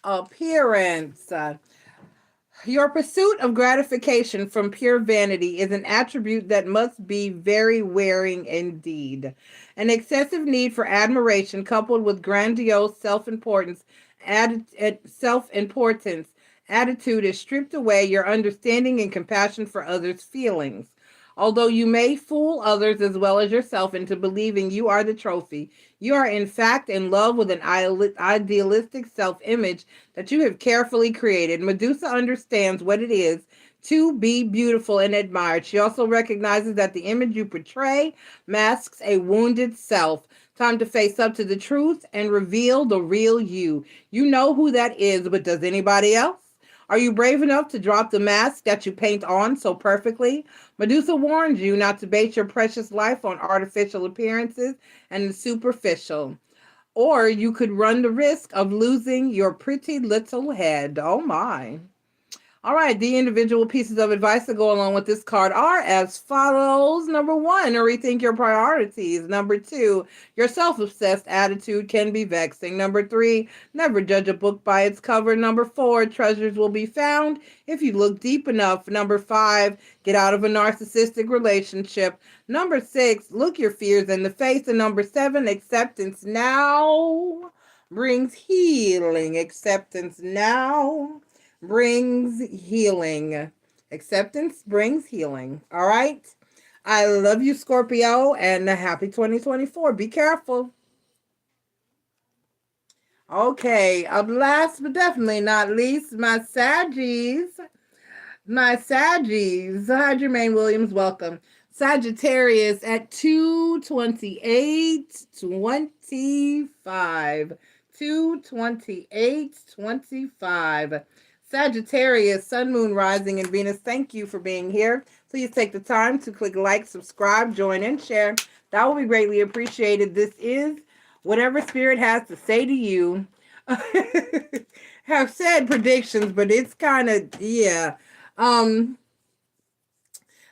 A: Appearance. Your pursuit of gratification from pure vanity is an attribute that must be very wearing indeed. An excessive need for admiration coupled with grandiose self-importance attitude is stripped away your understanding and compassion for others' feelings. Although you may fool others as well as yourself into believing you are the trophy, you are in fact in love with an idealistic self-image that you have carefully created. Medusa understands what it is to be beautiful and admired. She also recognizes that the image you portray masks a wounded self. Time to face up to the truth and reveal the real you. You know who that is, but does anybody else? Are you brave enough to drop the mask that you paint on so perfectly? Medusa warns you not to base your precious life on artificial appearances and the superficial, or you could run the risk of losing your pretty little head. Oh my. All right, the individual pieces of advice that go along with this card are as follows. Number 1, rethink your priorities. Number 2, your self-obsessed attitude can be vexing. Number 3, never judge a book by its cover. Number 4, treasures will be found if you look deep enough. Number 5, get out of a narcissistic relationship. Number 6, look your fears in the face. And number 7, acceptance now brings healing. Acceptance now brings healing. Acceptance brings healing. All right. I love you, Scorpio, and happy 2024. Be careful. Okay. Last but definitely not least, my Saggies. Hi, Jermaine Williams. Welcome. Sagittarius at 228:25. 228:25. Sagittarius, Sun, Moon, Rising, and Venus, thank you for being here. Please take the time to click like, subscribe, join, and share. That will be greatly appreciated. This is whatever Spirit has to say to you. Have said predictions, but it's kind of, yeah.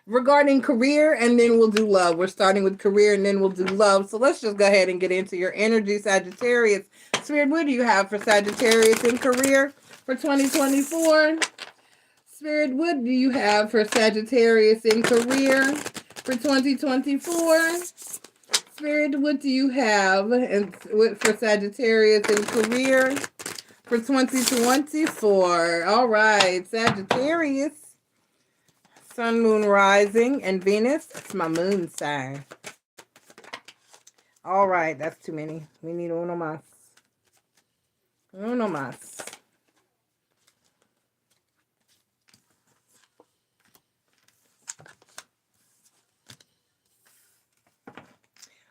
A: Regarding career, and then we'll do love. We're starting with career, and then we'll do love. So let's just go ahead and get into your energy, Sagittarius. Spirit, what do you have for Sagittarius in career for 2024. Spirit, what do you have for Sagittarius in career for 2024? Spirit, what do you have for Sagittarius in career for 2024? All right, Sagittarius. Sun, Moon, Rising, and Venus. That's my moon sign. All right, that's too many. We need uno más. Uno más.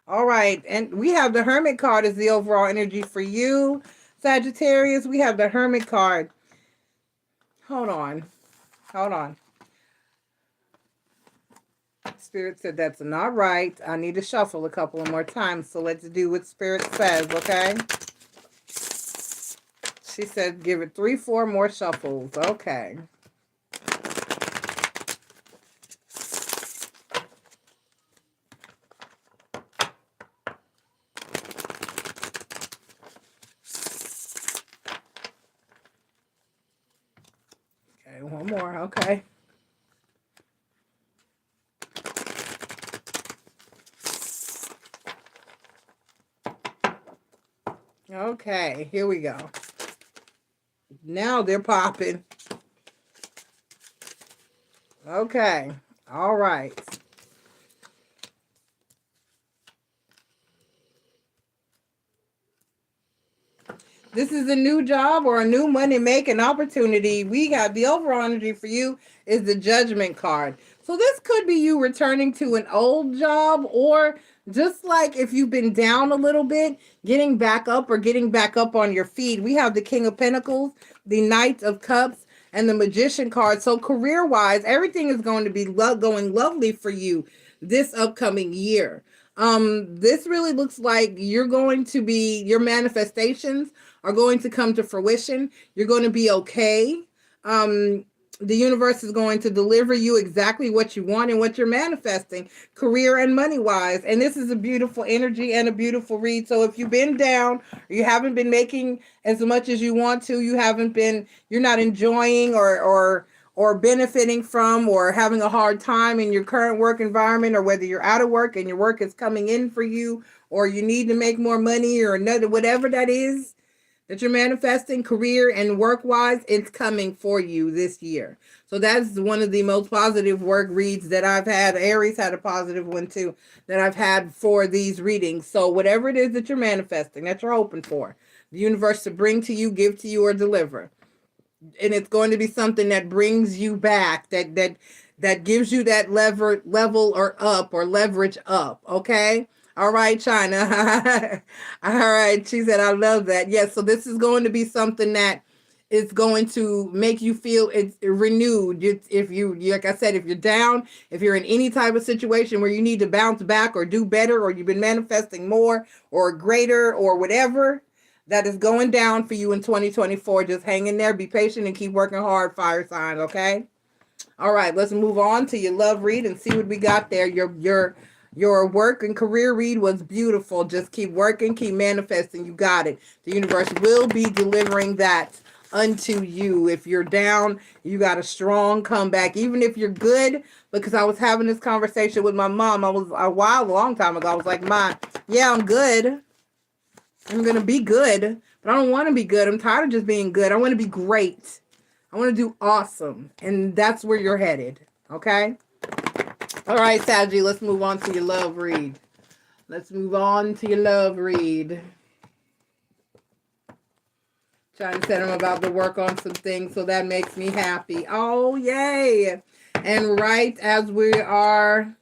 A: All right, and we have the Hermit card as the overall energy for you, Sagittarius. We have the Hermit card. Hold on. Hold on. Spirit said that's not right. I need to shuffle a couple of more times, so let's do what Spirit says, okay? She said give it 3-4 more shuffles. Okay. Okay, one more. Okay. Okay, here we go. Now they're popping. Okay. All right. This is a new job or a new money-making opportunity. We got the overall energy for you is the Judgment card. So this could be you returning to an old job, or just like if you've been down a little bit, getting back up or getting back up on your feet. We have the King of Pentacles, the Knight of Cups, and the Magician card. So career-wise, everything is going to be going lovely for you this upcoming year. This really looks like you're going to be, your manifestations are going to come to fruition. You're going to be okay. The universe is going to deliver you exactly what you want and what you're manifesting, career and money-wise. And this is a beautiful energy and a beautiful read. So if you've been down, or you haven't been making as much as you want to, you're not enjoying or benefiting from, or having a hard time in your current work environment, or whether you're out of work and your work is coming in for you, or you need to make more money, or another, whatever that is that you're manifesting, career and work-wise, it's coming for you this year. So that's one of the most positive work reads that I've had. Aries had a positive one too that I've had for these readings. So whatever it is that you're manifesting, that you're hoping for, the universe to bring to you, give to you, or deliver. And it's going to be something that brings you back, that gives you that level or up, or leverage up, okay? All right, China. All right, she said, I love that. Yes, so this is going to be something that is going to make you feel it's renewed. If you, like I said, if you're down, if you're in any type of situation where you need to bounce back or do better, or you've been manifesting more or greater or whatever, that is going down for you in 2024. Just hang in there, be patient, and keep working hard, fire sign, okay? All right, let's move on to your love read and see what we got there. Your work and career read was beautiful. Just keep working, keep manifesting. You got it. The universe will be delivering that unto you. If you're down, you got a strong comeback. Even if you're good, because I was having this conversation with my mom. I was a long time ago. I was like, Ma, yeah, I'm good. I'm going to be good, but I don't want to be good. I'm tired of just being good. I want to be great. I want to do awesome. And that's where you're headed. Okay? All right, Saggy, let's move on to your love read. Let's move on to your love read. Trying to tell him about to work on some things, so that makes me happy. Oh, yay. And right as we are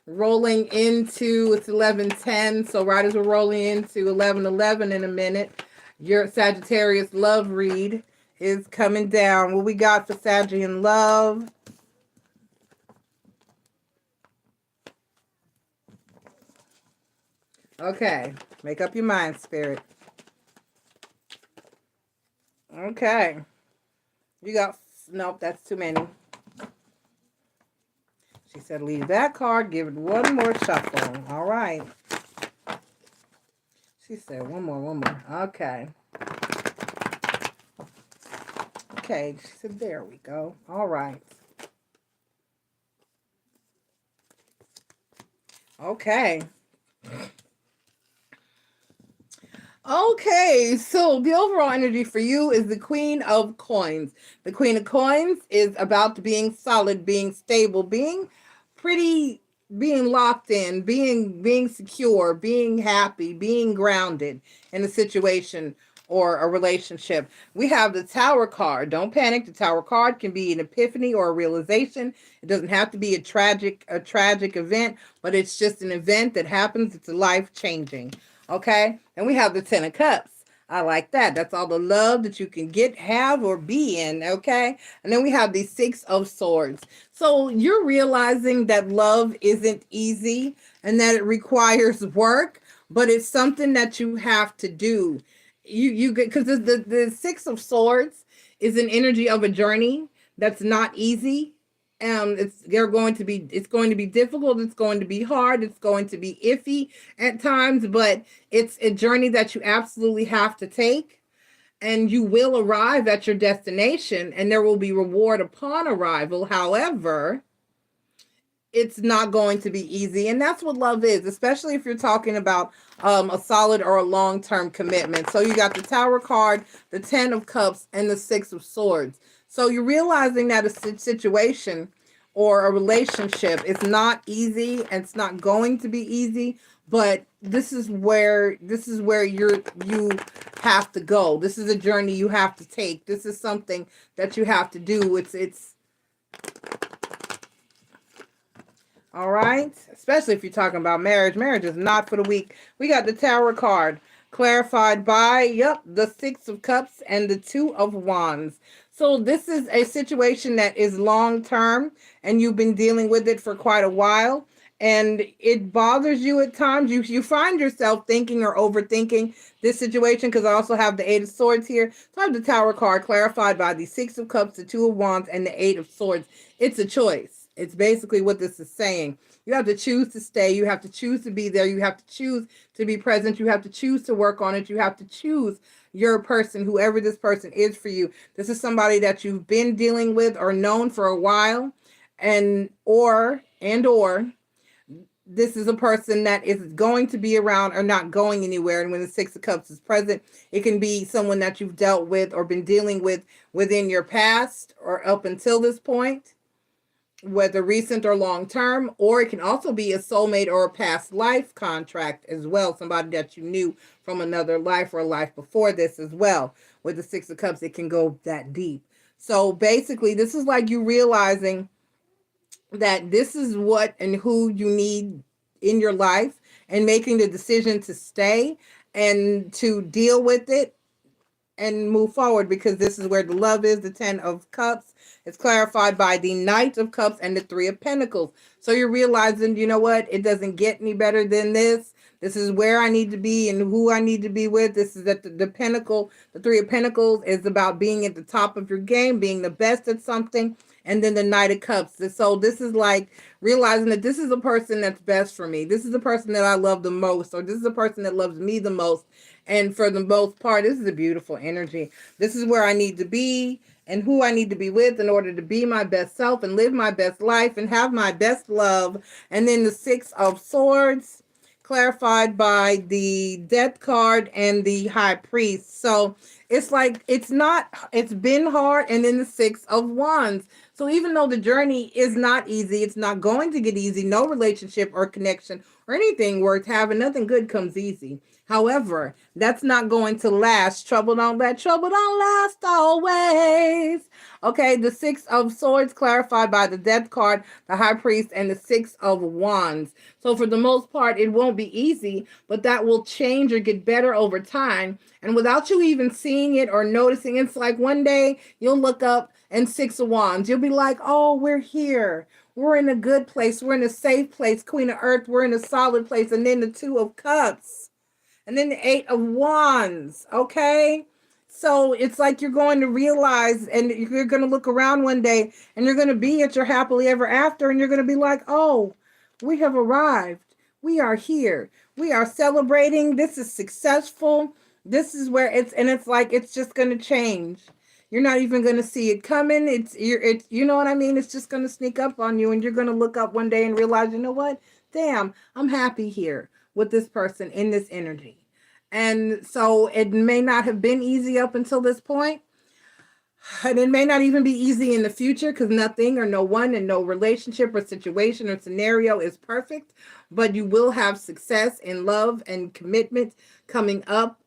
A: rolling into, it's 11:10, so right as we're rolling into 11:11 in a minute, your Sagittarius love read is coming down. What we got for Sagittarian love? Okay, make up your mind, Spirit. Okay. You got, nope, that's too many. She said leave that card, give it one more shuffle. All right. She said one more. Okay. Okay, so there we go. All right. Okay. Okay, so the overall energy for you is the Queen of Coins. The Queen of Coins is about being solid, being stable, being pretty, being locked in, being secure, being happy, being grounded in a situation or a relationship. We have the Tower card. Don't panic. The Tower card can be an epiphany or a realization. It doesn't have to be a tragic event, but it's just an event that happens. It's life changing. Okay, and we have the Ten of Cups. I like that. That's all the love that you can get, have, or be in. Okay, and then we have the Six of Swords. So you're realizing that love isn't easy and that it requires work, but it's something that you have to do. You get, because the Six of Swords is an energy of a journey that's not easy. It's going to be difficult, it's going to be hard, it's going to be iffy at times, but it's a journey that you absolutely have to take, and you will arrive at your destination and there will be reward upon arrival. However, it's not going to be easy, and that's what love is, especially if you're talking about a solid or a long-term commitment. So you got the Tower card, the Ten of Cups, and the Six of Swords. So you're realizing that a situation or a relationship is not easy, and it's not going to be easy, but this is where you have to go. This is a journey you have to take. This is something that you have to do. It's all right, especially if you're talking about marriage. Marriage is not for the weak. We got the Tower card clarified by, the Six of Cups and the Two of Wands. So this is a situation that is long term, and you've been dealing with it for quite a while, and it bothers you at times. You find yourself thinking or overthinking this situation, because I also have the Eight of Swords here. So I have the Tower card clarified by the Six of Cups, the Two of Wands, and the Eight of Swords. It's a choice. It's basically what this is saying. You have to choose to stay. You have to choose to be there. You have to choose to be present. You have to choose to work on it. You have to choose your person, whoever this person is for you. This is somebody that you've been dealing with or known for a while, or this is a person that is going to be around or not going anywhere. And when the Six of Cups is present, it can be someone that you've dealt with or been dealing with within your past or up until this point, whether recent or long term, or it can also be a soulmate or a past life contract as well. Somebody that you knew from another life or a life before this as well. With the Six of Cups, it can go that deep. So basically, this is like you realizing that this is what and who you need in your life, and making the decision to stay and to deal with it and move forward, because this is where the love is. The Ten of Cups is clarified by the Knight of Cups and the Three of Pentacles. So you're realizing, you know what, it doesn't get any better than this. This is where I need to be and who I need to be with. This is at the Pentacle. The Three of Pentacles is about being at the top of your game, being the best at something. And then the Knight of Cups. So this is like realizing that this is a person that's best for me. This is the person that I love the most, or this is the person that loves me the most. And for the most part, this is a beautiful energy. This is where I need to be and who I need to be with in order to be my best self and live my best life and have my best love. And then the Six of Swords, clarified by the Death card and the High Priest. So it's like it's been hard. And then the Six of Wands. So even though the journey is not easy, it's not going to get easy. No relationship or connection or anything worth having, nothing good comes easy. However, that's not going to last. Trouble don't last always. Okay, the Six of Swords clarified by the Death card, the High Priest, and the Six of Wands. So for the most part, it won't be easy, but that will change or get better over time. And without you even seeing it or noticing, it's like one day you'll look up and Six of Wands. You'll be like, oh, we're here. We're in a good place. We're in a safe place. Queen of Earth, we're in a solid place. And then the Two of Cups. And then the Eight of Wands, okay? So it's like you're going to realize, and you're going to look around one day, and you're going to be at your happily ever after, and you're going to be like, oh, we have arrived. We are here. We are celebrating. This is successful. This is where it's like it's just going to change. You're not even going to see it coming. It's you know what I mean? It's just going to sneak up on you, and you're going to look up one day and realize, you know what? Damn, I'm happy here with this person in this energy. And so it may not have been easy up until this point, and it may not even be easy in the future because nothing or no one and no relationship or situation or scenario is perfect. But you will have success in love and commitment coming up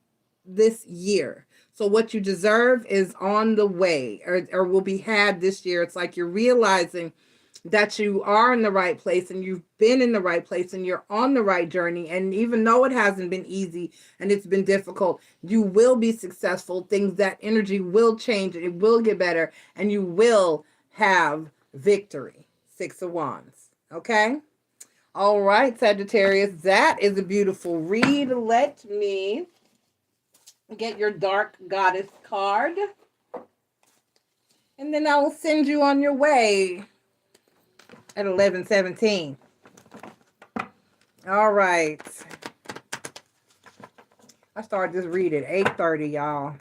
A: this year. So what you deserve is on the way, or will be had this year. It's like you're realizing that you are in the right place and you've been in the right place and you're on the right journey. And even though it hasn't been easy and it's been difficult, you will be successful. Things, that energy will change. It will get better and you will have victory. Six of Wands. Okay. All right, Sagittarius, that is a beautiful read. Let me get your Dark Goddess card, and then I will send you on your way at 11:17. All right. I started this read at 8:30, y'all.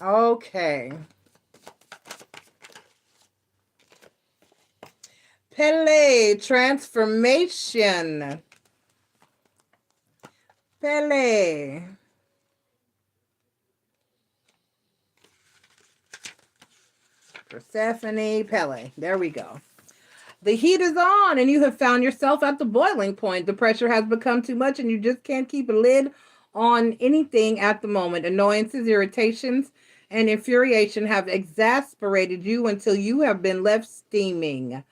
A: Okay. Pele, transformation. Pele. Persephone, Pele. There we go. The heat is on and you have found yourself at the boiling point. The pressure has become too much and you just can't keep a lid on anything at the moment. Annoyances, irritations, and infuriation have exasperated you until you have been left steaming.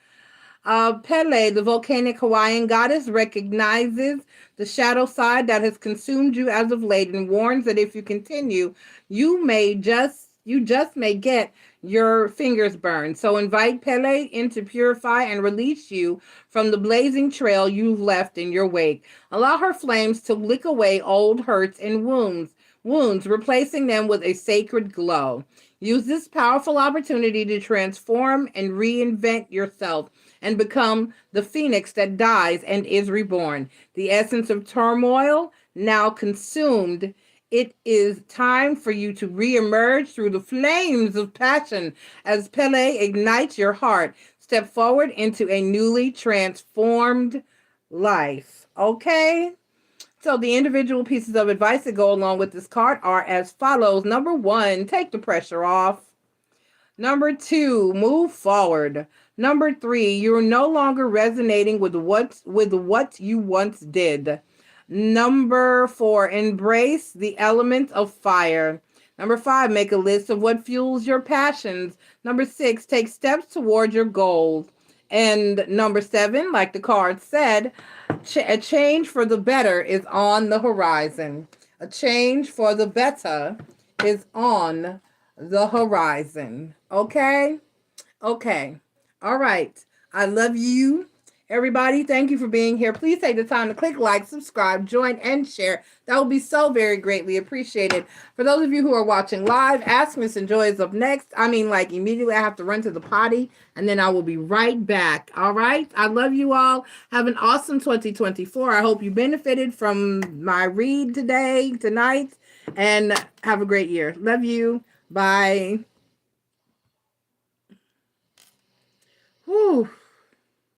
A: Pele, the volcanic Hawaiian goddess, recognizes the shadow side that has consumed you as of late and warns that if you continue, you just may get your fingers burned. So invite Pele in to purify and release you from the blazing trail you've left in your wake. Allow her flames to lick away old hurts and wounds, replacing them with a sacred glow. Use this powerful opportunity to transform and reinvent yourself and become the phoenix that dies and is reborn. The essence of turmoil now consumed. It is time for you to reemerge through the flames of passion as Pele ignites your heart. Step forward into a newly transformed life. Okay? So the individual pieces of advice that go along with this card are as follows. Number 1, take the pressure off. Number 2, move forward. Number 3, you're no longer resonating with what you once did. Number 4, embrace the element of fire. Number 5, make a list of what fuels your passions. Number 6, take steps toward your goals. And number 7, like the card said, a change for the better is on the horizon. A change for the better is on the horizon. Okay? Okay. All right. I love you, everybody. Thank you for being here. Please take the time to click like, subscribe, join, and share. That will be so very greatly appreciated. For those of you who are watching live, Ask Miss and Joy is up next. I mean, like, immediately I have to run to the potty, and then I will be right back. All right? I love you all. Have an awesome 2024. I hope you benefited from my read tonight, and have a great year. Love you. Bye. Whew.